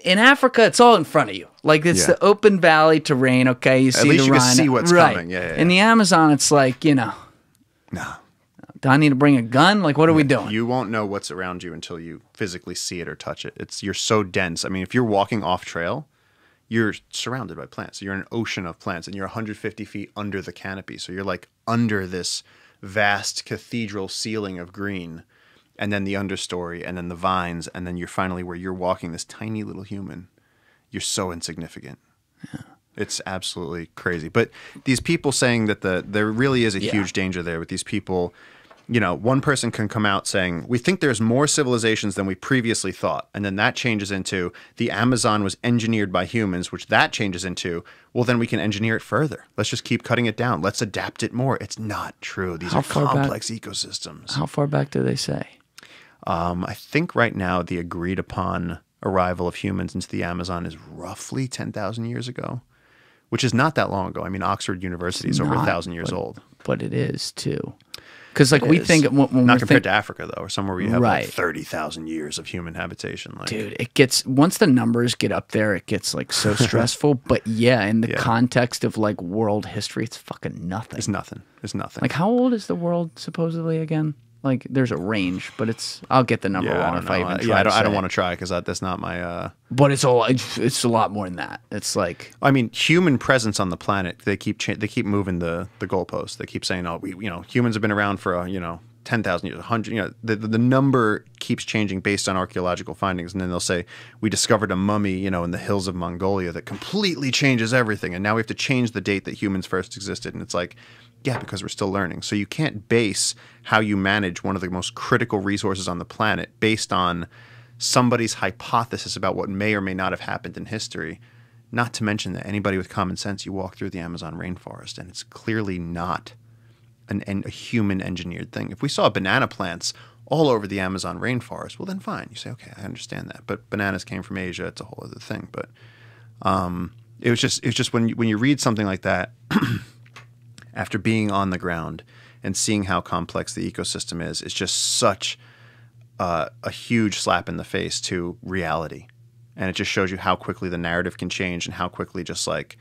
in Africa, it's all in front of you. Like, it's the open valley terrain, okay? You see At least the you rhino. can see what's coming. Yeah. In the Amazon, it's like, you know. No. Do I need to bring a gun? Like, what are we doing? You won't know what's around you until you physically see it or touch it. You're so dense. I mean, if you're walking off trail, you're surrounded by plants. You're in an ocean of plants, and you're 150 feet under the canopy. So you're like under this vast cathedral ceiling of green, and then the understory, and then the vines, and then you're finally where you're walking, this tiny little human. You're so insignificant. Yeah. It's absolutely crazy. But these people saying that there really is a huge danger there with these people. You know, one person can come out saying, we think there's more civilizations than we previously thought. And then that changes into the Amazon was engineered by humans, which that changes into, well, then we can engineer it further. Let's just keep cutting it down. Let's adapt it more. It's not true. These are complex ecosystems. How far back do they say? I think right now the agreed upon arrival of humans into the Amazon is roughly 10,000 years ago, which is not that long ago. I mean, Oxford University is over 1,000 years old. But it is, too. Because, like, we think when not compared to Africa, though, or somewhere where you have like Right. 30,000 years of human habitation. Like, dude, it gets, once the numbers get up there, it gets like so stressful. But yeah, in the context of like world history, it's fucking nothing. It's nothing. It's nothing. Like, how old is the world supposedly again? Like, there's a range, but I'll get the number wrong if I even try. I don't want to try because that's not my. But it's a lot more than that. It's like, I mean, human presence on the planet. They keep moving the goalposts. They keep saying, oh, humans have been around for 10,000 years, 100. The number keeps changing based on archaeological findings, and then they'll say we discovered a mummy, in the hills of Mongolia that completely changes everything, and now we have to change the date that humans first existed. And it's like, yeah, because we're still learning. So you can't base how you manage one of the most critical resources on the planet based on somebody's hypothesis about what may or may not have happened in history. Not to mention that anybody with common sense, you walk through the Amazon rainforest, and it's clearly not a human-engineered thing. If we saw banana plants all over the Amazon rainforest, well, then fine. You say, okay, I understand that. But bananas came from Asia. It's a whole other thing. But it was just when you read something like that, after being on the ground and seeing how complex the ecosystem is, it's just such a huge slap in the face to reality. And it just shows you how quickly the narrative can change and how quickly just like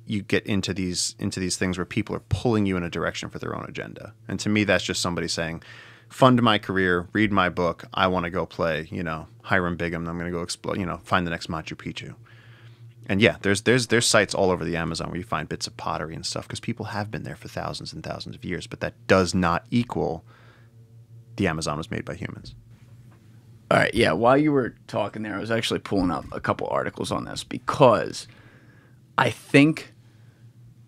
you get into these things where people are pulling you in a direction for their own agenda. And to me, that's just somebody saying, fund my career, read my book. I want to go play, Hiram Bingham. I'm going to go explore, find the next Machu Picchu. And yeah, there's sites all over the Amazon where you find bits of pottery and stuff because people have been there for thousands and thousands of years, but that does not equal the Amazon was made by humans. all right, yeah, while you were talking there, I was actually pulling up a couple articles on this because I think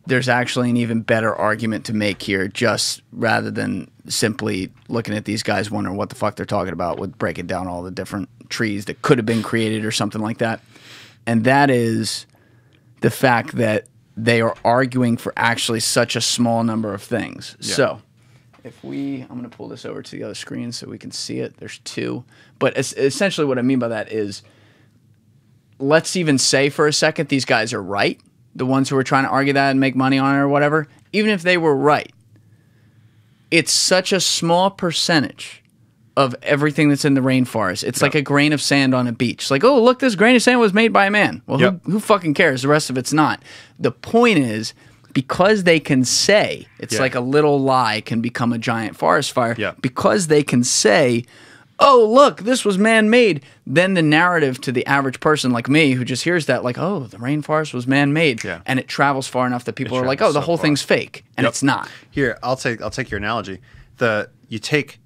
there's actually an even better argument to make here, just rather than simply looking at these guys wondering what the fuck they're talking about with breaking down all the different trees that could have been created or something like that. And that is the fact that they are arguing for actually such a small number of things. Yeah. So if I'm going to pull this over to the other screen so we can see it. There's two. But essentially what I mean by that is, let's even say for a second these guys are right, the ones who are trying to argue that and make money on it or whatever. Even if they were right, it's such a small percentage of everything that's in the rainforest. It's like a grain of sand on a beach. Like, oh, look, this grain of sand was made by a man. Well, who fucking cares? The rest of it's not. The point is, because they can say, it's like a little lie can become a giant forest fire, because they can say, oh, look, this was man-made, then the narrative to the average person like me who just hears that, like, oh, the rainforest was man-made, and it travels far enough that people are like, oh, the whole thing's fake, and it's not. Here, I'll take your analogy. You take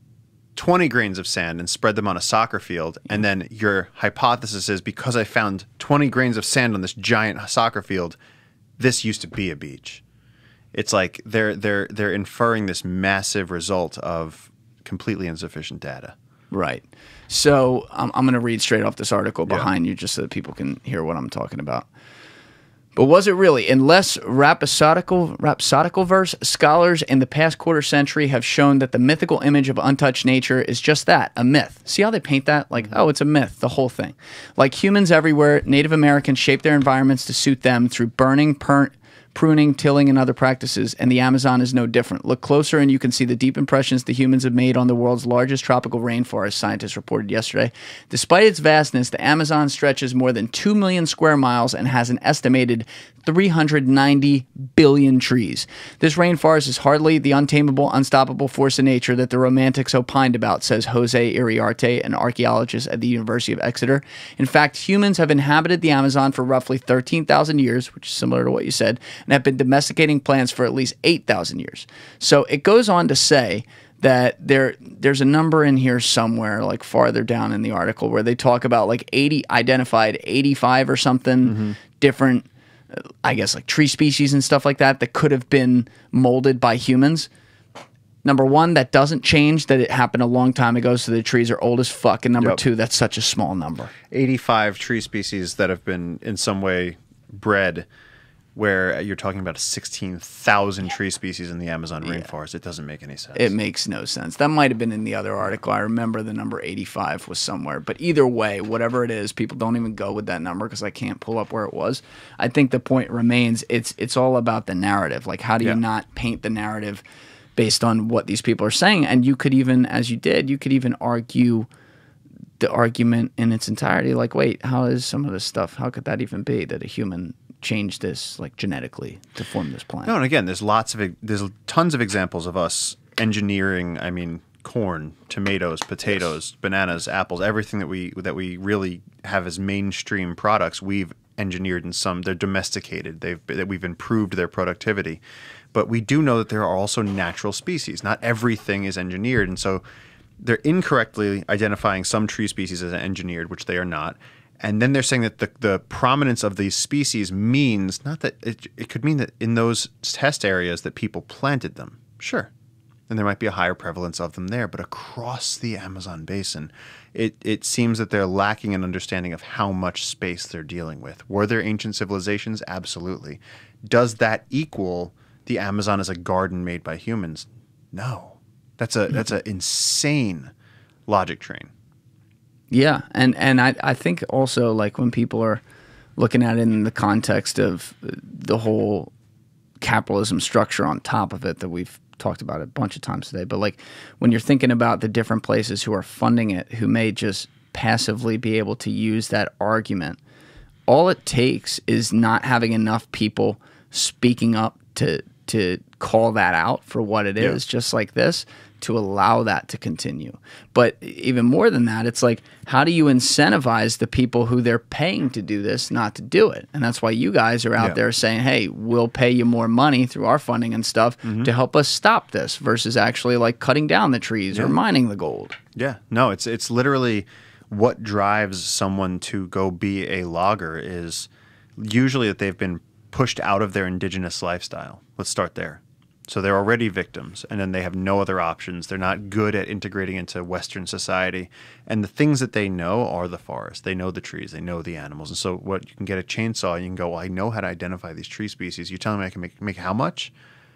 20 grains of sand and spread them on a soccer field, and then your hypothesis is, because I found 20 grains of sand on this giant soccer field, this used to be a beach. It's like they're inferring this massive result of completely insufficient data. Right. So I'm going to read straight off this article behind you just so that people can hear what I'm talking about. But was it really? In less rhapsodical verse, scholars in the past quarter century have shown that the mythical image of untouched nature is just that, a myth. See how they paint that? Like, oh, it's a myth, the whole thing. Like humans everywhere, Native Americans shape their environments to suit them through burning, pruning, tilling, and other practices, and the Amazon is no different. Look closer and you can see the deep impressions the humans have made on the world's largest tropical rainforest, scientists reported yesterday. Despite its vastness, the Amazon stretches more than 2 million square miles and has an estimated 390 billion trees. This rainforest is hardly the untamable, unstoppable force of nature that the romantics opined about, says Jose Iriarte, an archaeologist at the University of Exeter. In fact, humans have inhabited the Amazon for roughly 13,000 years, which is similar to what you said, and have been domesticating plants for at least 8,000 years. So it goes on to say that there's a number in here somewhere, like farther down in the article, where they talk about like 85 or something different, I guess, like tree species and stuff like that could have been molded by humans. Number one, that doesn't change that it happened a long time ago, so the trees are old as fuck. And number two, that's such a small number. 85 tree species that have been in some way bred, where you're talking about 16,000 tree species in the Amazon rainforest. It doesn't make any sense. It makes no sense. That might have been in the other article. I remember the number 85 was somewhere. But either way, whatever it is, people don't even go with that number because I can't pull up where it was. I think the point remains, it's all about the narrative. Like, how do you not paint the narrative based on what these people are saying? And you could even, as you did, you could even argue the argument in its entirety. Like, wait, how is some of this stuff, how could that even be that a human change this like genetically to form this plant? No, and again, there's tons of examples of us engineering. I mean, corn, tomatoes, potatoes, bananas, apples, everything that we really have as mainstream products, we've engineered in some. They're domesticated. We've improved their productivity, but we do know that there are also natural species. Not everything is engineered, and so they're incorrectly identifying some tree species as engineered, which they are not. And then they're saying that the prominence of these species means not that it could mean that in those test areas that people planted them. Sure. And there might be a higher prevalence of them there. But across the Amazon basin, it seems that they're lacking an understanding of how much space they're dealing with. Were there ancient civilizations? Absolutely. Does that equal the Amazon as a garden made by humans? No. That's an insane logic train. Yeah, and I think also, like, when people are looking at it in the context of the whole capitalism structure on top of it that we've talked about a bunch of times today, but like when you're thinking about the different places who are funding it, who may just passively be able to use that argument, all it takes is not having enough people speaking up to call that out for what it is, just like this, to allow that to continue. But even more than that, it's like, how do you incentivize the people who they're paying to do this not to do it? And that's why you guys are out there saying, hey, we'll pay you more money through our funding and stuff to help us stop this, versus actually like cutting down the trees or mining the gold. Yeah. No, it's literally what drives someone to go be a logger is usually that they've been pushed out of their indigenous lifestyle. Let's start there. So they're already victims, and then they have no other options. They're not good at integrating into Western society. And the things that they know are the forest. They know the trees. They know the animals. And so what you can get a chainsaw, and you can go, well, I know how to identify these tree species. You're telling me I can make how much?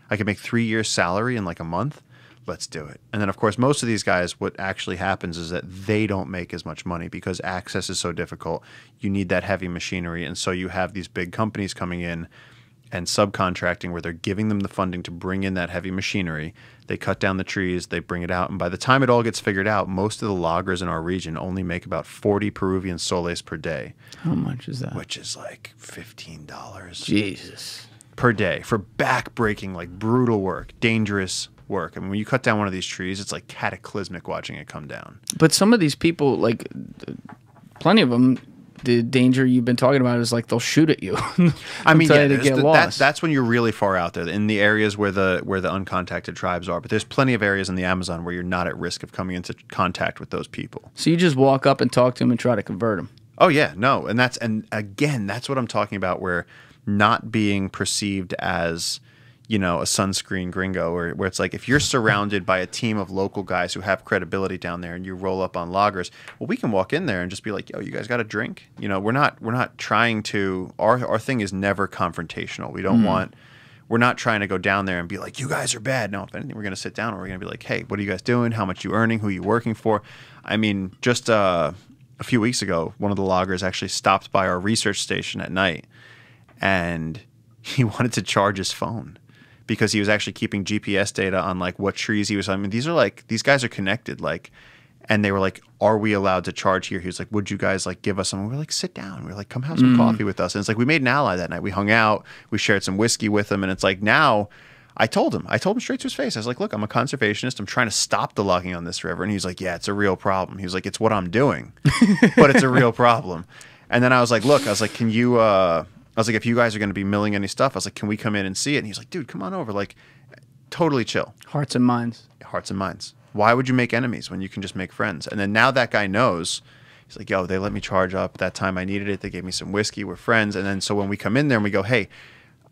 I can make 3 years' salary in like a month? Let's do it. And then, of course, most of these guys, what actually happens is that they don't make as much money because access is so difficult. You need that heavy machinery. And so you have these big companies coming in and subcontracting where they're giving them the funding to bring in that heavy machinery. They cut down the trees, they bring it out, and by the time it all gets figured out, most of the loggers in our region only make about 40 Peruvian soles per day. How much is that? Which is like $15. Jesus. Per day for back-breaking, like brutal work, dangerous work. I mean, when you cut down one of these trees, it's like cataclysmic watching it come down. But some of these people, like plenty of them, the danger you've been talking about is like they'll shoot at you. I mean, that's when you're really far out there in the areas where the uncontacted tribes are. But there's plenty of areas in the Amazon where you're not at risk of coming into contact with those people. So you just walk up and talk to them and try to convert them. Oh yeah, no, and again, that's what I'm talking about. Where not being perceived as you know, a sunscreen gringo, where it's like if you're surrounded by a team of local guys who have credibility down there and you roll up on loggers, well, we can walk in there and just be like, yo, you guys got a drink? You know, we're not trying to, our thing is never confrontational. We don't want, we're not trying to go down there and be like, you guys are bad. No, if anything, we're going to sit down and we're going to be like, hey, what are you guys doing? How much you earning? Who are you working for? I mean, just a few weeks ago, one of the loggers actually stopped by our research station at night and he wanted to charge his phone because he was actually keeping GPS data on like what trees he was. I mean, these guys are connected, like, and they were like, are we allowed to charge here? He was like, would you guys like give us some? We were like, sit down. We were like, come have some coffee with us. And it's like, we made an ally that night. We hung out, we shared some whiskey with him. And it's like, now I told him straight to his face. I was like, look, I'm a conservationist. I'm trying to stop the logging on this river. And he was like, yeah, it's a real problem. He was like, it's what I'm doing, but it's a real problem. And then I was like, look, I was like, can you, I was like, if you guys are going to be milling any stuff, I was like, can we come in and see it? And he's like, dude, come on over. Like, totally chill. Hearts and minds. Hearts and minds. Why would you make enemies when you can just make friends? And then now that guy knows, he's like, yo, they let me charge up. That time I needed it. They gave me some whiskey. We're friends. And then so when we come in there and we go, hey,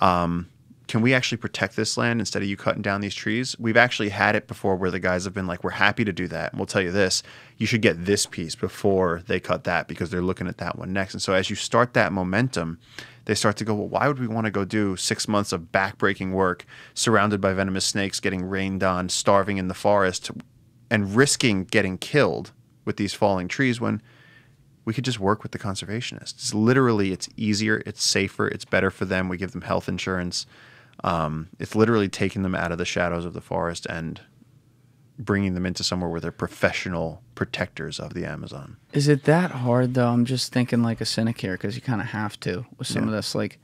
can we actually protect this land instead of you cutting down these trees? We've actually had it before where the guys have been like, we're happy to do that. And we'll tell you this, you should get this piece before they cut that because they're looking at that one next. And so as you start that momentum, they start to go, well, why would we want to go do 6 months of backbreaking work surrounded by venomous snakes, getting rained on, starving in the forest, and risking getting killed with these falling trees when we could just work with the conservationists? It's literally, it's easier, it's safer, it's better for them. We give them health insurance. It's literally taking them out of the shadows of the forest and bringing them into somewhere where they're professional protectors of the Amazon. Is it that hard, though? I'm just thinking like a cynic here because you kind of have to with some of this. Like,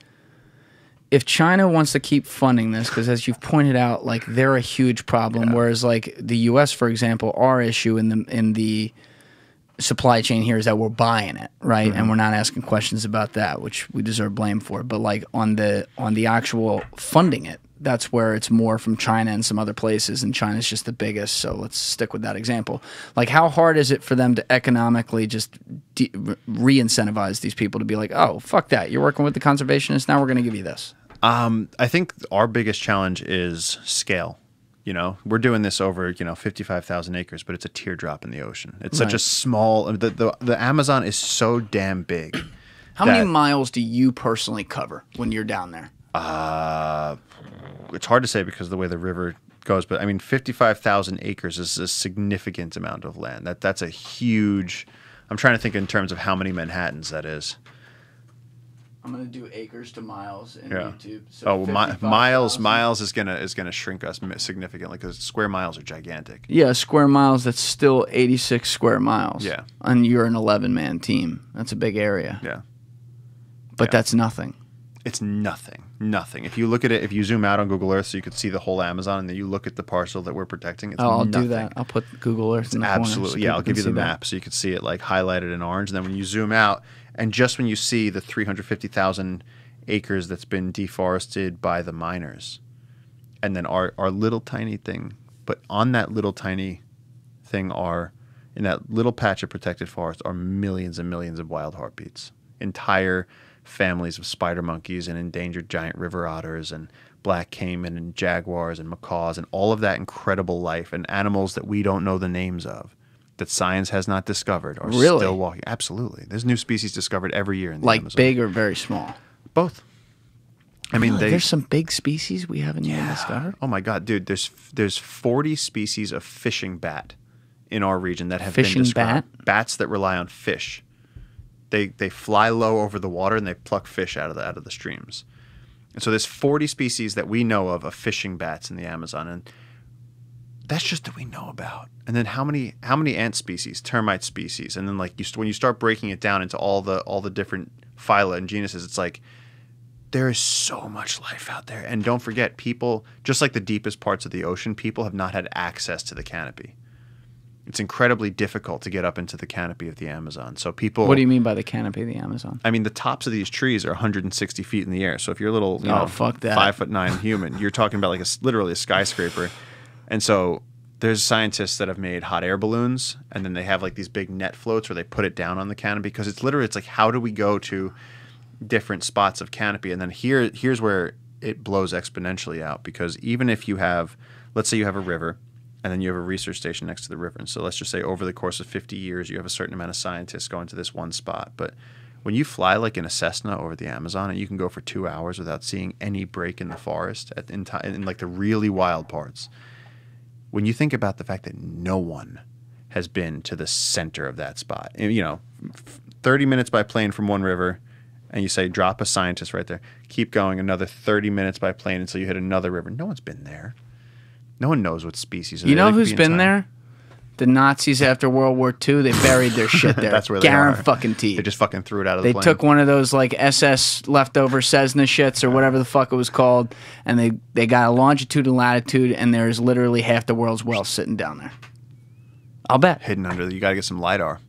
if China wants to keep funding this, because as you've pointed out, like they're a huge problem, whereas like the U.S., for example, our issue in the supply chain here is that we're buying it, right? And we're not asking questions about that, which we deserve blame for. But like on the actual funding it, that's where it's more from China and some other places, and China's just the biggest. So let's stick with that example. Like, how hard is it for them to economically just re-incentivize these people to be like, oh, fuck that, you're working with the conservationists, now we're going to give you this? I think our biggest challenge is scale. You know, we're doing this over, 55,000 acres, but it's a teardrop in the ocean. It's such a small, the Amazon is so damn big. How many miles do you personally cover when you're down there? It's hard to say because of the way the river goes, but I mean, 55,000 acres is a significant amount of land. That's a huge, I'm trying to think in terms of how many Manhattans that is. I'm gonna do acres to miles in YouTube. So miles is gonna shrink us significantly because square miles are gigantic. Yeah, square miles. That's still 86 square miles. Yeah, and you're an 11-man team. That's a big area. Yeah, but that's nothing. It's nothing. If you look at it, if you zoom out on Google Earth, so you could see the whole Amazon, and then you look at the parcel that we're protecting. It's I'll nothing. do that. I'll put Google Earth in the absolutely. corner. I'll give you the map so you could see it like highlighted in orange. And then when you zoom out, and just when you see the 350,000 acres that's been deforested by the miners, and then our little tiny thing, but on that little tiny thing in that little patch of protected forest are millions and millions of wild heartbeats, entire families of spider monkeys and endangered giant river otters and black caiman and jaguars and macaws and all of that incredible life and animals that we don't know the names of, that science has not discovered, are still walking. Absolutely. There's new species discovered every year in the Amazon. Like big or very small? Both. I mean, there's some big species we haven't even discovered? Oh my God, dude, there's 40 species of fishing bat in our region that have been described. Bat? Bats that rely on fish. They fly low over the water and they pluck fish out of the streams. And so there's 40 species that we know of fishing bats in the Amazon, and that's just that we know about. And then how many ant species, termite species, and then like when you start breaking it down into all the different phyla and genuses, it's like there is so much life out there. And don't forget, people, just like the deepest parts of the ocean, people have not had access to the canopy. It's incredibly difficult to get up into the canopy of the Amazon. So people... What do you mean by the canopy of the Amazon? I mean, the tops of these trees are 160 feet in the air. So if you're a little, fuck that. 5'9" human, you're talking about like literally a skyscraper. And so there's scientists that have made hot air balloons, and then they have like these big net floats where they put it down on the canopy, because it's like, how do we go to different spots of canopy? And then here's where it blows exponentially out, because even if you have, let's say you have a river, and then you have a research station next to the river. And so let's just say over the course of 50 years, you have a certain amount of scientists going to this one spot. But when you fly like in a Cessna over the Amazon, and you can go for 2 hours without seeing any break in the forest in like the really wild parts, when you think about the fact that no one has been to the center of that spot, 30 minutes by plane from one river, and you say drop a scientist right there, keep going another 30 minutes by plane until you hit another river. No one's been there. No one knows what species are there. You know who's been there? The Nazis after World War II. They buried their shit there. That's where they are. Guaranteed. They just fucking threw it out of the plane. They took one of those like SS leftover Cessna shits or whatever the fuck it was called, and they got a longitude and latitude, and there's literally half the world's wealth sitting down there. I'll bet. Hidden under you got to get some LiDAR.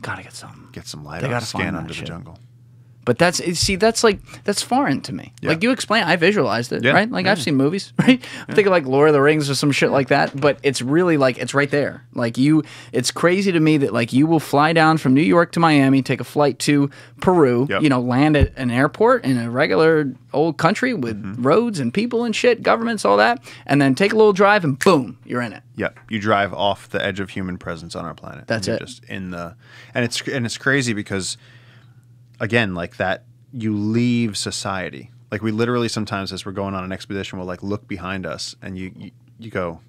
Gotta get some. Get some LiDAR. Scan under the jungle. But that's foreign to me. Yeah. Like you explain, I visualized it, right? Like I've seen movies, right? I'm thinking like Lord of the Rings or some shit like that, but it's really like, it's right there. Like it's crazy to me that like you will fly down from New York to Miami, take a flight to Peru, land at an airport in a regular old country with roads and people and shit, governments, all that, and then take a little drive and boom, you're in it. Yep. You drive off the edge of human presence on our planet. That's it. Just in the, and it's crazy because, again, like that, you leave society. Like we literally sometimes, as we're going on an expedition, we'll like look behind us, and you go,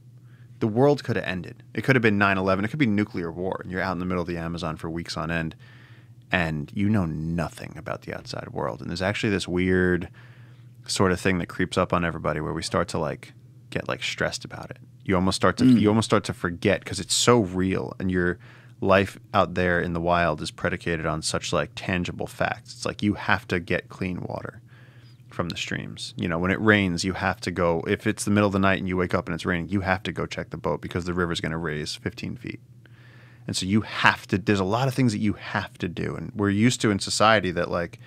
the world could have ended. It could have been 9/11. It could be nuclear war, and you're out in the middle of the Amazon for weeks on end, and you know nothing about the outside world. And there's actually this weird sort of thing that creeps up on everybody, where we start to like get like stressed about it. You almost start to forget, because it's so real, and your life out there in the wild is predicated on such like tangible facts. It's like you have to get clean water from the streams. When it rains, you have to go. If it's the middle of the night and you wake up and it's raining, you have to go check the boat because the river's going to raise 15 feet. And so you have to. There's a lot of things that you have to do, and we're used to in society that like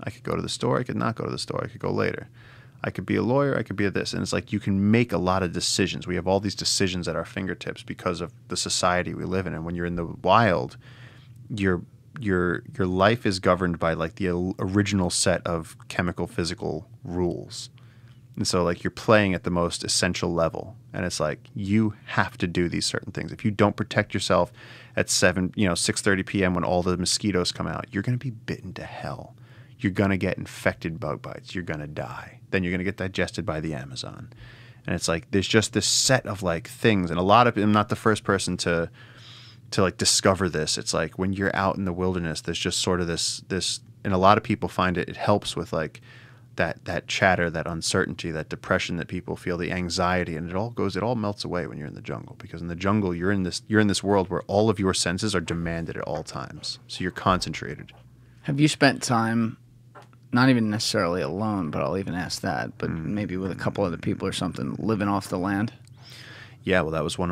I could go to the store, I could not go to the store, I could go later. I could be a lawyer, I could be a this. And it's like you can make a lot of decisions. We have all these decisions at our fingertips because of the society we live in. And when you're in the wild, your life is governed by like the original set of chemical physical rules. And so like you're playing at the most essential level. And it's like you have to do these certain things. If you don't protect yourself at 6:30 p.m. when all the mosquitoes come out, you're going to be bitten to hell. You're going to get infected bug bites. You're going to die. Then you're going to get digested by the Amazon. And it's like there's just this set of like things. And a lot of I'm not the first person to like discover this. It's like when you're out in the wilderness, there's just sort of this and a lot of people find it helps with like that chatter, that uncertainty, that depression that people feel, the anxiety, and it all melts away when you're in the jungle, because in the jungle you're in this world where all of your senses are demanded at all times. So you're concentrated. Have you spent time, not even necessarily alone, but I'll even ask that, but maybe with a couple other people or something, living off the land? Yeah, well, that was what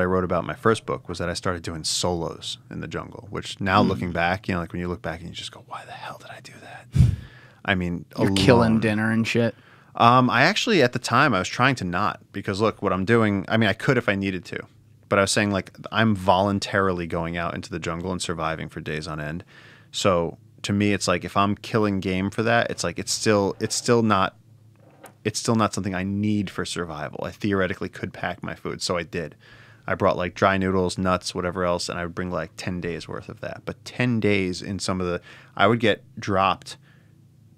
I wrote about in my first book, was that I started doing solos in the jungle, which now looking back, like when you look back and you just go, why the hell did I do that? I mean, you're killing dinner and shit. I actually, at the time, I was trying to not, because look, what I'm doing, I mean, I could if I needed to, but I was saying like, I'm voluntarily going out into the jungle and surviving for days on end. So to me, it's like if I'm killing game for that, it's like it's still not something I need for survival. I theoretically could pack my food, so I did. I brought like dry noodles, nuts, whatever else, and I would bring like 10 days worth of that. But 10 days in I would get dropped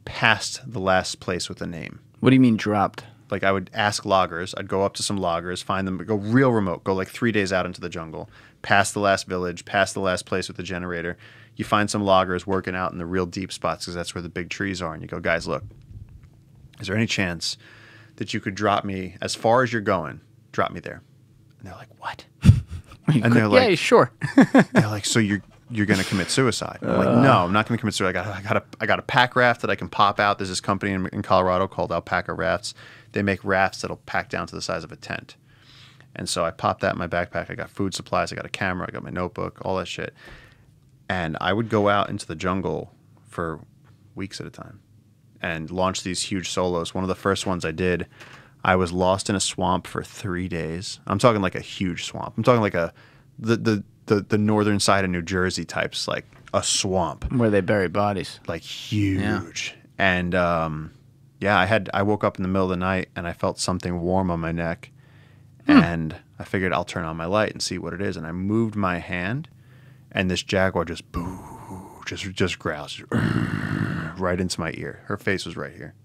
past the last place with a name. What do you mean dropped? Like I would ask loggers. I'd go up to some loggers, find them, go real remote, go like 3 days out into the jungle, past the last village, past the last place with the generator. You find some loggers working out in the real deep spots because that's where the big trees are. And you go, guys, look, is there any chance that you could drop me as far as you're going, drop me there? And they're like, what? And they're like, yeah, sure. They're like, so you're going to commit suicide? I'm like, no, I'm not going to commit suicide. I got a pack raft that I can pop out. There's this company in Colorado called Alpaca Rafts. They make rafts that'll pack down to the size of a tent. And so I popped that in my backpack. I got food supplies. I got a camera. I got my notebook, all that shit. And I would go out into the jungle for weeks at a time and launch these huge solos. One of the first ones I did, I was lost in a swamp for 3 days. I'm talking like a huge swamp. I'm talking like the northern side of New Jersey types, like a swamp. Where they bury bodies. Like huge. Yeah. And Yeah, I woke up in the middle of the night and I felt something warm on my neck, and I figured I'll turn on my light and see what it is. And I moved my hand, and this jaguar just just growls right into my ear. Her face was right here.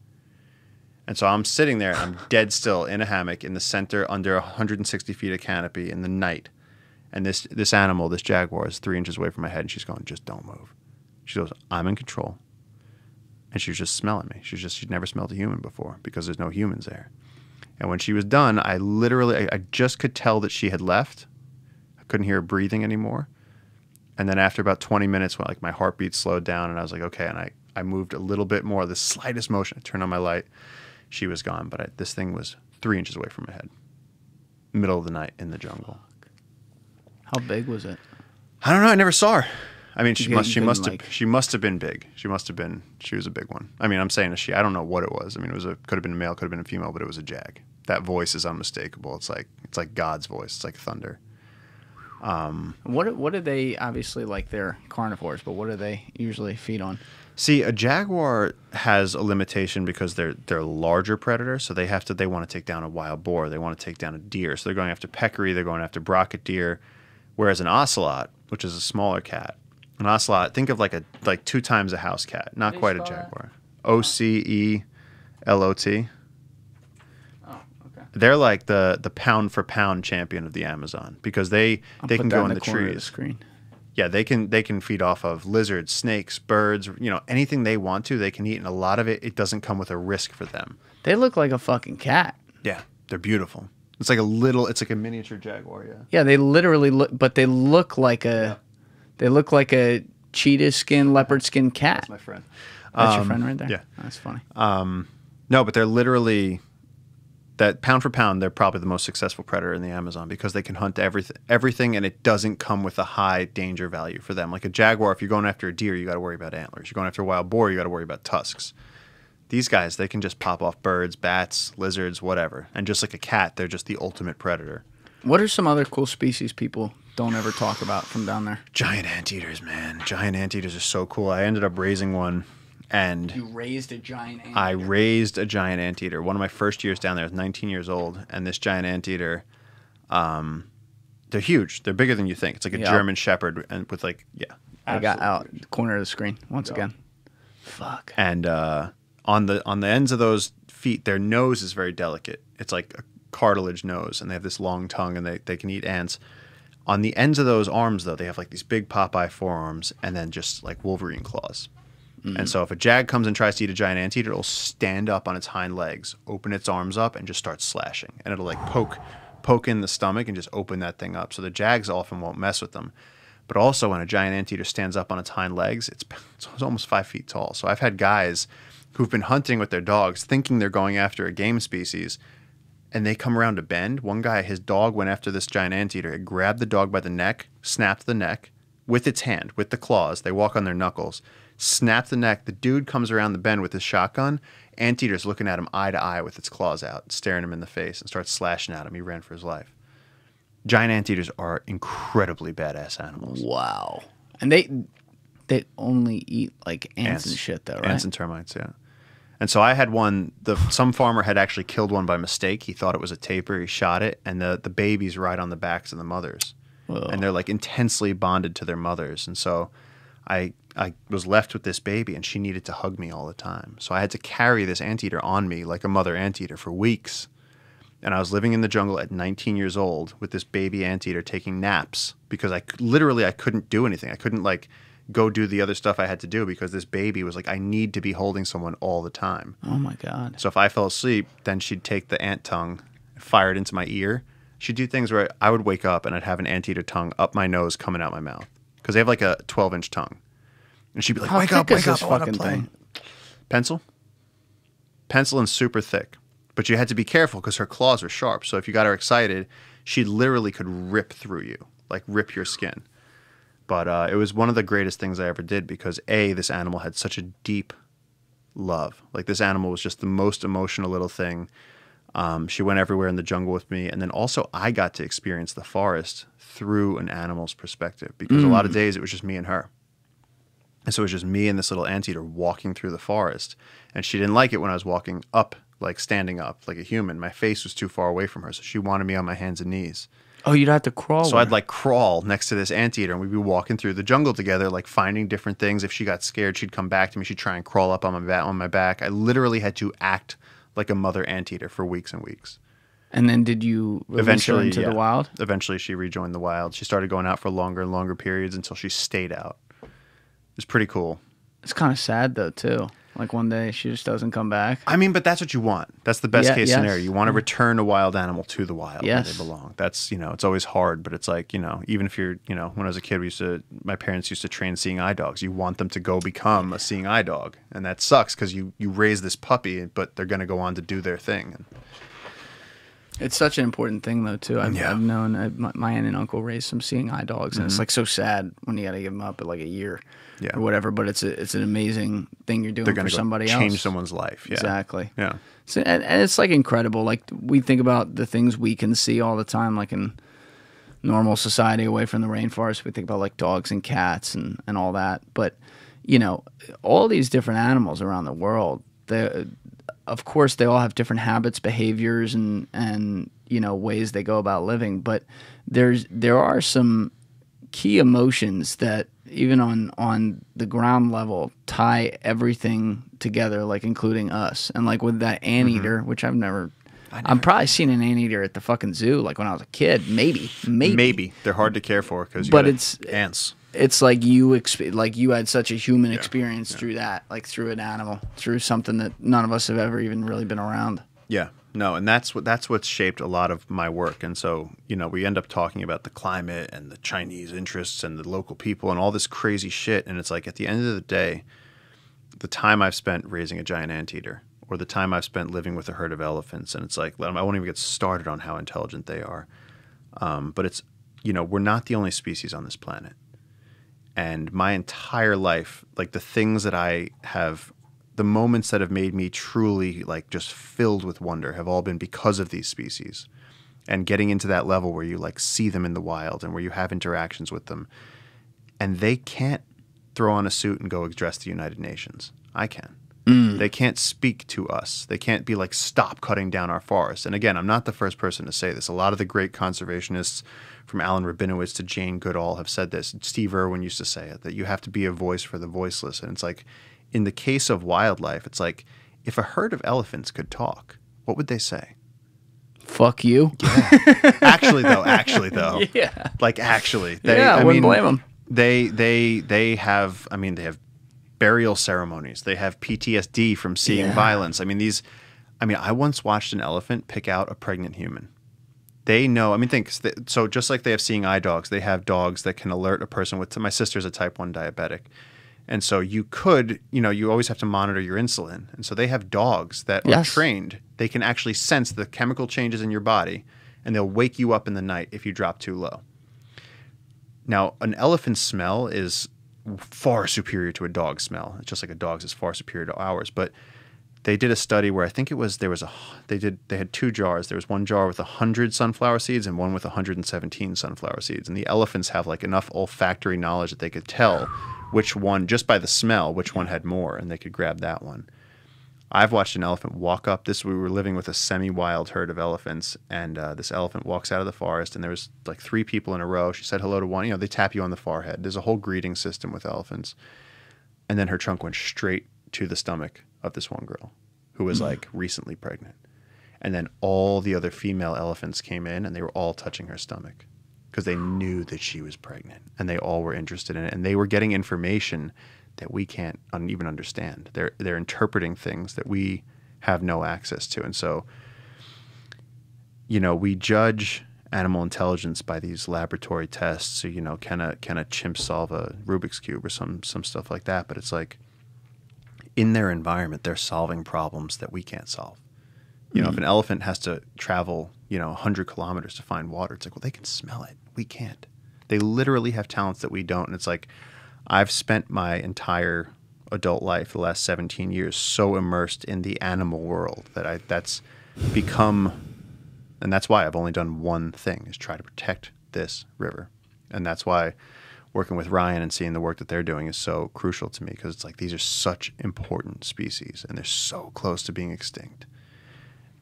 And so I'm sitting there, and I'm dead still in a hammock in the center under 160 feet of canopy in the night. And this animal, this jaguar, is 3 inches away from my head, and she's going, just don't move. She goes, I'm in control. And she was just smelling me. She'd never smelled a human before because there's no humans there. And when she was done, I just could tell that she had left. I couldn't hear her breathing anymore. And then after about 20 minutes, when like my heartbeat slowed down, and I was like, okay, and I moved a little bit more, the slightest motion. I turned on my light. She was gone, but this thing was 3 inches away from my head. Middle of the night in the jungle. How big was it? I don't know. I never saw her. I mean, she must have been big. She was a big one. I mean, I'm saying a she. I don't know what it was. I mean, could have been a male, could have been a female, but it was a jag. That voice is unmistakable. It's like God's voice. It's like thunder. What do they, obviously, like, they're carnivores, but what do they usually feed on? See, a jaguar has a limitation because they're larger predators, so they want to take down a wild boar, they want to take down a deer, so they're going after peccary, they're going after brocket deer, whereas an ocelot, which is a smaller cat, an ocelot, think of like 2 times a house cat, not quite a jaguar. Ocelot. Oh, okay. They're like the pound for pound champion of the Amazon because they can go in the trees. Yeah, they can feed off of lizards, snakes, birds, anything they want to, they can eat, and a lot of it doesn't come with a risk for them. They look like a fucking cat. Yeah, they're beautiful. It's like a miniature jaguar, yeah. Yeah, they literally they look like a cheetah skin, leopard skin cat. That's my friend. That's your friend right there? Yeah. That's funny. No, but they're literally, that pound for pound, they're probably the most successful predator in the Amazon because they can hunt everything, and it doesn't come with a high danger value for them. Like a jaguar, if you're going after a deer, you got to worry about antlers. You're going after a wild boar, you got to worry about tusks. These guys, they can just pop off birds, bats, lizards, whatever. And just like a cat, they're just the ultimate predator. What are some other cool species people don't ever talk about from down there? Giant anteaters, man. Giant anteaters are so cool. I ended up raising one. And you raised a giant anteater? I raised a giant anteater. One of my first years down there, I was 19 years old. And this giant anteater, they're huge. They're bigger than you think. It's like a German shepherd and with I got out the corner of the screen once again. Fuck. And on the ends of those feet, their nose is very delicate. It's like a cartilage nose, and they have this long tongue, and they can eat ants. On the ends of those arms, though, they have like these big Popeye forearms, and then just like Wolverine claws. Mm-hmm. And so if a jag comes and tries to eat a giant anteater, it'll stand up on its hind legs, open its arms up, and just start slashing. And it'll like poke in the stomach and just open that thing up. So the jags often won't mess with them. But also when a giant anteater stands up on its hind legs, it's almost 5 feet tall. So I've had guys who've been hunting with their dogs thinking they're going after a game species, and they come around a bend. One guy, his dog went after this giant anteater. It grabbed the dog by the neck, snapped the neck with its hand, with the claws. They walk on their knuckles. Snapped the neck. The dude comes around the bend with his shotgun. Anteater's looking at him eye to eye with its claws out, staring him in the face, and starts slashing at him. He ran for his life. Giant anteaters are incredibly badass animals. Wow. And they only eat like ants and shit, though, right? Ants and termites, yeah. And so I had one, some farmer had actually killed one by mistake. He thought it was a tapir. He shot it, and the babies ride on the backs of the mothers. Whoa. And they're like intensely bonded to their mothers. And so I was left with this baby, and she needed to hug me all the time. So I had to carry this anteater on me like a mother anteater for weeks. And I was living in the jungle at 19 years old with this baby anteater taking naps because I couldn't do anything. I couldn't like go do the other stuff I had to do because this baby was like, I need to be holding someone all the time. Oh my God. So if I fell asleep, then she'd take the ant tongue, fire it into my ear. She'd do things where I would wake up and I'd have an anteater tongue up my nose coming out my mouth because they have like a 12-inch tongue. And she'd be like, wake up, this fucking thing. Pencil and super thick. But you had to be careful because her claws were sharp. So if you got her excited, she literally could rip through you, like rip your skin. But it was one of the greatest things I ever did because, A, this animal had such a deep love. Like this animal was just the most emotional little thing. She went everywhere in the jungle with me. And then also I got to experience the forest through an animal's perspective because a lot of days it was just me and her. And so it was just me and this little anteater walking through the forest. And she didn't like it when I was walking up, like standing up like a human. My face was too far away from her, so she wanted me on my hands and knees. Oh, you'd have to crawl. So I'd like crawl next to this anteater, and we'd be walking through the jungle together, like finding different things. If she got scared, she'd come back to me. She'd try and crawl up on my back. I literally had to act like a mother anteater for weeks and weeks. And then did you release her into the wild? Eventually, she rejoined the wild. She started going out for longer and longer periods until she stayed out. It was pretty cool. It's kind of sad, though, too. Like one day she just doesn't come back. I mean, but that's what you want. That's the best case scenario. You want to return a wild animal to the wild where they belong. That's, it's always hard, but it's like, even if you're, when I was a kid, my parents used to train seeing eye dogs. You want them to go become a seeing eye dog. And that sucks because you raise this puppy, but they're going to go on to do their thing. It's such an important thing, though, too. I've known my aunt and uncle raised some seeing eye dogs, and it's like so sad when you got to give them up at like a year or whatever. But it's an amazing thing you're doing for somebody else. Change someone's life. Yeah. Exactly. Yeah. So, and it's like incredible. Like we think about the things we can see all the time, like in normal society away from the rainforest. We think about like dogs and cats and all that. But all these different animals around the world, of course, they all have different habits, behaviors, and ways they go about living. But there are some key emotions that even on the ground level tie everything together, like including us. And like with that anteater, which I've probably seen an anteater at the fucking zoo, like when I was a kid. Maybe they're hard to care for because it's ants. It's like you had such a human experience through that, like through an animal, through something that none of us have ever even really been around. Yeah, no, and that's what's shaped a lot of my work. And so, we end up talking about the climate and the Chinese interests and the local people and all this crazy shit. And it's like at the end of the day, the time I've spent raising a giant anteater or the time I've spent living with a herd of elephants, and it's like I won't even get started on how intelligent they are. But it's we're not the only species on this planet. And my entire life, like the things that I have, the moments that have made me truly like just filled with wonder have all been because of these species. And getting into that level where you like see them in the wild and where you have interactions with them. And they can't throw on a suit and go address the United Nations. I can. They can't speak to us. They can't be like, stop cutting down our forests. And again, I'm not the first person to say this. A lot of the great conservationists, from Alan Rabinowitz to Jane Goodall, have said this. Steve Irwin used to say it, that you have to be a voice for the voiceless. And it's like, in the case of wildlife, it's like, if a herd of elephants could talk, what would they say? Fuck you. Yeah. Actually, though. Yeah. Like, actually. I wouldn't blame them. They have burial ceremonies. They have PTSD from seeing violence. I once watched an elephant pick out a pregnant human. They know, so just like they have seeing eye dogs, they have dogs that can alert a person with, my sister's a type 1 diabetic. And so you could, you always have to monitor your insulin. And so they have dogs that are trained. They can actually sense the chemical changes in your body, and they'll wake you up in the night if you drop too low. Now, an elephant's smell is far superior to a dog's smell. It's just like a dog's is far superior to ours. But they did a study where I think they had 2 jars. There was one jar with 100 sunflower seeds and one with 117 sunflower seeds. And the elephants have like enough olfactory knowledge that they could tell which one, just by the smell, which one had more, and they could grab that one. I've watched an elephant walk up. We were living with a semi-wild herd of elephants, and this elephant walks out of the forest, and there was like 3 people in a row. She said hello to one. They tap you on the forehead. There's a whole greeting system with elephants. And then her trunk went straight to the stomach of this one girl who was like recently pregnant. And then all the other female elephants came in, and they were all touching her stomach because they knew that she was pregnant, and they all were interested in it. And they were getting information that we can't even understand. They're interpreting things that we have no access to. And so, we judge animal intelligence by these laboratory tests. So, can a chimp solve a Rubik's Cube or some stuff like that? But it's like, in their environment, they're solving problems that we can't solve. If an elephant has to travel, 100 kilometers to find water, it's like, well, they can smell it. We can't. They literally have talents that we don't. And it's like, I've spent my entire adult life, the last 17 years, so immersed in the animal world that that's become, and that's why I've only done one thing, is try to protect this river. And that's why working with Ryan and seeing the work that they're doing is so crucial to me, because it's like these are such important species and they're so close to being extinct.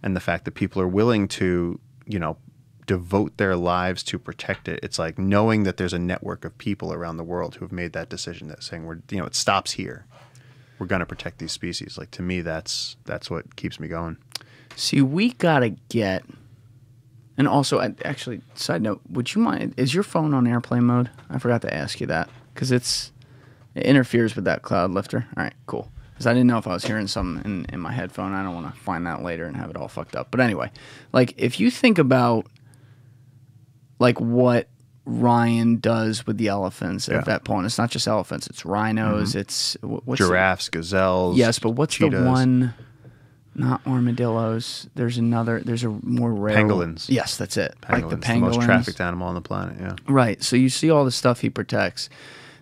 And the fact that people are willing to, you know, devote their lives to protect it, it's like knowing that there's a network of people around the world who have made that decision, that saying, we're, you know, it stops here. We're going to protect these species. Like, to me, that's what keeps me going. See, we got to get, and also, actually, side note, would you mind, is your phone on airplane mode? I forgot to ask you that, because it interferes with that cloud lifter. All right, cool. Because I didn't know if I was hearing something in my headphone. I don't want to find that later and have it all fucked up. But anyway, like, if you think about, like, what Ryan does with the elephants at VETPAW, and it's not just elephants, it's rhinos, it's what's giraffes, gazelles. Yes, but what's cheetahs. the one? Not armadillos. There's a more rare Pangolins. Yes, that's it. Pangolins, like the pangolins, the most trafficked animal on the planet. Yeah. Right. So you see all the stuff he protects.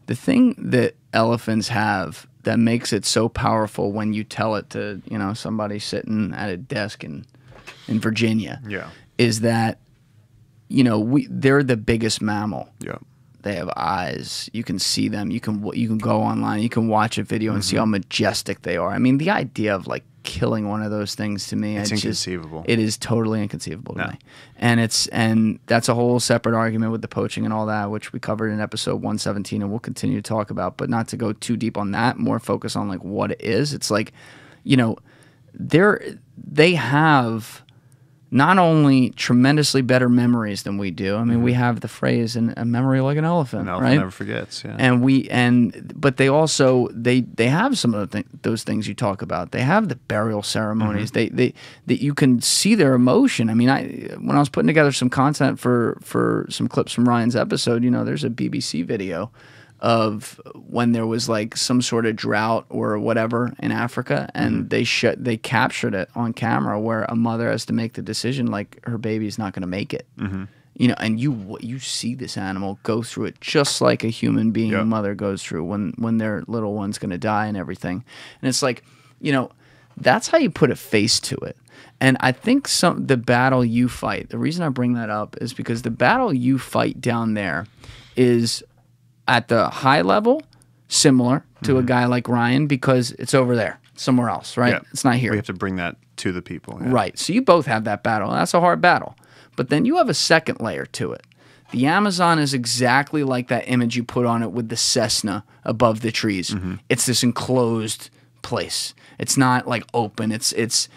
The thing that elephants have that makes it so powerful when you tell it to, you know, somebody sitting at a desk in Virginia, is that, you know, they're the biggest mammal. Yeah. They have eyes. You can see them. You can go online. You can watch a video and see how majestic they are. I mean, the idea of like killing one of those things, to me, it's inconceivable. It is totally inconceivable to me. And that's a whole separate argument with the poaching and all that, which we covered in episode 117, and we'll continue to talk about. But not to go too deep on that. More focus on like what it is. It's like, you know, they have not only tremendously better memories than we do. I mean, we have the phrase "a memory like an elephant," right? Never forgets. Yeah. But they also they have some of those things you talk about. They have the burial ceremonies. They you can see their emotion. I mean, when I was putting together some content for some clips from Ryan's episode, you know, there's a BBC video of when there was like some sort of drought or whatever in Africa, and they captured it on camera where a mother has to make the decision like her baby's not going to make it. You know, and you see this animal go through it just like a human being mother goes through when their little one's going to die and everything. And it's like, you know, that's how you put a face to it. And I think the battle you fight, the reason I bring that up is because the battle you fight down there is at the high level similar to a guy like Ryan, because it's over there somewhere else, right? It's not here. We have to bring that to the people. Right. So you both have that battle, and that's a hard battle. But then you have a second layer to it. The Amazon is exactly like that image you put on it with the Cessna above the trees. It's this enclosed place. It's not like open. It's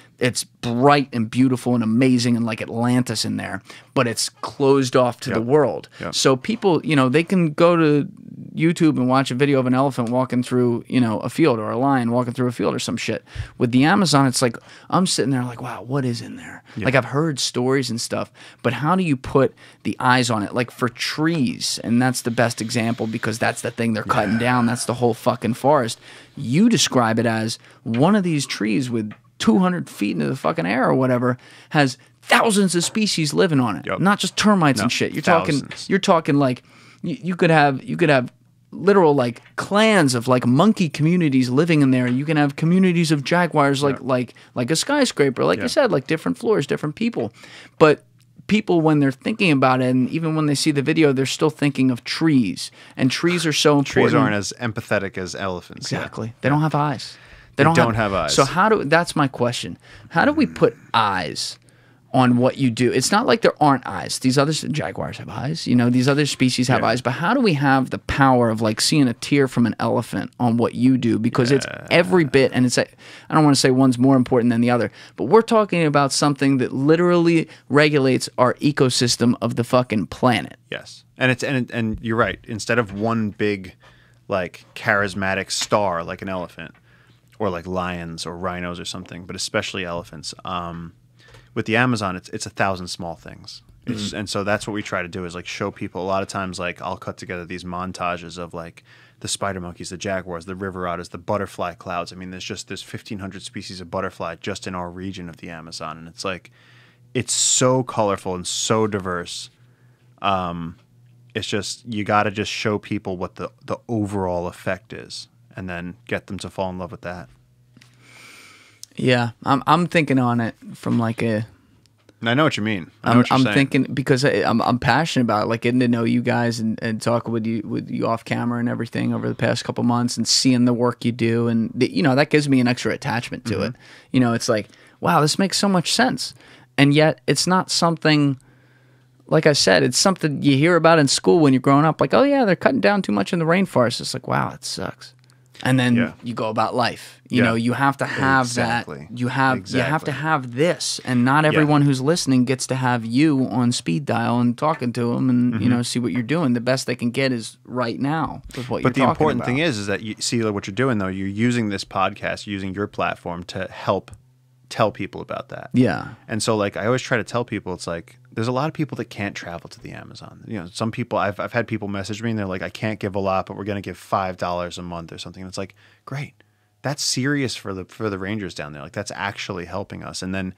bright and beautiful and amazing and like Atlantis in there, but it's closed off to the world. So people, you know, they can go to YouTube and watch a video of an elephant walking through, you know, a field, or a lion walking through a field or some shit. With the Amazon, it's like, I'm sitting there like, wow, what is in there? Like, I've heard stories and stuff, but how do you put the eyes on it? Like for trees, and that's the best example because that's the thing they're cutting down. That's the whole fucking forest. You describe it as one of these trees with 200 feet into the fucking air or whatever has thousands of species living on it, not just termites and shit. You're talking like you could have literal like clans of like monkey communities living in there. You can have communities of jaguars like a skyscraper, like you said, like different floors, different people. But people, when they're thinking about it, and even when they see the video, they're still thinking of trees, and trees are so important. Trees aren't as empathetic as elephants. Exactly. They don't have eyes. They don't have eyes. So that's my question. How do we put eyes on what you do? It's not like there aren't eyes. These other jaguars have eyes. You know, these other species have eyes. But how do we have the power of like seeing a tear from an elephant on what you do? Because it's every bit, and I don't want to say one's more important than the other, but we're talking about something that literally regulates our ecosystem of the fucking planet. Yes. And you're right. Instead of one big like charismatic star like an elephant, or like lions or rhinos or something, but especially elephants. With the Amazon, it's 1,000 small things. And so that's what we try to do, is like show people. A lot of times, like I'll cut together these montages of like the spider monkeys, the jaguars, the river otters, the butterfly clouds. I mean, there's 1,500 species of butterfly just in our region of the Amazon. And it's like, it's so colorful and so diverse. It's just, you got to just show people what the overall effect is, and then get them to fall in love with that. Yeah, I'm thinking on it from like a I know what you mean. I know what you're I'm saying. thinking because I'm passionate about it, like getting to know you guys and talking with you off camera and everything over the past couple months and seeing the work you do, and that gives me an extra attachment to it. It's like, wow, this makes so much sense, and yet it's not something. Like I said, it's something you hear about in school when you're growing up. Like, oh yeah, they're cutting down too much in the rainforest. It's like, wow, it sucks. And then you go about life. You have to have that. You have to have this, and not everyone who's listening gets to have you on speed dial and talking to them, and see what you're doing. The best they can get is right now with what you're talking about. But the important thing is that you see what you're doing though. You're using this podcast, using your platform to help tell people about that. Yeah. And so like I always try to tell people, it's like there's a lot of people that can't travel to the Amazon. Some people I've had people message me and they're like, I can't give a lot, but we're going to give $5 a month or something. And it's like, great. That's serious for the rangers down there. Like that's actually helping us. And then,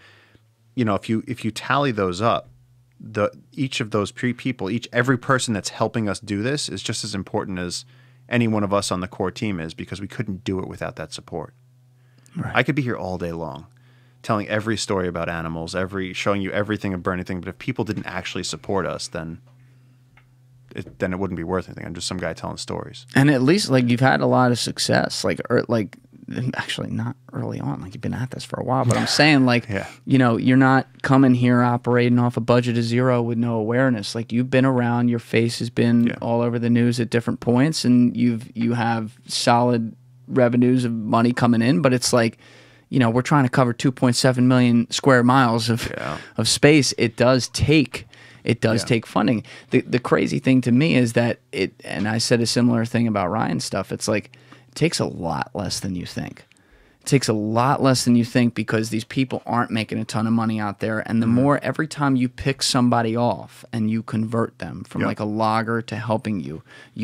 if you tally those up, each of those people, every person that's helping us do this is just as important as any one of us on the core team is, because we couldn't do it without that support. Right. I could be here all day long, telling every story about animals, showing you everything about anything. But if people didn't actually support us, then it wouldn't be worth anything. I'm just some guy telling stories. And at least like you've had a lot of success, actually not early on, like you've been at this for a while. But I'm saying you're not coming here operating off a budget of zero with no awareness. Like you've been around, your face has been all over the news at different points, and you have solid revenues of money coming in. But it's like, we're trying to cover 2.7 million square miles of space. It does take funding. The crazy thing to me is that and I said a similar thing about Ryan's stuff. It's like, it takes a lot less than you think. It takes a lot less than you think because these people aren't making a ton of money out there. And the more, every time you pick somebody off and you convert them from like a logger to helping you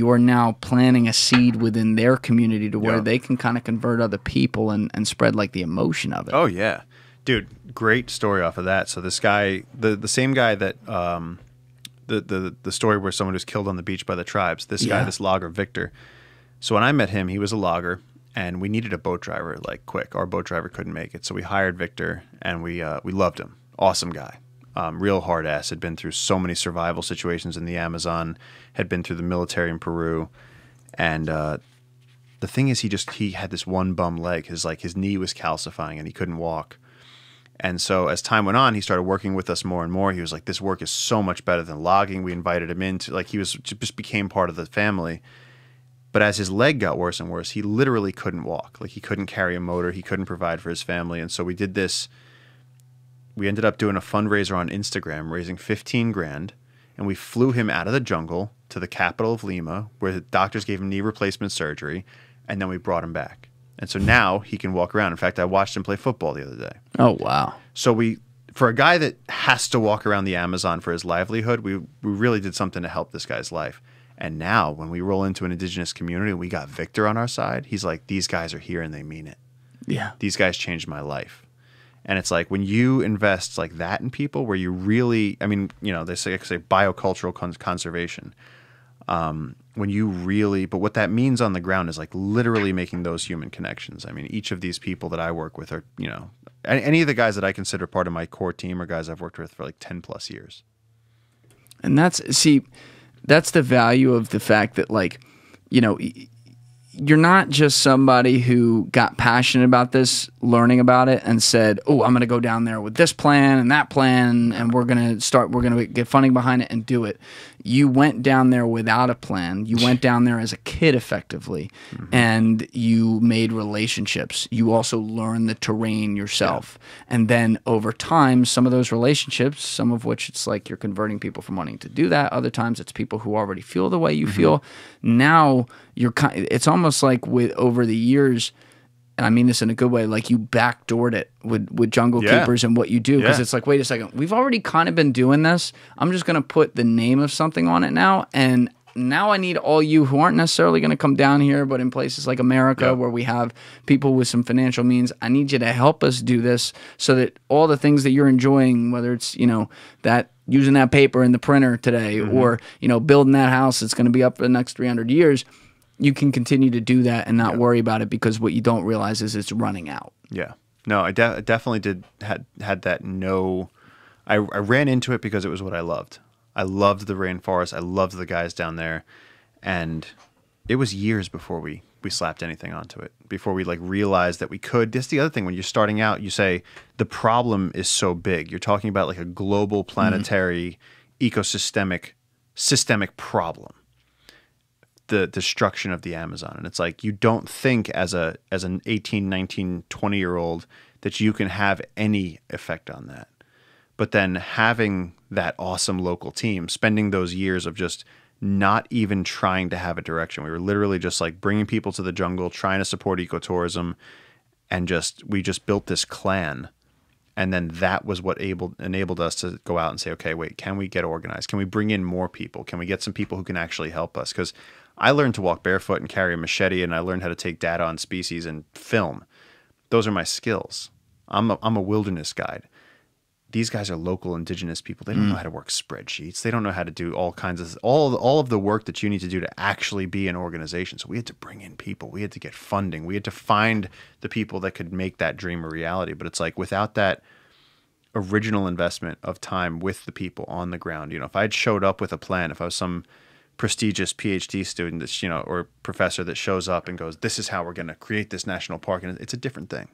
are now planting a seed within their community to where they can kind of convert other people and spread like the emotion of it. Oh yeah. Dude, great story off of that. So this guy, the same guy that the story where someone was killed on the beach by the tribes, this guy, this logger, Victor. So when I met him, he was a logger, and we needed a boat driver like quick. Our boat driver couldn't make it, so we hired Victor, and we loved him. Awesome guy, real hard ass. Had been through so many survival situations in the Amazon, had been through the military in Peru, and the thing is, he had this one bum leg. His knee was calcifying, and he couldn't walk. And so as time went on, he started working with us more and more. He was like, this work is so much better than logging. We invited him in to, he just became part of the family. But as his leg got worse and worse, he literally couldn't walk. Like he couldn't carry a motor. He couldn't provide for his family. And so we did this. We ended up doing a fundraiser on Instagram, raising $15,000. And we flew him out of the jungle to the capital of Lima, where the doctors gave him knee replacement surgery. And then we brought him back. And so now he can walk around. In fact, I watched him play football the other day. Oh, wow. So for a guy that has to walk around the Amazon for his livelihood, we really did something to help this guy's life. And now when we roll into an indigenous community and we got Victor on our side, he's like, these guys are here and they mean it. Yeah. These guys changed my life. And it's like when you invest like that in people where you really, they say biocultural conservation. When you really, but what that means on the ground is like literally making those human connections. I mean, each of these people that I work with are, any of the guys that I consider part of my core team are guys I've worked with for like 10 plus years. And that's the value of the fact that you're not just somebody who got passionate about this, learning about it, and said, oh, I'm going to go down there with this plan and that plan, and we're going to get funding behind it and do it. You went down there without a plan. You went down there as a kid, effectively, and you made relationships. You also learned the terrain yourself. Yeah. And then over time, some of those relationships, some of which it's like you're converting people from wanting to do that. Other times it's people who already feel the way you feel. Now it's almost like over the years, and I mean this in a good way, like you backdoored it with JungleKeepers and what you do, because it's like, wait a second, we've already kind of been doing this. I'm just going to put the name of something on it now, and now I need all you who aren't necessarily going to come down here, but in places like America where we have people with some financial means, I need you to help us do this so that all the things that you're enjoying, whether it's, that using that paper in the printer today or, building that house that's going to be up for the next 300 years, you can continue to do that and not worry about it, because what you don't realize is it's running out. Yeah. No, I definitely had that no I ran into it because it was what I loved. I loved the rainforest. I loved the guys down there. And it was years before we slapped anything onto it, before we like realized that we could. That's the other thing. When you're starting out, you say the problem is so big. You're talking about like a global planetary systemic problem. The destruction of the Amazon. And it's like you don't think as an 18, 19, 20-year-old that you can have any effect on that. But then having that awesome local team, spending those years of just not even trying to have a direction. We were literally just like bringing people to the jungle, trying to support ecotourism, and we just built this clan. And then that was what enabled us to go out and say, okay, wait, can we get organized? Can we bring in more people? Can we get some people who can actually help us? Because I learned to walk barefoot and carry a machete, and I learned how to take data on species and film. Those are my skills. I'm a wilderness guide. These guys are local indigenous people. They don't know how to work spreadsheets. They don't know how to do all kinds of all of the work that you need to do to actually be an organization. So we had to bring in people. We had to get funding. We had to find the people that could make that dream a reality. But it's like without that original investment of time with the people on the ground, you know, if I had showed up with a plan, if I was some prestigious PhD student that's, you know, or professor that shows up and goes, this is how we're going to create this national park, and it's a different thing.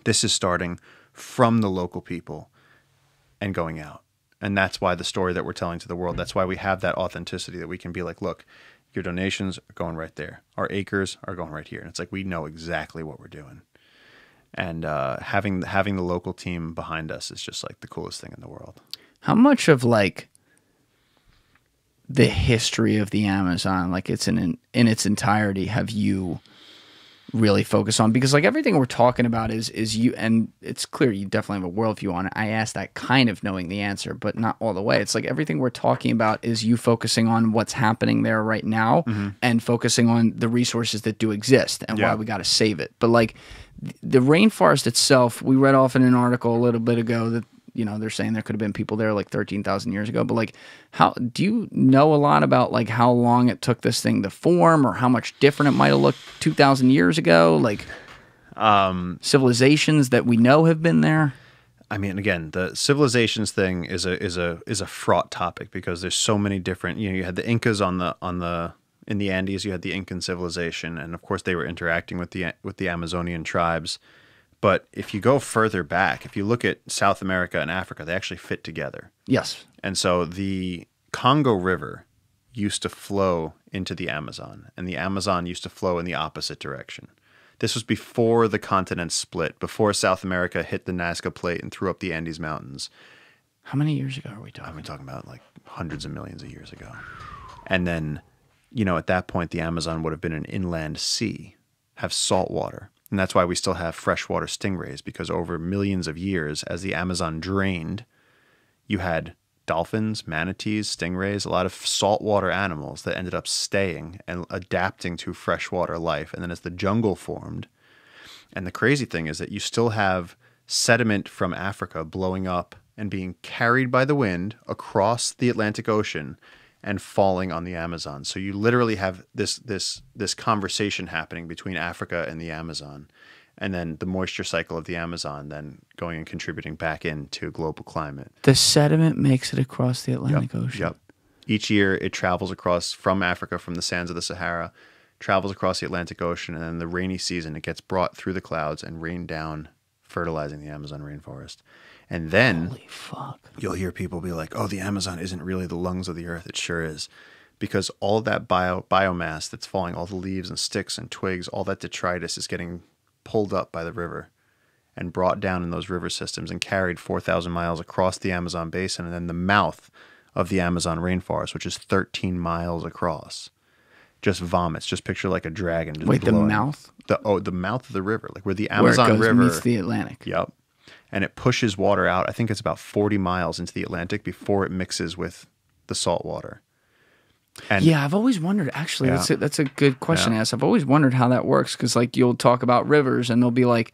This is starting from the local people and going out. And that's why the story that we're telling to the world, that's why we have that authenticity, that we can be like, look, your donations are going right there. Our acres are going right here. And it's like, we know exactly what we're doing. And having the local team behind us is just like the coolest thing in the world. How much of like the history of the Amazon, like it's in its entirety, have you really focus on? Because like everything we're talking about is you, and it's clear you definitely have a worldview on it. I asked that kind of knowing the answer, but not all the way. It's like everything we're talking about is you focusing on what's happening there right now and focusing on the resources that do exist and why we got to save it. But like the rainforest itself, we read off in an article a little bit ago that, you know, they're saying there could have been people there like 13,000 years ago. But like, how do you know a lot about like how long it took this thing to form, or how much different it might have looked 2,000 years ago? Like civilizations that we know have been there. I mean, again, the civilizations thing is a fraught topic because there's so many different. You know, you had the Incas in the Andes. You had the Incan civilization, and of course they were interacting with the Amazonian tribes. But if you go further back, if you look at South America and Africa, they actually fit together. Yes. And so the Congo River used to flow into the Amazon, and the Amazon used to flow in the opposite direction. This was before the continents split, before South America hit the Nazca Plate and threw up the Andes Mountains. How many years ago are we talking? I'm talking about like hundreds of millions of years ago. And then, you know, at that point, the Amazon would have been an inland sea, have salt water. And that's why we still have freshwater stingrays, because over millions of years, as the Amazon drained, you had dolphins, manatees, stingrays, a lot of saltwater animals that ended up staying and adapting to freshwater life. And then as the jungle formed, and the crazy thing is that you still have sediment from Africa blowing up and being carried by the wind across the Atlantic Ocean and falling on the Amazon. So you literally have this conversation happening between Africa and the Amazon, and then the moisture cycle of the Amazon then going and contributing back into global climate. The sediment makes it across the Atlantic Ocean. Yep. Each year it travels across from Africa, from the sands of the Sahara, travels across the Atlantic Ocean, and then in the rainy season it gets brought through the clouds and rained down, fertilizing the Amazon rainforest. And then holy fuck, you'll hear people be like, oh, the Amazon isn't really the lungs of the earth. It sure is. Because all of that biomass that's falling, all the leaves and sticks and twigs, all that detritus is getting pulled up by the river and brought down in those river systems and carried 4,000 miles across the Amazon basin. And then the mouth of the Amazon rainforest, which is 13 miles across, just vomits. Just picture like a dragon. Just wait, blowing. the mouth? The mouth of the river, like where the Amazon where it goes, River meets the Atlantic. Yep. And it pushes water out. I think it's about 40 miles into the Atlantic before it mixes with the salt water. And yeah, I've always wondered, actually, that's a good question to ask. I've always wondered how that works, because like you'll talk about rivers and they'll be like,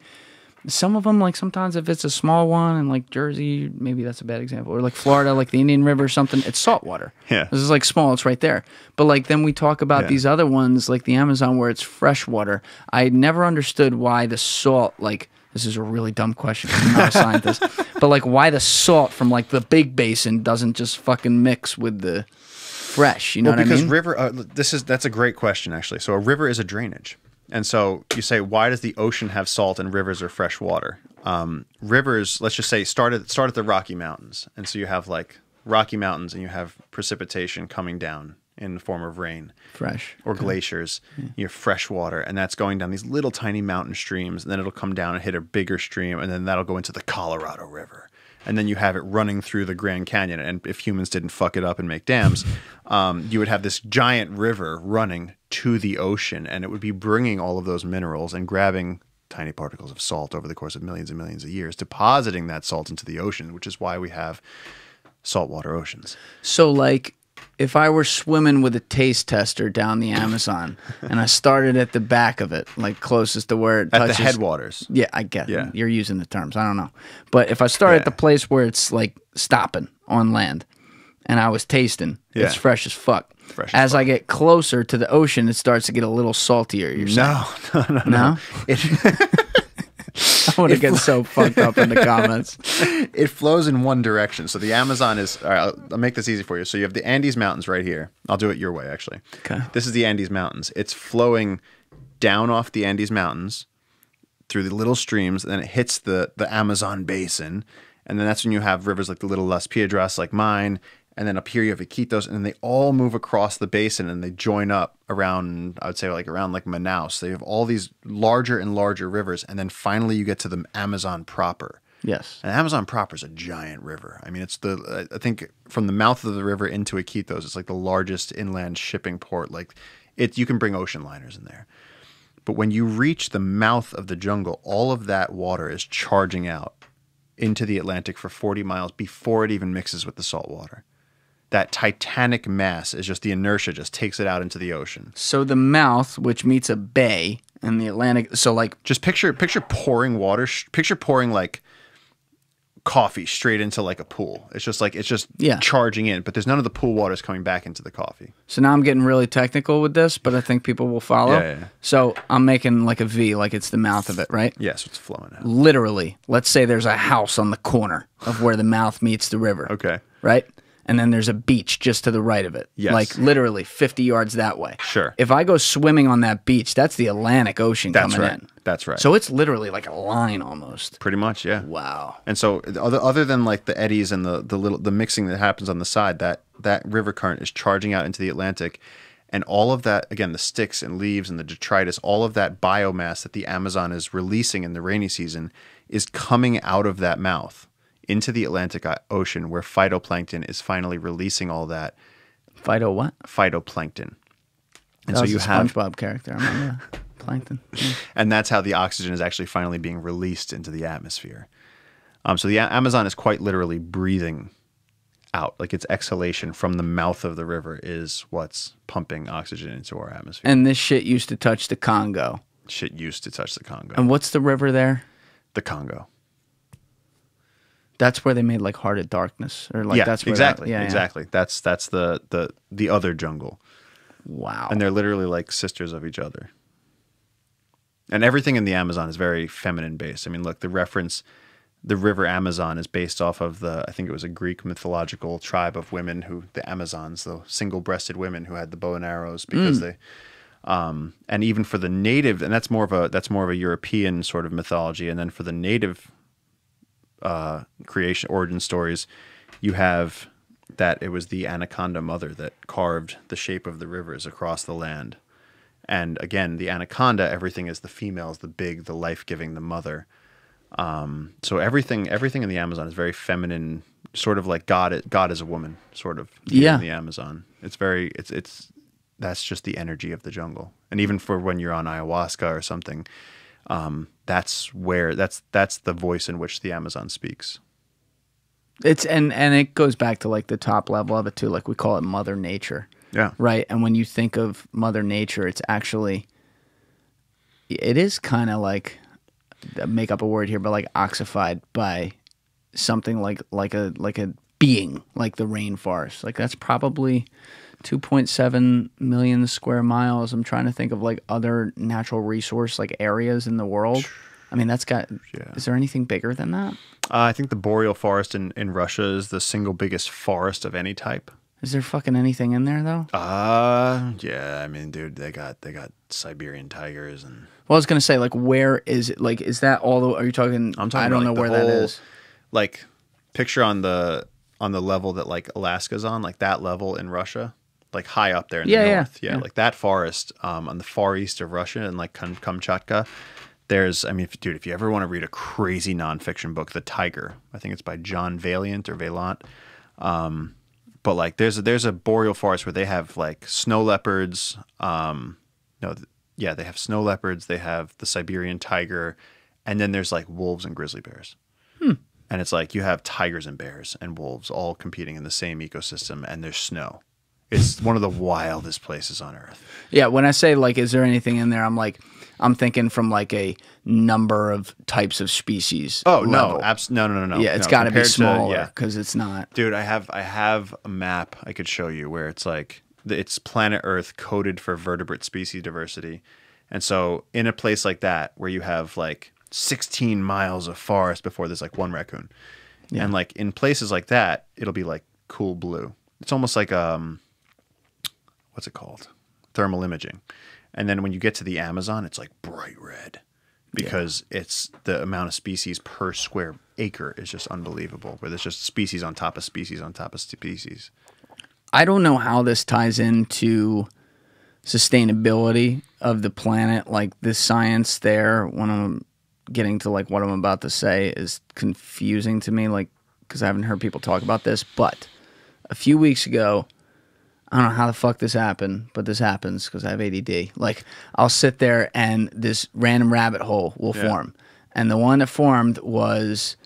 some of them, like sometimes if it's a small one, and like Jersey, maybe that's a bad example, or like Florida, like the Indian River or something, it's salt water. Yeah. This is like small, it's right there. But like then we talk about these other ones, like the Amazon, where it's fresh water. I never understood why the salt, like, this is a really dumb question, I'm not a scientist, But like, why the salt from like the big basin doesn't just fucking mix with the fresh? You know what I mean? Because river. That's a great question actually. So a river is a drainage, and so you say, why does the ocean have salt and rivers are fresh water? Rivers, let's just say, start at the Rocky Mountains, and so you have like Rocky Mountains, and you have precipitation coming down in the form of rain, fresh or glaciers. You have fresh water, and that's going down these little tiny mountain streams, and then it'll come down and hit a bigger stream, and then that'll go into the Colorado River, and then you have it running through the Grand Canyon. And if humans didn't fuck it up and make dams, you would have this giant river running to the ocean, and it would be bringing all of those minerals and grabbing tiny particles of salt over the course of millions and millions of years, depositing that salt into the ocean, which is why we have saltwater oceans. So like, if I were swimming with a taste tester down the Amazon and I started at the back of it, like closest to where it touches. At the headwaters. Yeah, I get it. You're using the terms. I don't know. But if I start at the place where it's like stopping on land and I was tasting, it's fresh as fuck. As I get closer to the ocean, it starts to get a little saltier. You're saying. No? I want to get so fucked up in the comments. It flows in one direction. So the Amazon is, all right, I'll make this easy for you. So you have the Andes Mountains right here. I'll do it your way, actually. Okay. This is the Andes Mountains. It's flowing down off the Andes Mountains through the little streams, and then it hits the Amazon basin. And then that's when you have rivers like the Little Las Piedras, like mine. And then up here you have Iquitos, and then they all move across the basin and they join up around, I would say around Manaus. They have all these larger and larger rivers, and then finally you get to the Amazon proper. Yes. And Amazon proper is a giant river. I mean, it's I think from the mouth of the river into Iquitos, it's like the largest inland shipping port. Like you can bring ocean liners in there. But when you reach the mouth of the jungle, all of that water is charging out into the Atlantic for 40 miles before it even mixes with the salt water. That titanic mass is just the inertia just takes it out into the ocean. So the mouth, which meets a bay in the Atlantic, so like just picture pouring water, picture pouring like coffee straight into like a pool. It's just charging in, but there's none of the pool waters coming back into the coffee. So now I'm getting really technical with this, but I think people will follow. Yeah. So I'm making like a V, like it's the mouth of it, right? Yes, it's flowing out. Literally, let's say there's a house on the corner of where the mouth meets the river. Okay. Right? And then there's a beach just to the right of it. Yes. Like literally 50 yards that way. Sure. If I go swimming on that beach, that's the Atlantic Ocean coming in. That's right. So it's literally like a line almost. Pretty much, yeah. Wow. And so other than like the eddies and the mixing that happens on the side, that river current is charging out into the Atlantic, and all of that, again, the sticks and leaves and the detritus, all of that biomass that the Amazon is releasing in the rainy season is coming out of that mouth into the Atlantic Ocean, where phytoplankton is finally releasing all that. Phyto what? Phytoplankton. And so you have SpongeBob character. I remember plankton. Yeah. And that's how the oxygen is actually finally being released into the atmosphere. So the Amazon is quite literally breathing out, like its exhalation from the mouth of the river is what's pumping oxygen into our atmosphere. And this shit used to touch the Congo. Shit used to touch the Congo. And what's the river there? The Congo. That's where they made like Heart of Darkness, or like that's where exactly. That's the other jungle. Wow. And they're literally like sisters of each other. And everything in the Amazon is very feminine based. I mean, look, the river Amazon is based off of I think it was a Greek mythological tribe of women the Amazons, the single-breasted women who had the bow and arrows because they, and even for the native, and that's more of a European sort of mythology. And then for the native creation origin stories, you have that it was the anaconda mother that carved the shape of the rivers across the land. And again, the anaconda, everything is the female, is the big, the life-giving, the mother. So everything in the Amazon is very feminine, sort of like God is a woman, sort of. In the Amazon, it's that's just the energy of the jungle. And even for when you're on ayahuasca or something, that's the voice in which the Amazon speaks. It's and it goes back to like the top level of it too. Like we call it Mother Nature. Yeah. Right. And when you think of Mother Nature, it is kind of like, make up a word here, but like ossified by something like a being like the rainforest. Like that's probably 2.7 million square miles. I'm trying to think of like other natural resource like areas in the world. I mean, that's got. Yeah. Is there anything bigger than that? I think the Boreal Forest in Russia is the single biggest forest of any type. Is there fucking anything in there though? Yeah. I mean, dude, they got Siberian tigers and. Well, I was gonna say, like, where is it? Like, is that all the? Are you talking? I'm talking. I don't know where that is. Like, picture on the level that like Alaska's on, like that level in Russia, like high up there in the north. Yeah, like that forest on the far east of Russia and like Kamchatka. There's, I mean, if you ever want to read a crazy nonfiction book, The Tiger, I think it's by John Vaillant or Vaillant. But like, there's a boreal forest where they have like snow leopards. They have snow leopards. They have the Siberian tiger, and then there's like wolves and grizzly bears. And it's like you have tigers and bears and wolves all competing in the same ecosystem, and there's snow. It's one of the wildest places on Earth. Yeah, when I say like, is there anything in there? I'm thinking from like a number of types of species. Oh level. No. Yeah, it's got to be smaller because it's not. Dude, I have a map I could show you where it's like it's planet Earth coded for vertebrate species diversity, and so in a place like that where you have like 16 miles of forest before there's like one raccoon, and like in places like that it'll be like cool blue. It's almost like what's it called? Thermal imaging. And then when you get to the Amazon, it's like bright red because it's the amount of species per square acre is just unbelievable, where there's just species on top of species on top of species. I don't know how this ties into sustainability of the planet. Like the science there, when I'm getting to like what I'm about to say, is confusing to me, like, because I haven't heard people talk about this. But a few weeks ago, I don't know how the fuck this happened, but this happens because I have ADD. Like, I'll sit there and this random rabbit hole will form. And the one that formed was,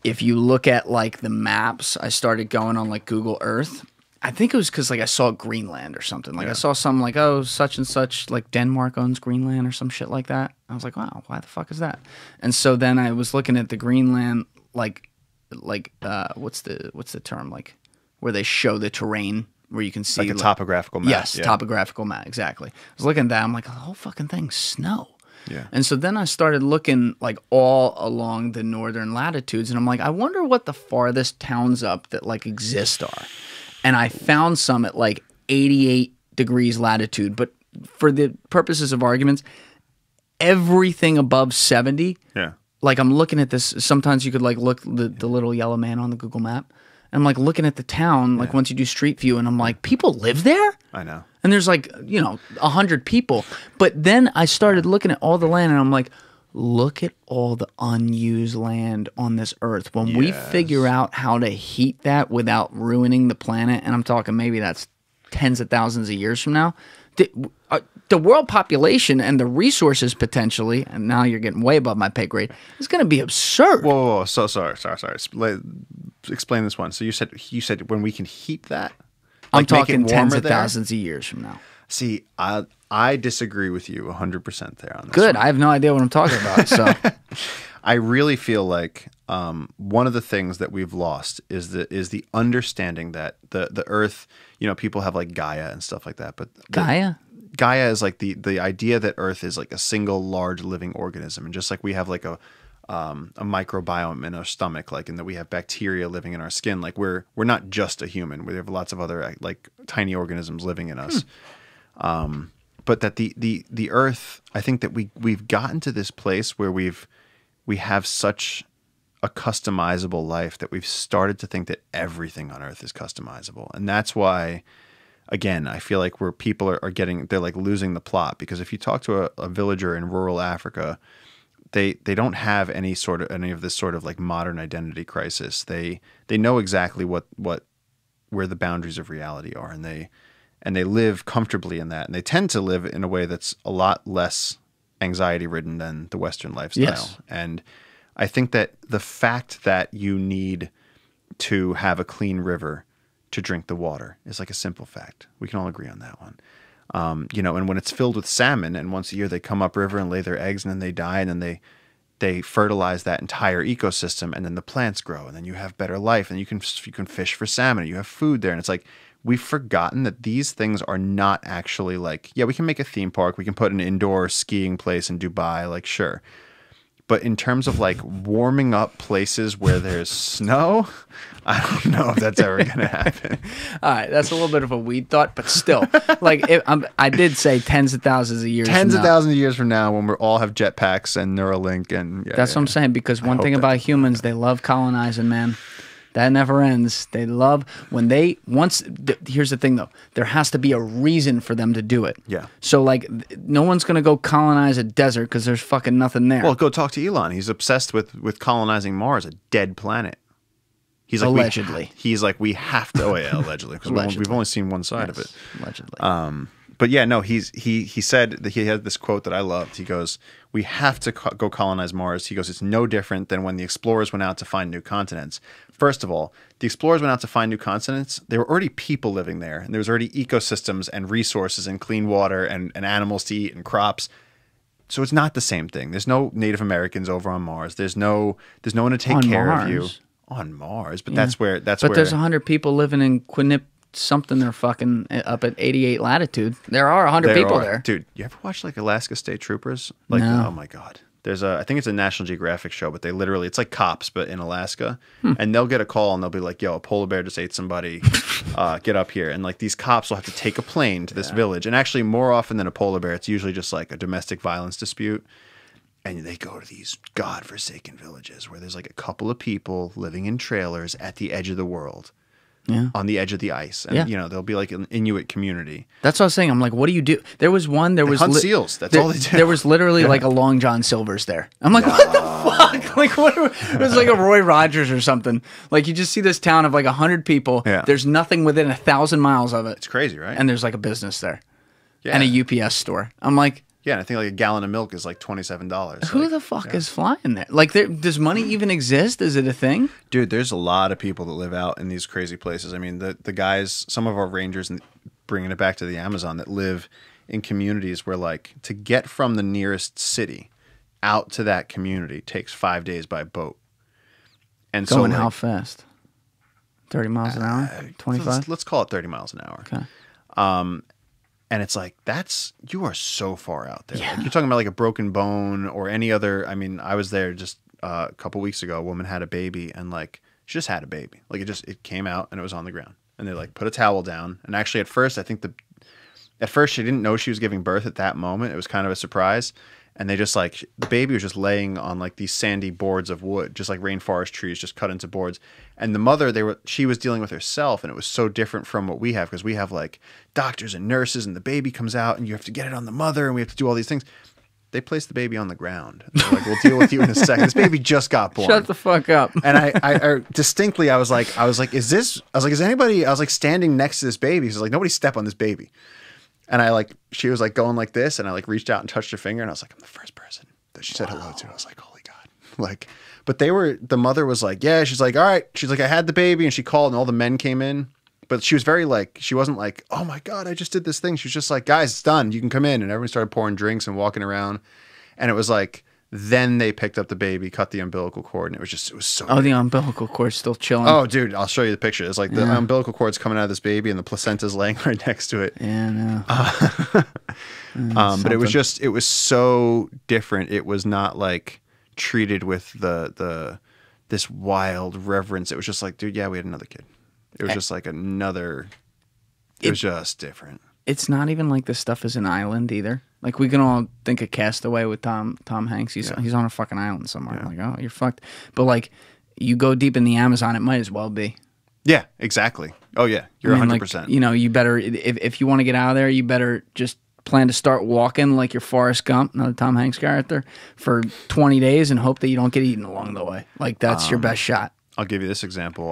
if you look at like the maps, I started going on like Google Earth. I think it was because like I saw Greenland or something. Like I saw some like, oh, such and such, like Denmark owns Greenland or some shit like that. I was like, wow, why the fuck is that? And so then I was looking at the Greenland, like what's the term, like, where they show the terrain, where you can see like a topographical map. Yes, topographical map, exactly. I was looking at that, I'm like, the whole fucking thing's snow. Yeah. And so then I started looking like all along the northern latitudes, and I'm like, I wonder what the farthest towns up that like exist are. And I found some at like 88 degrees latitude, but for the purposes of arguments, everything above 70. Yeah. Like I'm looking at this, sometimes you could like look the little yellow man on the Google map. And I'm like looking at the town, like once you do street view, and I'm like, people live there? I know. And there's like, 100 people. But then I started looking at all the land, and I'm like, look at all the unused land on this earth. When we figure out how to heat that without ruining the planet, and I'm talking maybe that's tens of thousands of years from now, the world population and the resources potentially, and now you're getting way above my pay grade, is going to be absurd. Whoa. So sorry. Explain this one. So you said when we can heat that? I'm talking tens of thousands of years from now. See, I disagree with you 100% there on this. Good. one. I have no idea what I'm talking about. So I really feel like one of the things that we've lost is the understanding that the Earth, people have like Gaia and stuff like that, but Gaia is like the idea that Earth is like a single large living organism, and just like we have like a microbiome in our stomach, like in that we have bacteria living in our skin, like we're not just a human. We have lots of other like tiny organisms living in us. But that the Earth, I think that we've gotten to this place where we have such a customizable life that we've started to think that everything on Earth is customizable, and that's why. Again, I feel like where people they're like losing the plot, because if you talk to a villager in rural Africa, they don't have any of this sort of like modern identity crisis. They know exactly where the boundaries of reality are, and they live comfortably in that, and they tend to live in a way that's a lot less anxiety ridden than the Western lifestyle. Yes. And I think that the fact that you need to have a clean river to drink the water is like a simple fact. We can all agree on that one. And when it's filled with salmon, and once a year they come upriver and lay their eggs, and then they die, and then they fertilize that entire ecosystem, and then the plants grow, and then you have better life, and you can fish for salmon, and you have food there, and it's like we've forgotten that these things are not actually like, yeah, we can make a theme park. We can put an indoor skiing place in Dubai, like, sure. But in terms of like warming up places where there's snow, I don't know if that's ever going to happen. All right, that's a little bit of a weed thought, but still, like I did say tens of thousands of years. Tens of thousands of years from now, when we all have jetpacks and Neuralink, and that's what I'm saying. Because one thing about humans, they love colonizing, man. That never ends. They love when they here's the thing though. There has to be a reason for them to do it. Yeah. So like no one's going to go colonize a desert because there's fucking nothing there. Well, go talk to Elon. He's obsessed with colonizing Mars, a dead planet. He's like allegedly. He's like, we have to. Oh yeah, allegedly, because we've only seen one side of it. Allegedly. But yeah, no. He said that he had this quote that I loved. He goes, "We have to go colonize Mars." He goes, "It's no different than when the explorers went out to find new continents. First of all, the explorers went out to find new continents. There were already people living there, and there was already ecosystems and resources and clean water and animals to eat and crops." So it's not the same thing. There's no Native Americans over on Mars. There's no one to take care of you on Mars. But that's where But there's 100 people living in Quinip something. They're fucking up at 88 latitude. There are 100 people there. Dude, you ever watch like Alaska State Troopers? Like, no. Oh my God. There's I think it's a National Geographic show, but they literally, it's like cops, but in Alaska. And they'll get a call and they'll be like, yo, a polar bear just ate somebody. Get up here. And like these cops will have to take a plane to this village. And actually more often than a polar bear, it's usually just like a domestic violence dispute. And they go to these godforsaken villages where there's like a couple of people living in trailers at the edge of the world. Yeah. On the edge of the ice. And, you know, they'll be like an Inuit community. That's what I was saying. I'm like, what do you do? There was hunt seals. That's all they do. There was literally like a Long John Silver's there. I'm like, what the fuck? Like, it was like a Roy Rogers or something. Like, you just see this town of like 100 people. Yeah. There's nothing within 1,000 miles of it. It's crazy, right? And there's like a business there. Yeah. And a UPS store. I'm like... Yeah, and I think like a gallon of milk is like $27. Who the fuck is flying there? Like, does money even exist? Is it a thing? Dude, there's a lot of people that live out in these crazy places. I mean, the guys, some of our rangers, and bringing it back to the Amazon, that live in communities where like to get from the nearest city out to that community takes 5 days by boat. And going so, how fast? 30 miles an hour? 25? Let's call it 30 miles an hour. Okay. And it's like, you are so far out there. Yeah. Like, you're talking about like a broken bone or any other. I mean, I was there just a couple weeks ago. A woman had a baby and like, she just had a baby. Like it came out and it was on the ground. And they like put a towel down. And actually at first, at first she didn't know she was giving birth at that moment. It was kind of a surprise. And they just like, the baby was just laying on like these sandy boards of wood, just like rainforest trees, just cut into boards. And the mother, she was dealing with herself, and it was so different from what we have, because we have like doctors and nurses, and the baby comes out, and you have to get it on the mother, and we have to do all these things. They placed the baby on the ground. They're like, we'll deal with you in a second. This baby just got born. Shut the fuck up. And I distinctly, I was like, is anybody, I was like standing next to this baby. She's like, nobody step on this baby. And she was like going like this, and I like reached out and touched her finger, and I was like, I'm the first person that she said hello to. I was like, holy God. Like, but the mother was like, yeah, she's like, all right. She's like, I had the baby, and she called, and all the men came in. But she was very like, she wasn't like, oh my God, I just did this thing. She was just like, guys, it's done. You can come in. And everyone started pouring drinks and walking around. And it was like, then they picked up the baby, cut the umbilical cord, and it was so Oh, the umbilical cord's still chilling. Oh, dude, I'll show you the picture. It's like the umbilical cord's coming out of this baby, and the placenta's laying right next to it. Yeah, no. But it was so different. It was not like treated with this wild reverence. It was just like, dude, yeah, we had another kid. It was just like another. It was just different. It's not even like this stuff is an island either. Like, we can all think of Castaway with Tom Hanks. He's on a fucking island somewhere. Yeah. Like, oh, you're fucked. But like, you go deep in the Amazon, it might as well be. Yeah, exactly. Oh yeah, you're 100%. Like, you know, you better, if you want to get out of there, you better just plan to start walking like you're Forrest Gump, another Tom Hanks character, for 20 days and hope that you don't get eaten along the way. Like, that's your best shot. I'll give you this example.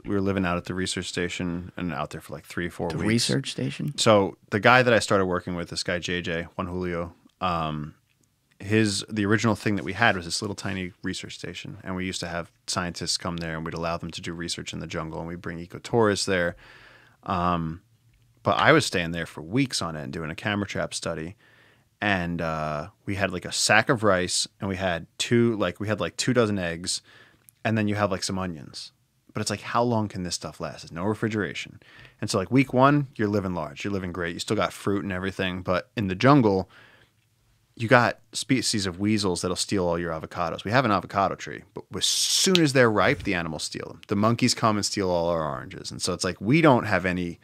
We were living out at the research station and out there for like 3 or 4 weeks. The research station? So the guy that I started working with, this guy JJ, Juan Julio, the original thing that we had was this little tiny research station, and we used to have scientists come there, and we'd allow them to do research in the jungle, and we'd bring ecotourists there. But I was staying there for weeks on end doing a camera trap study, and we had like a sack of rice, and we had 2 dozen eggs. And then you have like some onions. but it's like, how long can this stuff last? There's no refrigeration. And so like week 1, you're living large. You're living great. You still got fruit and everything. But in the jungle, you got species of weasels that'll steal all your avocados. We have an avocado tree, but as soon as they're ripe, the animals steal them. The monkeys come and steal all our oranges. And so it's like, we don't have any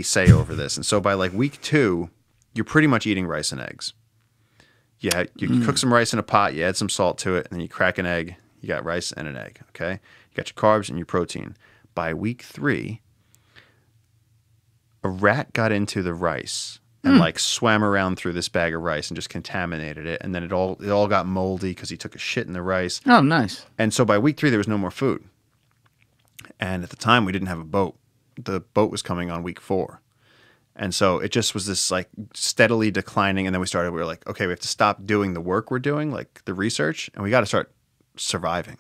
say over this. And so by like week 2, you're pretty much eating rice and eggs. Yeah, you cook some rice in a pot, you add some salt to it, and then you crack an egg. You got rice and an egg, okay? You got your carbs and your protein. By week 3, a rat got into the rice and like swam around through this bag of rice and just contaminated it. And then it all got moldy because he took a shit in the rice. Oh, nice. And so by week 3, there was no more food. And at the time, we didn't have a boat. The boat was coming on week 4. And so it just was this like steadily declining. And then we were like, okay, we have to stop doing the work we're doing, like the research, and we got to start surviving.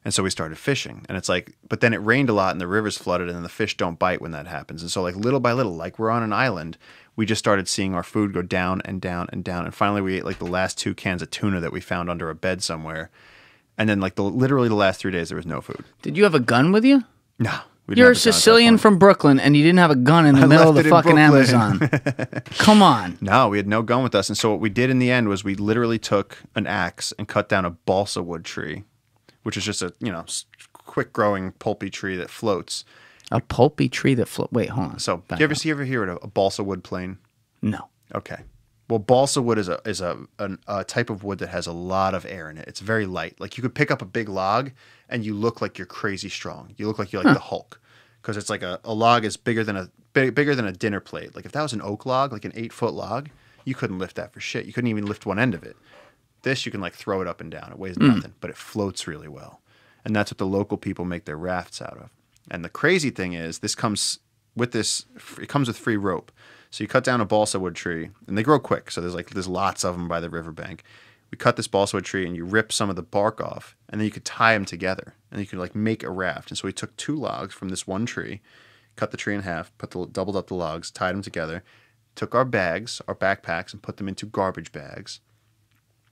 And so we started fishing. And it's like, but then it rained a lot and the rivers flooded and then the fish don't bite when that happens. And so like little by little, like we're on an island, we just started seeing our food go down and down and down. And finally we ate like the last 2 cans of tuna that we found under a bed somewhere. And then like literally the last 3 days, there was no food. Did you have a gun with you? No. You're a Sicilian from Brooklyn, and you didn't have a gun in the middle of the fucking Amazon. Come on. No, we had no gun with us. And so what we did in the end was we literally took an axe and cut down a balsa wood tree, which is just a, quick-growing, pulpy tree that floats. A pulpy tree that floats? Wait, hold on. So, do you ever hear of a balsa wood plane? No. Okay. Well, balsa wood is a type of wood that has a lot of air in it. It's very light. Like you could pick up a big log and you look like you're crazy strong. You look like you're like the Hulk, because it's like a log is bigger than a dinner plate. Like if that was an oak log, like an 8-foot log, you couldn't lift that for shit. You couldn't even lift one end of it. This you can like throw it up and down. It weighs nothing, but it floats really well, and that's what the local people make their rafts out of. And the crazy thing is, it comes with free rope. So you cut down a balsa wood tree, and they grow quick. So there's lots of them by the riverbank. We cut this balsa wood tree, and you rip some of the bark off, and then you could tie them together, and you could like make a raft. And so we took 2 logs from this one tree, cut the tree in half, doubled up the logs, tied them together, took our bags, our backpacks, and put them into garbage bags.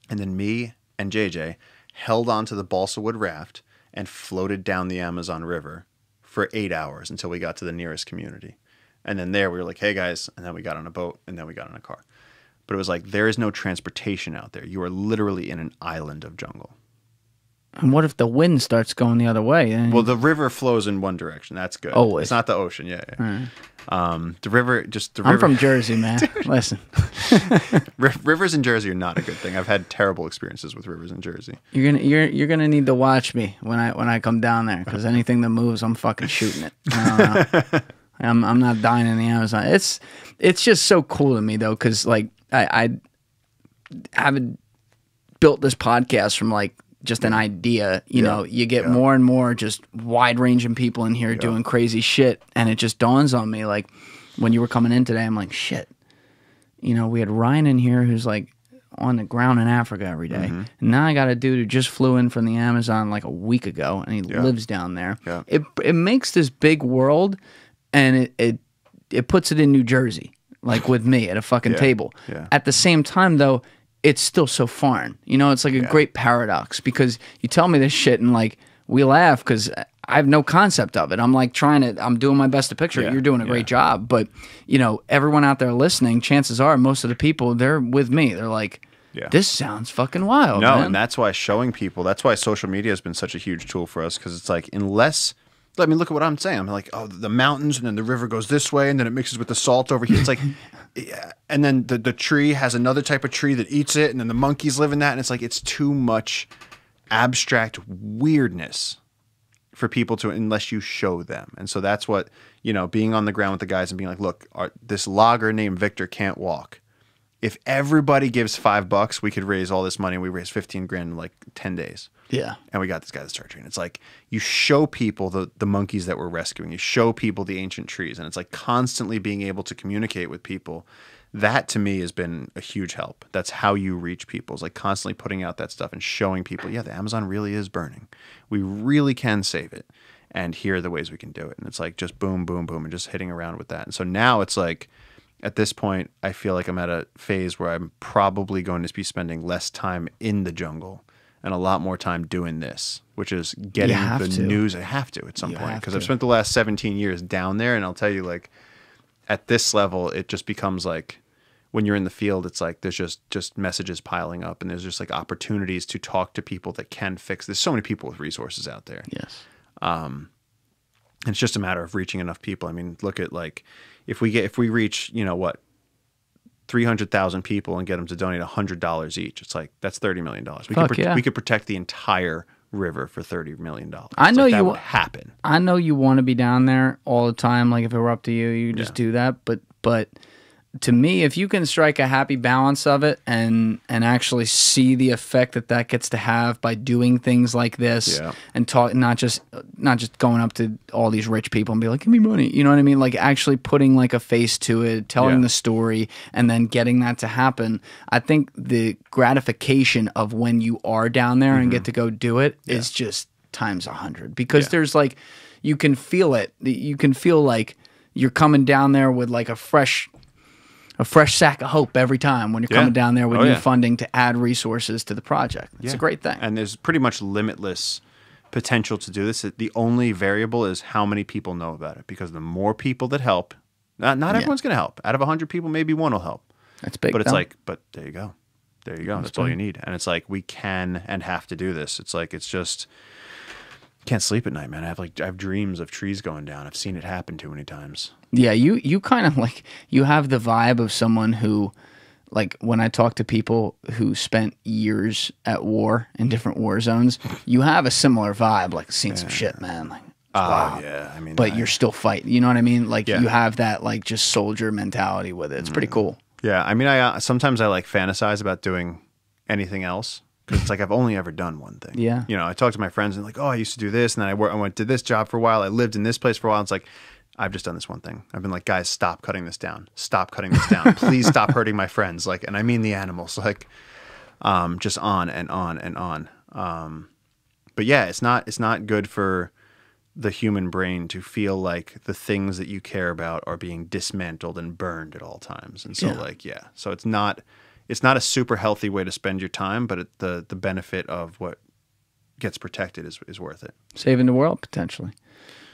And then me and JJ held onto the balsa wood raft and floated down the Amazon River for 8 hours until we got to the nearest community. And then there we were like, hey guys, and then we got on a boat, and then we got in a car. But it was like, there is no transportation out there. You are literally in an island of jungle. And what if the wind starts going the other way? Well, the river flows in one direction. That's good. Always. It's not the ocean. Yeah. Right. The river. I'm from Jersey, man. Listen. Rivers in Jersey are not a good thing. I've had terrible experiences with rivers in Jersey. You're gonna need to watch me when I come down there, because anything that moves, I'm fucking shooting it. I don't know. I'm not dying in the Amazon. It's just so cool to me though, because like I haven't built this podcast from like just an idea. You know, you get more and more just wide ranging people in here doing crazy shit, and it just dawns on me like when you were coming in today, I'm like, shit. We had Ryan in here who's like on the ground in Africa every day. And now I got a dude who just flew in from the Amazon like a week ago, and he lives down there. Yeah. It makes this big world. And it puts it in New Jersey, like with me at a fucking table. Yeah. At the same time, though, it's still so foreign. It's like a great paradox, because you tell me this shit and like we laugh because I have no concept of it. I'm like I'm doing my best to picture it. You're doing a great job. But, everyone out there listening, chances are most of the people, they're with me. They're like, this sounds fucking wild. No, man. And that's why showing people, that's why social media has been such a huge tool for us, because it's like, look at what I'm saying. I'm like, oh, the mountains, and then the river goes this way, and then it mixes with the salt over here. It's like, and then the tree has another type of tree that eats it, and then the monkeys live in that, and it's like, it's too much abstract weirdness for people to, unless you show them. And so that's what, being on the ground with the guys and being like, look, this logger named Victor can't walk. If everybody gives $5, we could raise all this money, and we raised 15 grand in like 10 days. Yeah. And we got this guy to start training. It's like, you show people the monkeys that we're rescuing. You show people the ancient trees. And it's like constantly being able to communicate with people. That to me has been a huge help. That's how you reach people. It's like constantly putting out that stuff and showing people, the Amazon really is burning. We really can save it. And here are the ways we can do it. And it's like just boom, boom, boom, and just hitting around with that. And so now it's like, at this point, I feel like I'm at a phase where I'm probably going to be spending less time in the jungle and a lot more time doing this, which is getting the news. I have to at some point, because I've spent the last 17 years down there, and I'll tell you, like, at this level, it just becomes like, when you're in the field, it's like there's just messages piling up, and there's just like opportunities to talk to people that can fix. There's so many people with resources out there. Yes. It's just a matter of reaching enough people. I mean, look at, like, if we reach, 300,000 people and get them to donate $100 each, it's like, that's $30 million. We could protect the entire river for $30 million. I know that would happen. I know you want to be down there all the time. Like, if it were up to you, you just do that. But to me, if you can strike a happy balance of it and actually see the effect that gets to have by doing things like this, and talk, not just going up to all these rich people and be like, give me money, you know what I mean? Like, actually putting like a face to it, telling the story, and then getting that to happen. I think the gratification of when you are down there and get to go do it is just times 100, because there's like, you can feel it. You can feel like you're coming down there with like a fresh sack of hope every time when you're coming down there with new funding to add resources to the project. It's a great thing. And there's pretty much limitless potential to do this. The only variable is how many people know about it, because the more people that help, not everyone's going to help. Out of 100 people, maybe one will help. That's big. But it's like, but there you go. There you go. That's all you need. And it's like, we can and have to do this. It's like, it's just, can't sleep at night, man. I have dreams of trees going down. I've seen it happen too many times. Yeah, you kind of like, you have the vibe of someone who, like, when I talk to people who spent years at war in different war zones, you have a similar vibe, like, seen some shit, man. Like, wow. Yeah, I mean, but you're still fighting. You know what I mean? Like, you have that, like, just soldier mentality with it. It's pretty cool. Yeah, I mean, sometimes I like fantasize about doing anything else, because it's like, I've only ever done one thing. Yeah. I talk to my friends and like, oh, I used to do this, and then I went to this job for a while. I lived in this place for a while. And it's like, I've just done this one thing. I've been like, guys, stop cutting this down. Stop cutting this down. Please stop hurting my friends. Like, and I mean the animals. Like, just on and on and on. But yeah, it's not good for the human brain to feel like the things that you care about are being dismantled and burned at all times. And so so it's not a super healthy way to spend your time, but the benefit of what gets protected is worth it. Saving the world, potentially.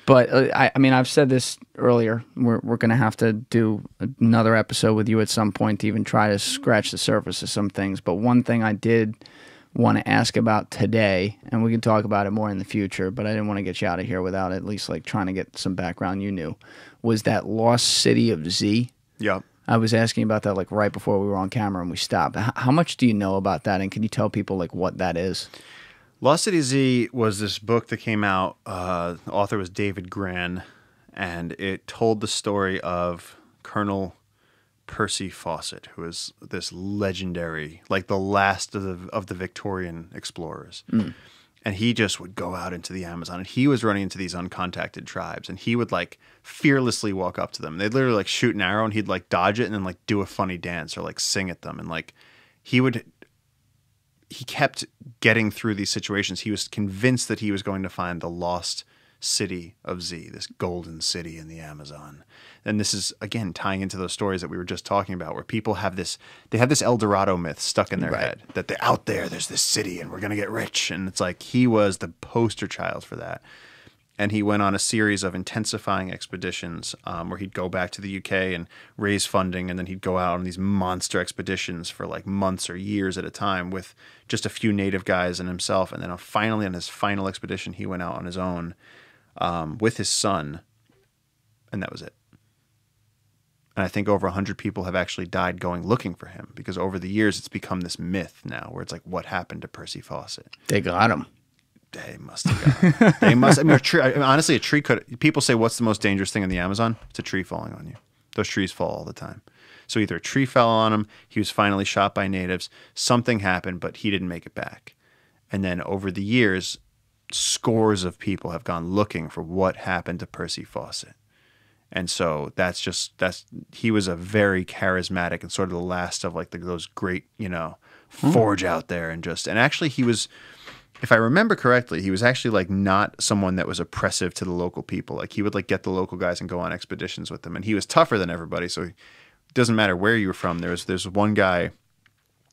But I mean, I've said this earlier. We're going to have to do another episode with you at some point to even try to scratch the surface of some things. But one thing I did want to ask about today, and we can talk about it more in the future, but I didn't want to get you out of here without at least like trying to get some background you knew, was that lost city of Z. Yep. I was asking about that like right before we were on camera and we stopped. How much do you know about that, and can you tell people like what that is? Lost City Z was this book that came out. The author was David Gran, and it told the story of Colonel Percy Fawcett, who is this legendary, like the last of the Victorian explorers. And he just would go out into the Amazon, and he was running into these uncontacted tribes, and he would like fearlessly walk up to them. They'd literally like shoot an arrow, and he'd like dodge it and then like do a funny dance or like sing at them. And like he kept getting through these situations. He was convinced that he was going to find the lost city of Z, this golden city in the Amazon. And this is, again, tying into those stories that we were just talking about, where people have this El Dorado myth stuck in their head, that they're out there, there's this city, and we're going to get rich. And it's like, he was the poster child for that. And he went on a series of intensifying expeditions where he'd go back to the UK and raise funding, and then he'd go out on these monster expeditions for like months or years at a time with just a few native guys and himself. And then finally, on his final expedition, he went out on his own with his son, and that was it. And I think over 100 people have actually died going looking for him, because over the years it's become this myth now where it's like, what happened to Percy Fawcett? They got him. They must have got him. They must. I mean, honestly, a tree could. People say, what's the most dangerous thing in the Amazon? It's a tree falling on you. Those trees fall all the time. So either a tree fell on him, he was finally shot by natives, something happened, but he didn't make it back. And then over the years, scores of people have gone looking for what happened to Percy Fawcett. And so he was a very charismatic and sort of the last of like those great, forge out there, and actually he was, if I remember correctly, he was actually like not someone that was oppressive to the local people. Like he would like get the local guys and go on expeditions with them, and he was tougher than everybody. So it doesn't matter where you were from. There's one guy,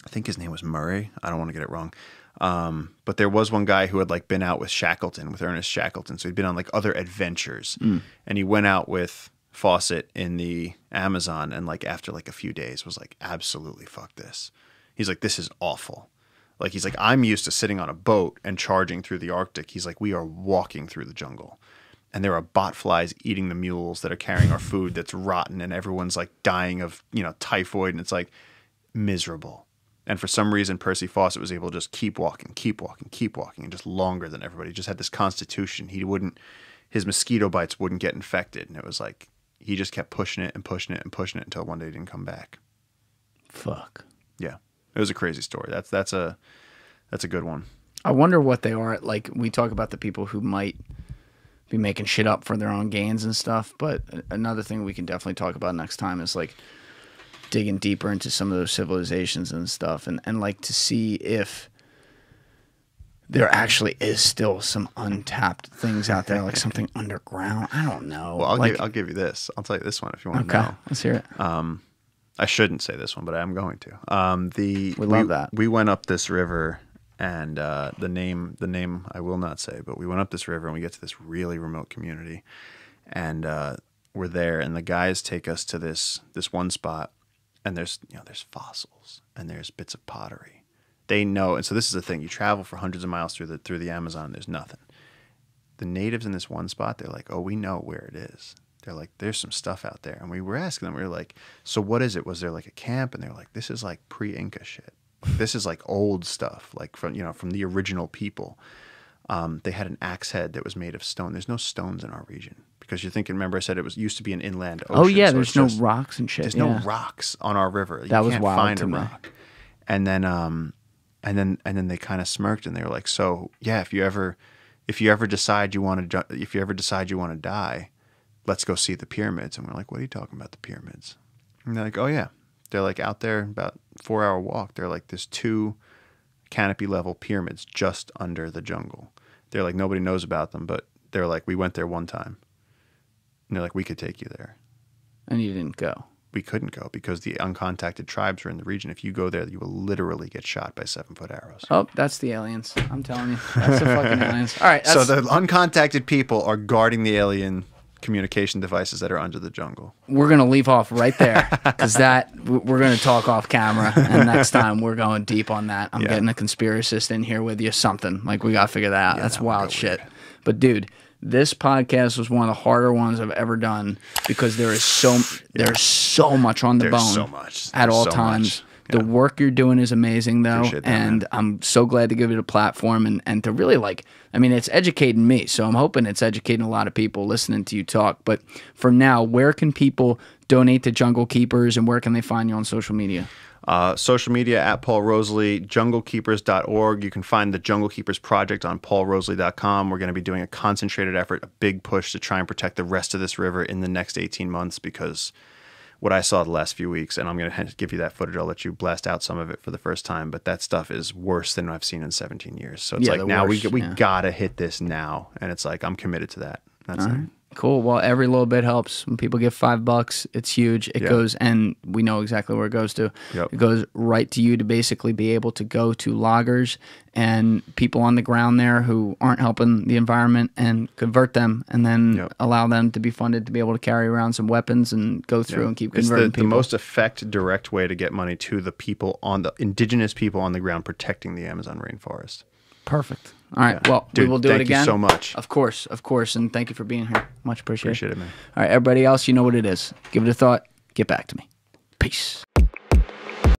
I think his name was Murray. I don't want to get it wrong. But there was one guy who had like been out with Shackleton, with Ernest Shackleton. So he'd been on like other adventures, and he went out with Fawcett in the Amazon, and like after like a few days was like, absolutely fuck this. He's like, this is awful. Like, he's like, I'm used to sitting on a boat and charging through the Arctic. He's like, we are walking through the jungle. And there are botflies eating the mules that are carrying our food that's rotten, and everyone's like dying of, you know, typhoid, and it's like miserable. And for some reason, Percy Fawcett was able to just keep walking, and just longer than everybody. He just had this constitution. His mosquito bites wouldn't get infected. And it was like, he just kept pushing it until one day he didn't come back. Fuck. Yeah. It was a crazy story. That's a good one. I wonder what they are. Like, we talk about the people who might be making shit up for their own gains and stuff. But another thing we can definitely talk about next time is like digging deeper into some of those civilizations and stuff, and like to see if there actually is still some untapped things out there, like something underground. I don't know. Well, I'll give you this. I'll tell you this one if you want to know. Let's hear it. I shouldn't say this one, but I am going to. We love that. We went up this river, and the name I will not say, but we went up this river and we get to this really remote community, and we're there, and the guys take us to this one spot, and there's fossils and there's bits of pottery. They know, and so this is the thing: you travel for hundreds of miles through the Amazon, and there's nothing. The natives in this one spot, they're like, "Oh, we know where it is." They're like, there's some stuff out there. And we were asking them, we were like, so what is it? Was there like a camp? And they're like, this is like pre-Inca shit. This is like old stuff, like from the original people. They had an axe head that was made of stone. There's no stones in our region because you're thinking, remember I said it used to be an inland ocean. Oh yeah, so there's no rocks and shit. There's no rocks on our river. That was can't wild find to a me. rock. And then they kind of smirked and they were like, so yeah, if you ever decide you want to die, let's go see the pyramids. And we're like, what are you talking about, the pyramids? And they're like, oh yeah. They're like out there, about 4-hour walk. They're like, there's 2 canopy level pyramids just under the jungle. They're like, nobody knows about them, but they're like, we went there one time. And they're like, we could take you there. And you didn't go. We couldn't go because the uncontacted tribes are in the region. If you go there, you will literally get shot by 7-foot arrows. Oh, that's the aliens. I'm telling you. That's the fucking aliens. All right. So the uncontacted people are guarding the alien communication devices that are under the jungle. We're going to leave off right there because we're going to talk off camera, and next time we're going deep on that. I'm getting a conspiracist in here with you, something. Like, we got to figure that out. That's wild shit. Weird. But dude, this podcast was one of the harder ones I've ever done because there's so much on the bone so much. At all times. The work you're doing is amazing, though, Appreciate that, and man. I'm so glad to give it a platform and to really it's educating me, so I'm hoping it's educating a lot of people listening to you talk. But for now, where can people donate to Jungle Keepers, and where can they find you on social media? Social media at Paul Rosolie, junglekeepers.org. You can find the Jungle Keepers project on paulrosolie.com. We're going to be doing a concentrated effort, a big push to try and protect the rest of this river in the next 18 months because what I saw the last few weeks, and I'm going to give you that footage. I'll let you blast out some of it for the first time, but that stuff is worse than I've seen in 17 years. So it's like now we got to hit this now, and it's like I'm committed to that. That's it. Cool. Well, every little bit helps. When people give $5, it's huge. It goes, and we know exactly where it goes to. Yep. It goes right to you to basically be able to go to loggers and people on the ground there who aren't helping the environment and convert them, and then allow them to be funded to be able to carry around some weapons and go through and keep converting people. The most direct way to get money to the people indigenous people on the ground protecting the Amazon rainforest. Perfect. All right. Well, dude, we will do it again. Thank you so much. Of course. And thank you for being here. Much appreciated. Appreciate it, man. All right, everybody else, you know what it is. Give it a thought. Get back to me. Peace.